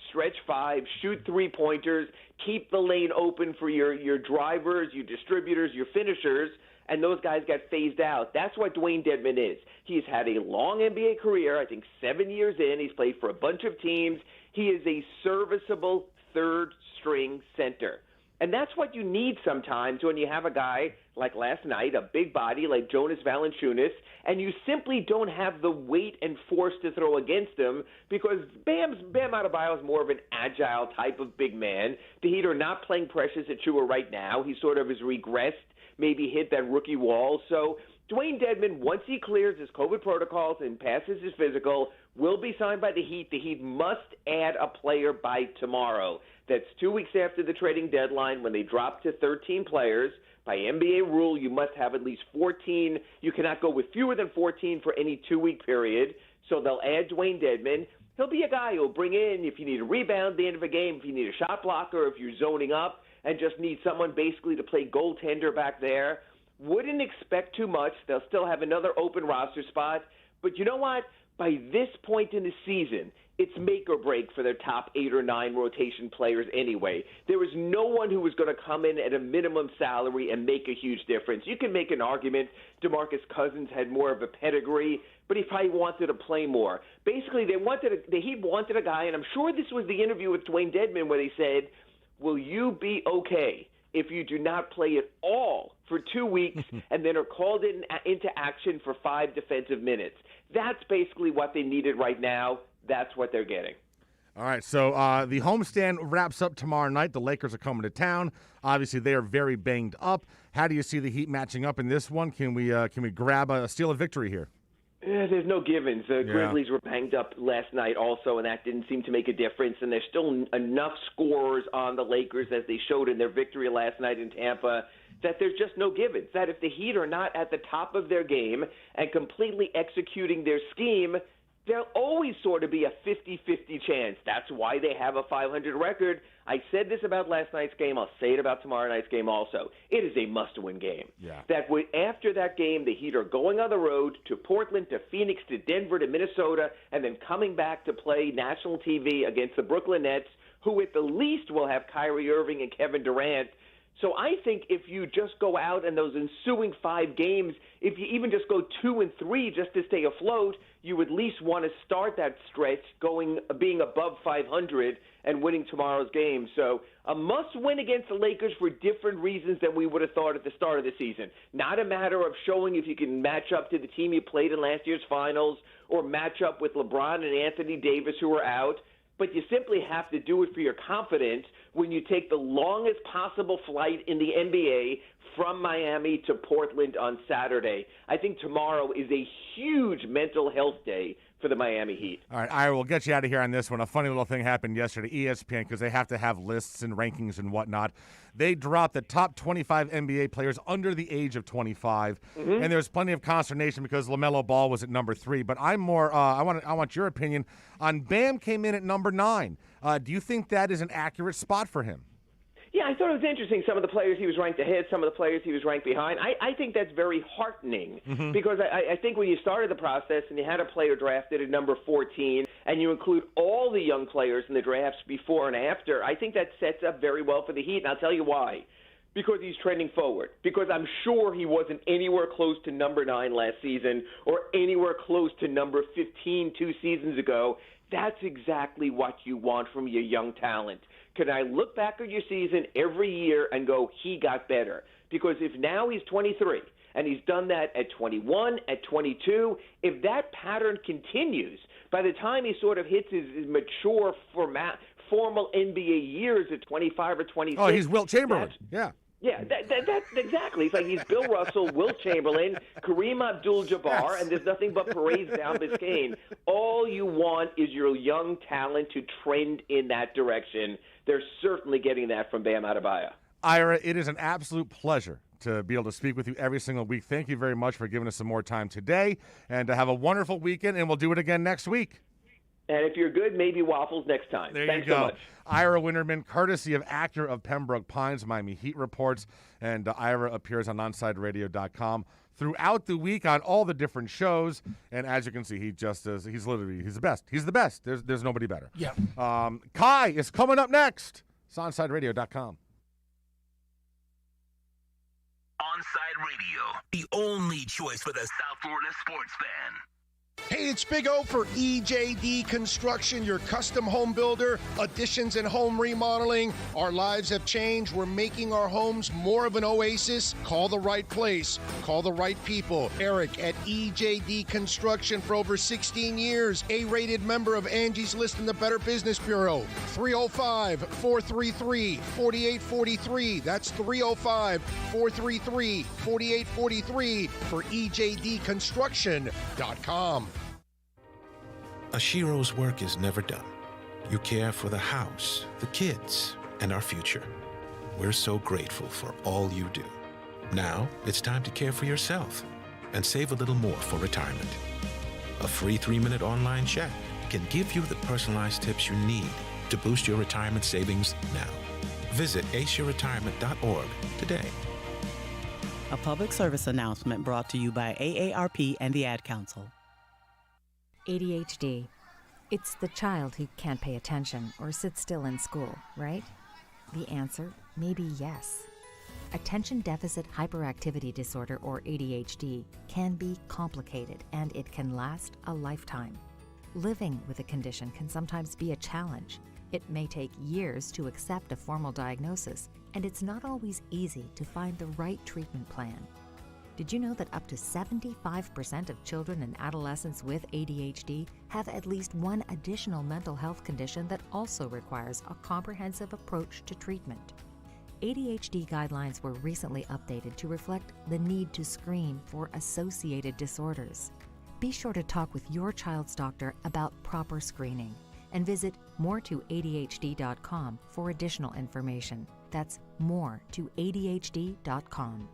[SPEAKER 18] stretch 5s, shoot 3-pointers, keep the lane open for your drivers, your distributors, your finishers, and those guys got phased out. That's what Dwayne Dedmon is. He's had a long NBA career, I think 7 years in. He's played for a bunch of teams. He is a serviceable third-string center. And that's what you need sometimes when you have a guy like last night, a big body like Jonas Valanciunas, and you simply don't have the weight and force to throw against him because Bam Adebayo is more of an agile type of big man. The Heat are not playing Precious Achiuwa right now. He sort of has regressed, maybe hit that rookie wall. So Dwayne Dedmon, once he clears his COVID protocols and passes his physical, will be signed by the Heat. The Heat must add a player by tomorrow. That's 2 weeks after the trading deadline when they drop to 13 players. By NBA rule, you must have at least 14. You cannot go with fewer than 14 for any 2-week period. So they'll add Dwayne Dedmon. He'll be a guy who'll bring in if you need a rebound at the end of a game, if you need a shot blocker, if you're zoning up and just need someone basically to play goaltender back there. Wouldn't expect too much. They'll still have another open roster spot. But you know what? By this point in the season, it's make or break for their top 8 or 9 rotation players anyway. There was no one who was going to come in at a minimum salary and make a huge difference. You can make an argument DeMarcus Cousins had more of a pedigree, but he probably wanted to play more. Basically, the Heat wanted a guy, and I'm sure this was the interview with Dwayne Dedmon where they said, will you be okay if you do not play at all for 2 weeks and then are called into action for 5 defensive minutes? That's basically what they needed right now. That's what they're getting.
[SPEAKER 6] All right, so the homestand wraps up tomorrow night. The Lakers are coming to town. Obviously, they are very banged up. How do you see the Heat matching up in this one? Can we steal a victory here?
[SPEAKER 18] Yeah, there's no givens. The Grizzlies were banged up last night also, and that didn't seem to make a difference. And there's still enough scorers on the Lakers, as they showed in their victory last night in Tampa, that there's just no givens. That if the Heat are not at the top of their game and completely executing their scheme, there'll always sort of be a 50-50 chance. That's why they have a 500 record. I said this about last night's game. I'll say it about tomorrow night's game also. It is a must-win game.
[SPEAKER 6] Yeah.
[SPEAKER 18] After that game, the Heat are going on the road to Portland, to Phoenix, to Denver, to Minnesota, and then coming back to play national TV against the Brooklyn Nets, who at the least will have Kyrie Irving and Kevin Durant. So I think if you just go out in those ensuing 5 games, if you even just go 2-3 just to stay afloat, you at least want to start that stretch being above 500 and winning tomorrow's game. So a must-win against the Lakers for different reasons than we would have thought at the start of the season. Not a matter of showing if you can match up to the team you played in last year's finals or match up with LeBron and Anthony Davis who are out. But you simply have to do it for your confidence when you take the longest possible flight in the NBA from Miami to Portland on Saturday. I think tomorrow is a huge mental health day for the Miami Heat.
[SPEAKER 6] All right, Ira, we'll get you out of here on this one. A funny little thing happened yesterday. ESPN, because they have to have lists and rankings and whatnot, they dropped the top 25 NBA players under the age of 25, and there's plenty of consternation because LaMelo Ball was at number 3. But I'm more, I want your opinion on Bam came in at number 9. Do you think that is an accurate spot for him?
[SPEAKER 18] Yeah, I thought it was interesting. Some of the players he was ranked ahead, some of the players he was ranked behind. I think that's very heartening because I think when you started the process and you had a player drafted at number 14 and you include all the young players in the drafts before and after, I think that sets up very well for the Heat, and I'll tell you why. Because he's trending forward. Because I'm sure he wasn't anywhere close to number 9 last season or anywhere close to number 15 2 seasons ago. That's exactly what you want from your young talent. Can I look back at your season every year and go, he got better? Because if now he's 23 and he's done that at 21, at 22, if that pattern continues, by the time he sort of hits his mature formal NBA years at 25 or 26.
[SPEAKER 6] Oh, he's Wilt Chamberlain. Yeah.
[SPEAKER 18] Yeah, that's exactly. It's like he's Bill Russell, Wilt Chamberlain, Kareem Abdul-Jabbar, and there's nothing but parades down Biscayne. All you want is your young talent to trend in that direction. They're certainly getting that from Bam Adebayo.
[SPEAKER 6] Ira, it is an absolute pleasure to be able to speak with you every single week. Thank you very much for giving us some more time today, and to have a wonderful weekend, and we'll do it again next week.
[SPEAKER 18] And if you're good, maybe waffles next time.
[SPEAKER 6] There
[SPEAKER 18] Thanks
[SPEAKER 6] you go.
[SPEAKER 18] so much.
[SPEAKER 6] Ira Winterman, courtesy of actor of Pembroke Pines, Miami Heat Reports, and Ira appears on OnSideRadio.com throughout the week on all the different shows. And as you can see, he's the best. He's the best. There's nobody better.
[SPEAKER 12] Yeah.
[SPEAKER 6] Kai is coming up next. It's OnSideRadio.com.
[SPEAKER 1] Onside Radio, the only choice for the South Florida sports fan.
[SPEAKER 5] Hey, it's Big O for EJD Construction, your custom home builder, additions and home remodeling. Our lives have changed. We're making our homes more of an oasis. Call the right place. Call the right people. Eric at EJD Construction for over 16 years. A-rated member of Angie's List and the Better Business Bureau. 305-433-4843. That's 305-433-4843 for EJDconstruction.com.
[SPEAKER 8] Ashiro's work is never done. You care for the house, the kids, and our future. We're so grateful for all you do. Now it's time to care for yourself and save a little more for retirement. A free 3-minute online check can give you the personalized tips you need to boost your retirement savings now. Visit aceyourretirement.org today.
[SPEAKER 10] A public service announcement brought to you by AARP and the Ad Council.
[SPEAKER 3] ADHD. It's the child who can't pay attention or sit still in school, right? The answer may be yes. Attention Deficit Hyperactivity Disorder, or ADHD, can be complicated and it can last a lifetime. Living with a condition can sometimes be a challenge. It may take years to accept a formal diagnosis, and it's not always easy to find the right treatment plan. Did you know that up to 75% of children and adolescents with ADHD have at least one additional mental health condition that also requires a comprehensive approach to treatment? ADHD guidelines were recently updated to reflect the need to screen for associated disorders. Be sure to talk with your child's doctor about proper screening and visit more2adhd.com for additional information. That's more2adhd.com.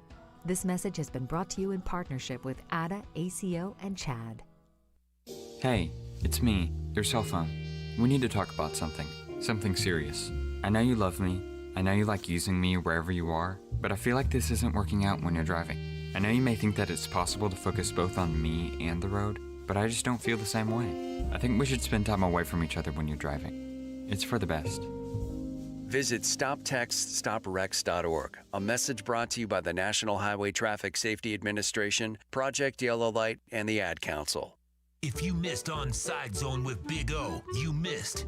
[SPEAKER 3] This message has been brought to you in partnership with ADA, ACO, and CHAD.
[SPEAKER 19] Hey, It's me, your cell phone. We need to talk about something. Something serious. I know you love me. I know you like using me wherever you are, but I feel like this isn't working out when you're driving. I know you may think that it's possible to focus both on me and the road, but I just don't feel the same way. I think we should spend time away from each other when you're driving. It's for the best.
[SPEAKER 20] Visit StopTextStopWrecks.org. A message brought to you by the National Highway Traffic Safety Administration, Project Yellow Light, and the Ad Council.
[SPEAKER 1] If you missed Onside Zone with Big O, you missed.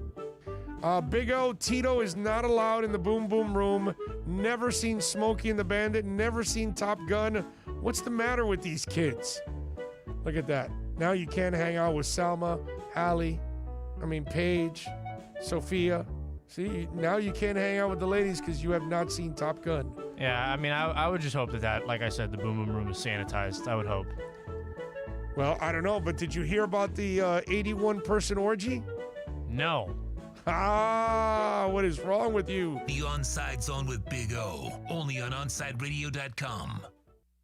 [SPEAKER 21] Big O, Tito is not allowed in the Boom Boom Room. Never seen Smokey and the Bandit. Never seen Top Gun. What's the matter with these kids? Look at that. Now you can't hang out with Salma, Paige, Sophia. See, now you can't hang out with the ladies because you have not seen Top Gun.
[SPEAKER 22] Yeah, I would just hope that, like I said, the Boom Boom Room is sanitized. I would hope.
[SPEAKER 21] Well, I don't know, but did you hear about the 81-person orgy?
[SPEAKER 22] No.
[SPEAKER 21] What is wrong with you?
[SPEAKER 1] The Onside Zone with Big O, only on OnSideRadio.com.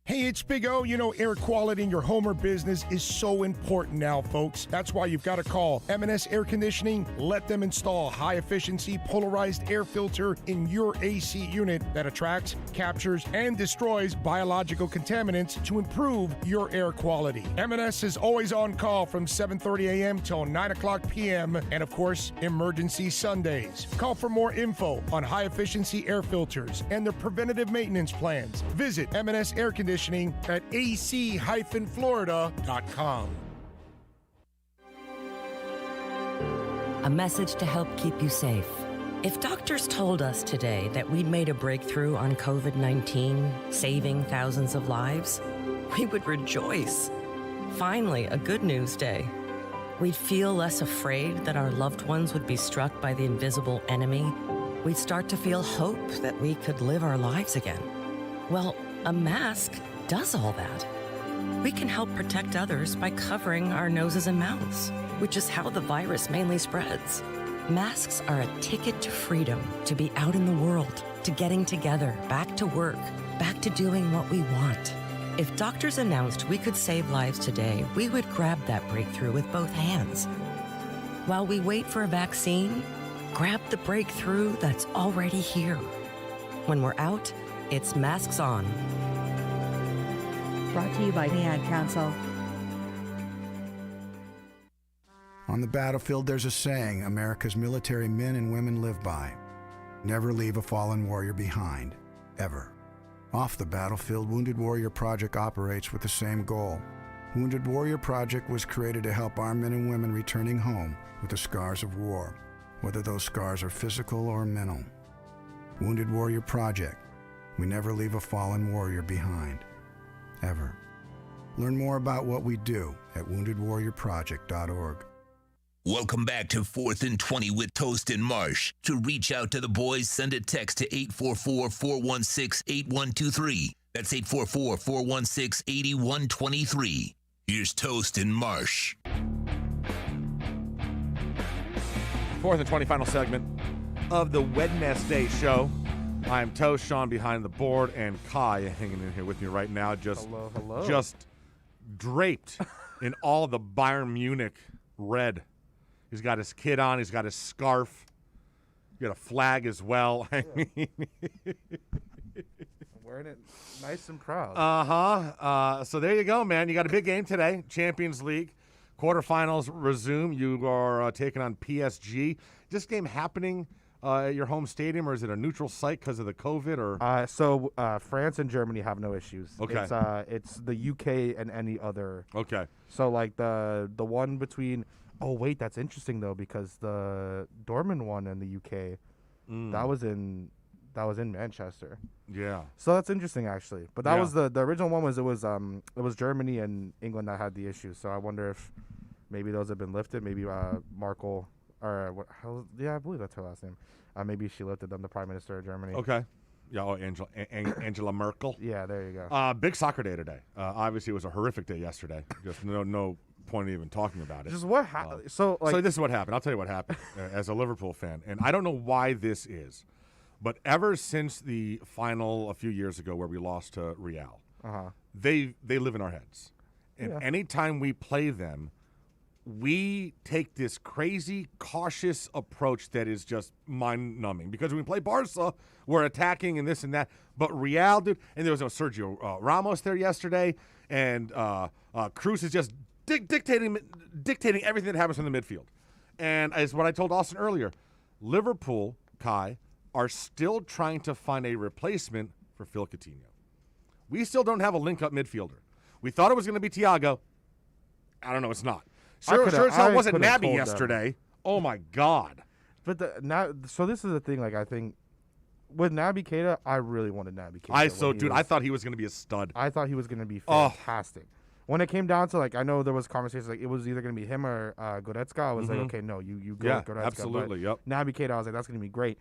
[SPEAKER 5] Hey, it's Big O. You know, air quality in your home or business is so important now, folks. That's why you've got to call M&S Air Conditioning. Let them install a high-efficiency polarized air filter in your AC unit that attracts, captures, and destroys biological contaminants to improve your air quality. M&S is always on call from 7:30 a.m. till 9 o'clock p.m. and, of course, emergency Sundays. Call for more info on high-efficiency air filters and their preventative maintenance plans. Visit M&S Air Conditioning at ac-florida.com.
[SPEAKER 19] A message to help keep you safe. If doctors told us today that we'd made a breakthrough on COVID-19, saving thousands of lives, we would rejoice. Finally, a good news day. We'd feel less afraid that our loved ones would be struck by the invisible enemy. We'd start to feel hope that we could live our lives again. Well, a mask does all that. We can help protect others by covering our noses and mouths, which is how the virus mainly spreads. Masks are a ticket to freedom, to be out in the world, to getting together, back to work, back to doing what we want. If doctors announced we could save lives today, we would grab that breakthrough with both hands. While we wait for a vaccine, grab the breakthrough that's already here. When we're out, it's masks on.
[SPEAKER 24] Brought to you by the Ad Council.
[SPEAKER 25] On the battlefield, there's a saying America's military men and women live by. Never leave a fallen warrior behind, ever. Off the battlefield, Wounded Warrior Project operates with the same goal. Wounded Warrior Project was created to help our men and women returning home with the scars of war, whether those scars are physical or mental. Wounded Warrior Project. We never leave a fallen warrior behind, ever. Learn more about what we do at woundedwarriorproject.org.
[SPEAKER 1] Welcome back to 4th and 20 with Toast and Marsh. To reach out to the boys, send a text to 844-416-8123. That's 844-416-8123. Here's Toast and Marsh.
[SPEAKER 6] 4th and 20 final segment of the Wednesday show. I am Toast, Sean behind the board, and Kai hanging in here with me right now.
[SPEAKER 26] Hello.
[SPEAKER 6] Just draped in all the Bayern Munich red. He's got his kid on. He's got his scarf. He's got a flag as well. I mean,
[SPEAKER 26] wearing it nice and proud.
[SPEAKER 6] So there you go, man. You got a big game today. Champions League quarterfinals resume. You are taking on PSG. This game happening at your home stadium, or is it a neutral site because of the COVID? Or
[SPEAKER 26] So France and Germany have no issues.
[SPEAKER 6] Okay.
[SPEAKER 26] It's the UK and any other.
[SPEAKER 6] Okay.
[SPEAKER 26] So like the one between. Oh wait, that's interesting though, because the Dortmund one in the UK, that was in Manchester.
[SPEAKER 6] Yeah.
[SPEAKER 26] So that's interesting actually. But that was the original one was it was Germany and England that had the issue. So I wonder if maybe those have been lifted. Maybe Merkel or what? I believe that's her last name. Maybe she lifted them, the Prime Minister of Germany.
[SPEAKER 6] Okay. Yeah, Angela Merkel.
[SPEAKER 26] Yeah, there you go.
[SPEAKER 6] Big soccer day today. Obviously, it was a horrific day yesterday. Just no point in even talking about it.
[SPEAKER 26] Just what happened? So
[SPEAKER 6] this is what happened. I'll tell you what happened as a Liverpool fan. And I don't know why this is, but ever since the final a few years ago where we lost to Real, they live in our heads. And anytime we play them, we take this crazy, cautious approach that is just mind-numbing. Because when we play Barca, we're attacking and this and that. But Real, dude, and there was no Sergio Ramos there yesterday, and Cruz is just dictating everything that happens in the midfield. And as what I told Austin earlier, Liverpool, Kai, are still trying to find a replacement for Phil Coutinho. We still don't have a link-up midfielder. We thought it was going to be Thiago. I don't know, it's not. Sure as hell wasn't Naby yesterday. Oh, my God.
[SPEAKER 26] But so this is the thing, like, I think, with Naby Keita, I really wanted Naby Keita.
[SPEAKER 6] I thought he was going to be a stud.
[SPEAKER 26] I thought he was going to be fantastic. When it came down to, like, I know there was conversations, like, it was either going to be him or Goretzka. I was like, okay, no, you go with Goretzka.
[SPEAKER 6] Absolutely,
[SPEAKER 26] but Naby Keita, I was like, that's going to be great.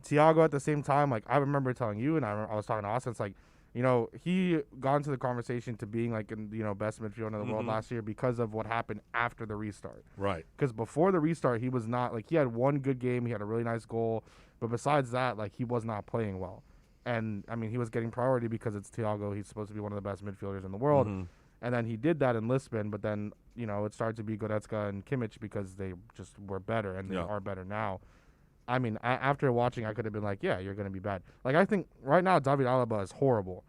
[SPEAKER 26] Thiago at the same time, like, I remember telling you, and I was talking to Austin, it's like, you know, he got into the conversation to being, like, in, you know, best midfielder in the world last year because of what happened after the restart.
[SPEAKER 6] Right.
[SPEAKER 26] Because before the restart, he was not, like, he had one good game, he had a really nice goal, but besides that, like, he was not playing well. And, I mean, he was getting priority because it's Thiago. He's supposed to be one of the best midfielders in the world. And then he did that in Lisbon, but then, you know, it started to be Goretzka and Kimmich because they just were better, and they are better now. I mean, after watching, I could have been like, yeah, you're going to be bad. Like, I think right now David Alaba is horrible.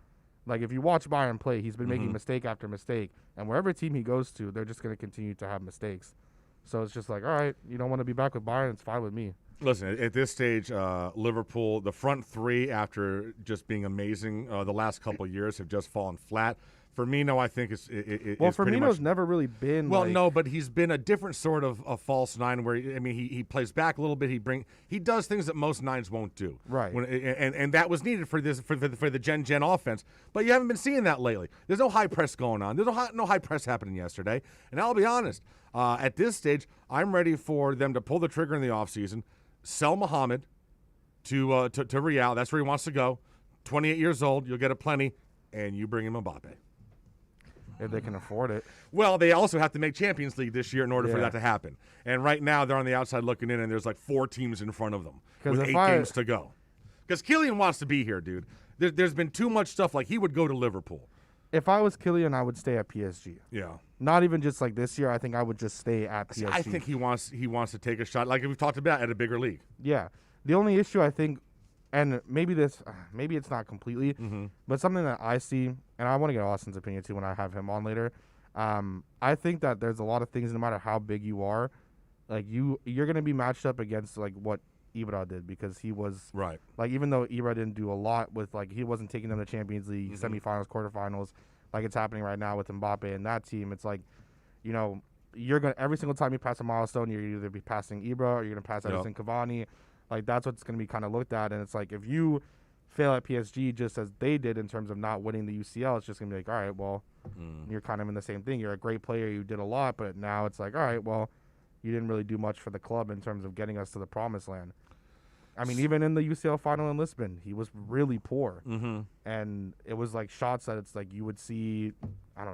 [SPEAKER 26] Like, if you watch Bayern play, he's been making mistake after mistake. And wherever team he goes to, they're just going to continue to have mistakes. So it's just like, all right, you don't want to be back with Bayern, it's fine with me.
[SPEAKER 6] Listen, at this stage, Liverpool, the front three, after just being amazing the last couple of years, have just fallen flat. Firmino, I think, is
[SPEAKER 26] Firmino's never really been.
[SPEAKER 6] Well, no, but he's been a different sort of a false nine where, I mean, he plays back a little bit. He does things that most nines won't do.
[SPEAKER 26] Right.
[SPEAKER 6] And that was needed for the Gen offense. But you haven't been seeing that lately. There's no high press going on. There's no high press happening yesterday. And I'll be honest, at this stage, I'm ready for them to pull the trigger in the offseason, sell Mohamed to Real. That's where he wants to go. 28 years old, you'll get a plenty, and you bring him Mbappe.
[SPEAKER 26] If they can afford it.
[SPEAKER 6] Well, they also have to make Champions League this year in order for that to happen. And right now, they're on the outside looking in, and there's like 4 teams in front of them with 8 games to go. Because Kylian wants to be here, dude. There's been too much stuff. Like, he would go to Liverpool.
[SPEAKER 26] If I was Kylian, I would stay at PSG.
[SPEAKER 6] Yeah.
[SPEAKER 26] Not even just like this year. I think I would just stay at PSG.
[SPEAKER 6] I think he wants to take a shot, like we've talked about, at a bigger league.
[SPEAKER 26] Yeah. The only issue, I think, and maybe it's not completely, but something that I see, and I want to get Austin's opinion too when I have him on later. I think that there's a lot of things, no matter how big you are, like you're going to be matched up against like what Ibra did, because he was
[SPEAKER 6] right.
[SPEAKER 26] Like, even though Ibra didn't do a lot with, like, he wasn't taking them to Champions League semifinals, quarterfinals, like it's happening right now with Mbappe and that team. It's like, you know, you're gonna every single time you pass a milestone, you're either be passing Ibra or you're gonna pass Edison Cavani. Like, that's what's going to be kind of looked at. And it's like, if you fail at PSG just as they did in terms of not winning the UCL, it's just going to be like, all right, well, you're kind of in the same thing. You're a great player. You did a lot. But now it's like, all right, well, you didn't really do much for the club in terms of getting us to the promised land. I mean, even in the UCL final in Lisbon, he was really poor. And it was like shots that it's like you would see, I don't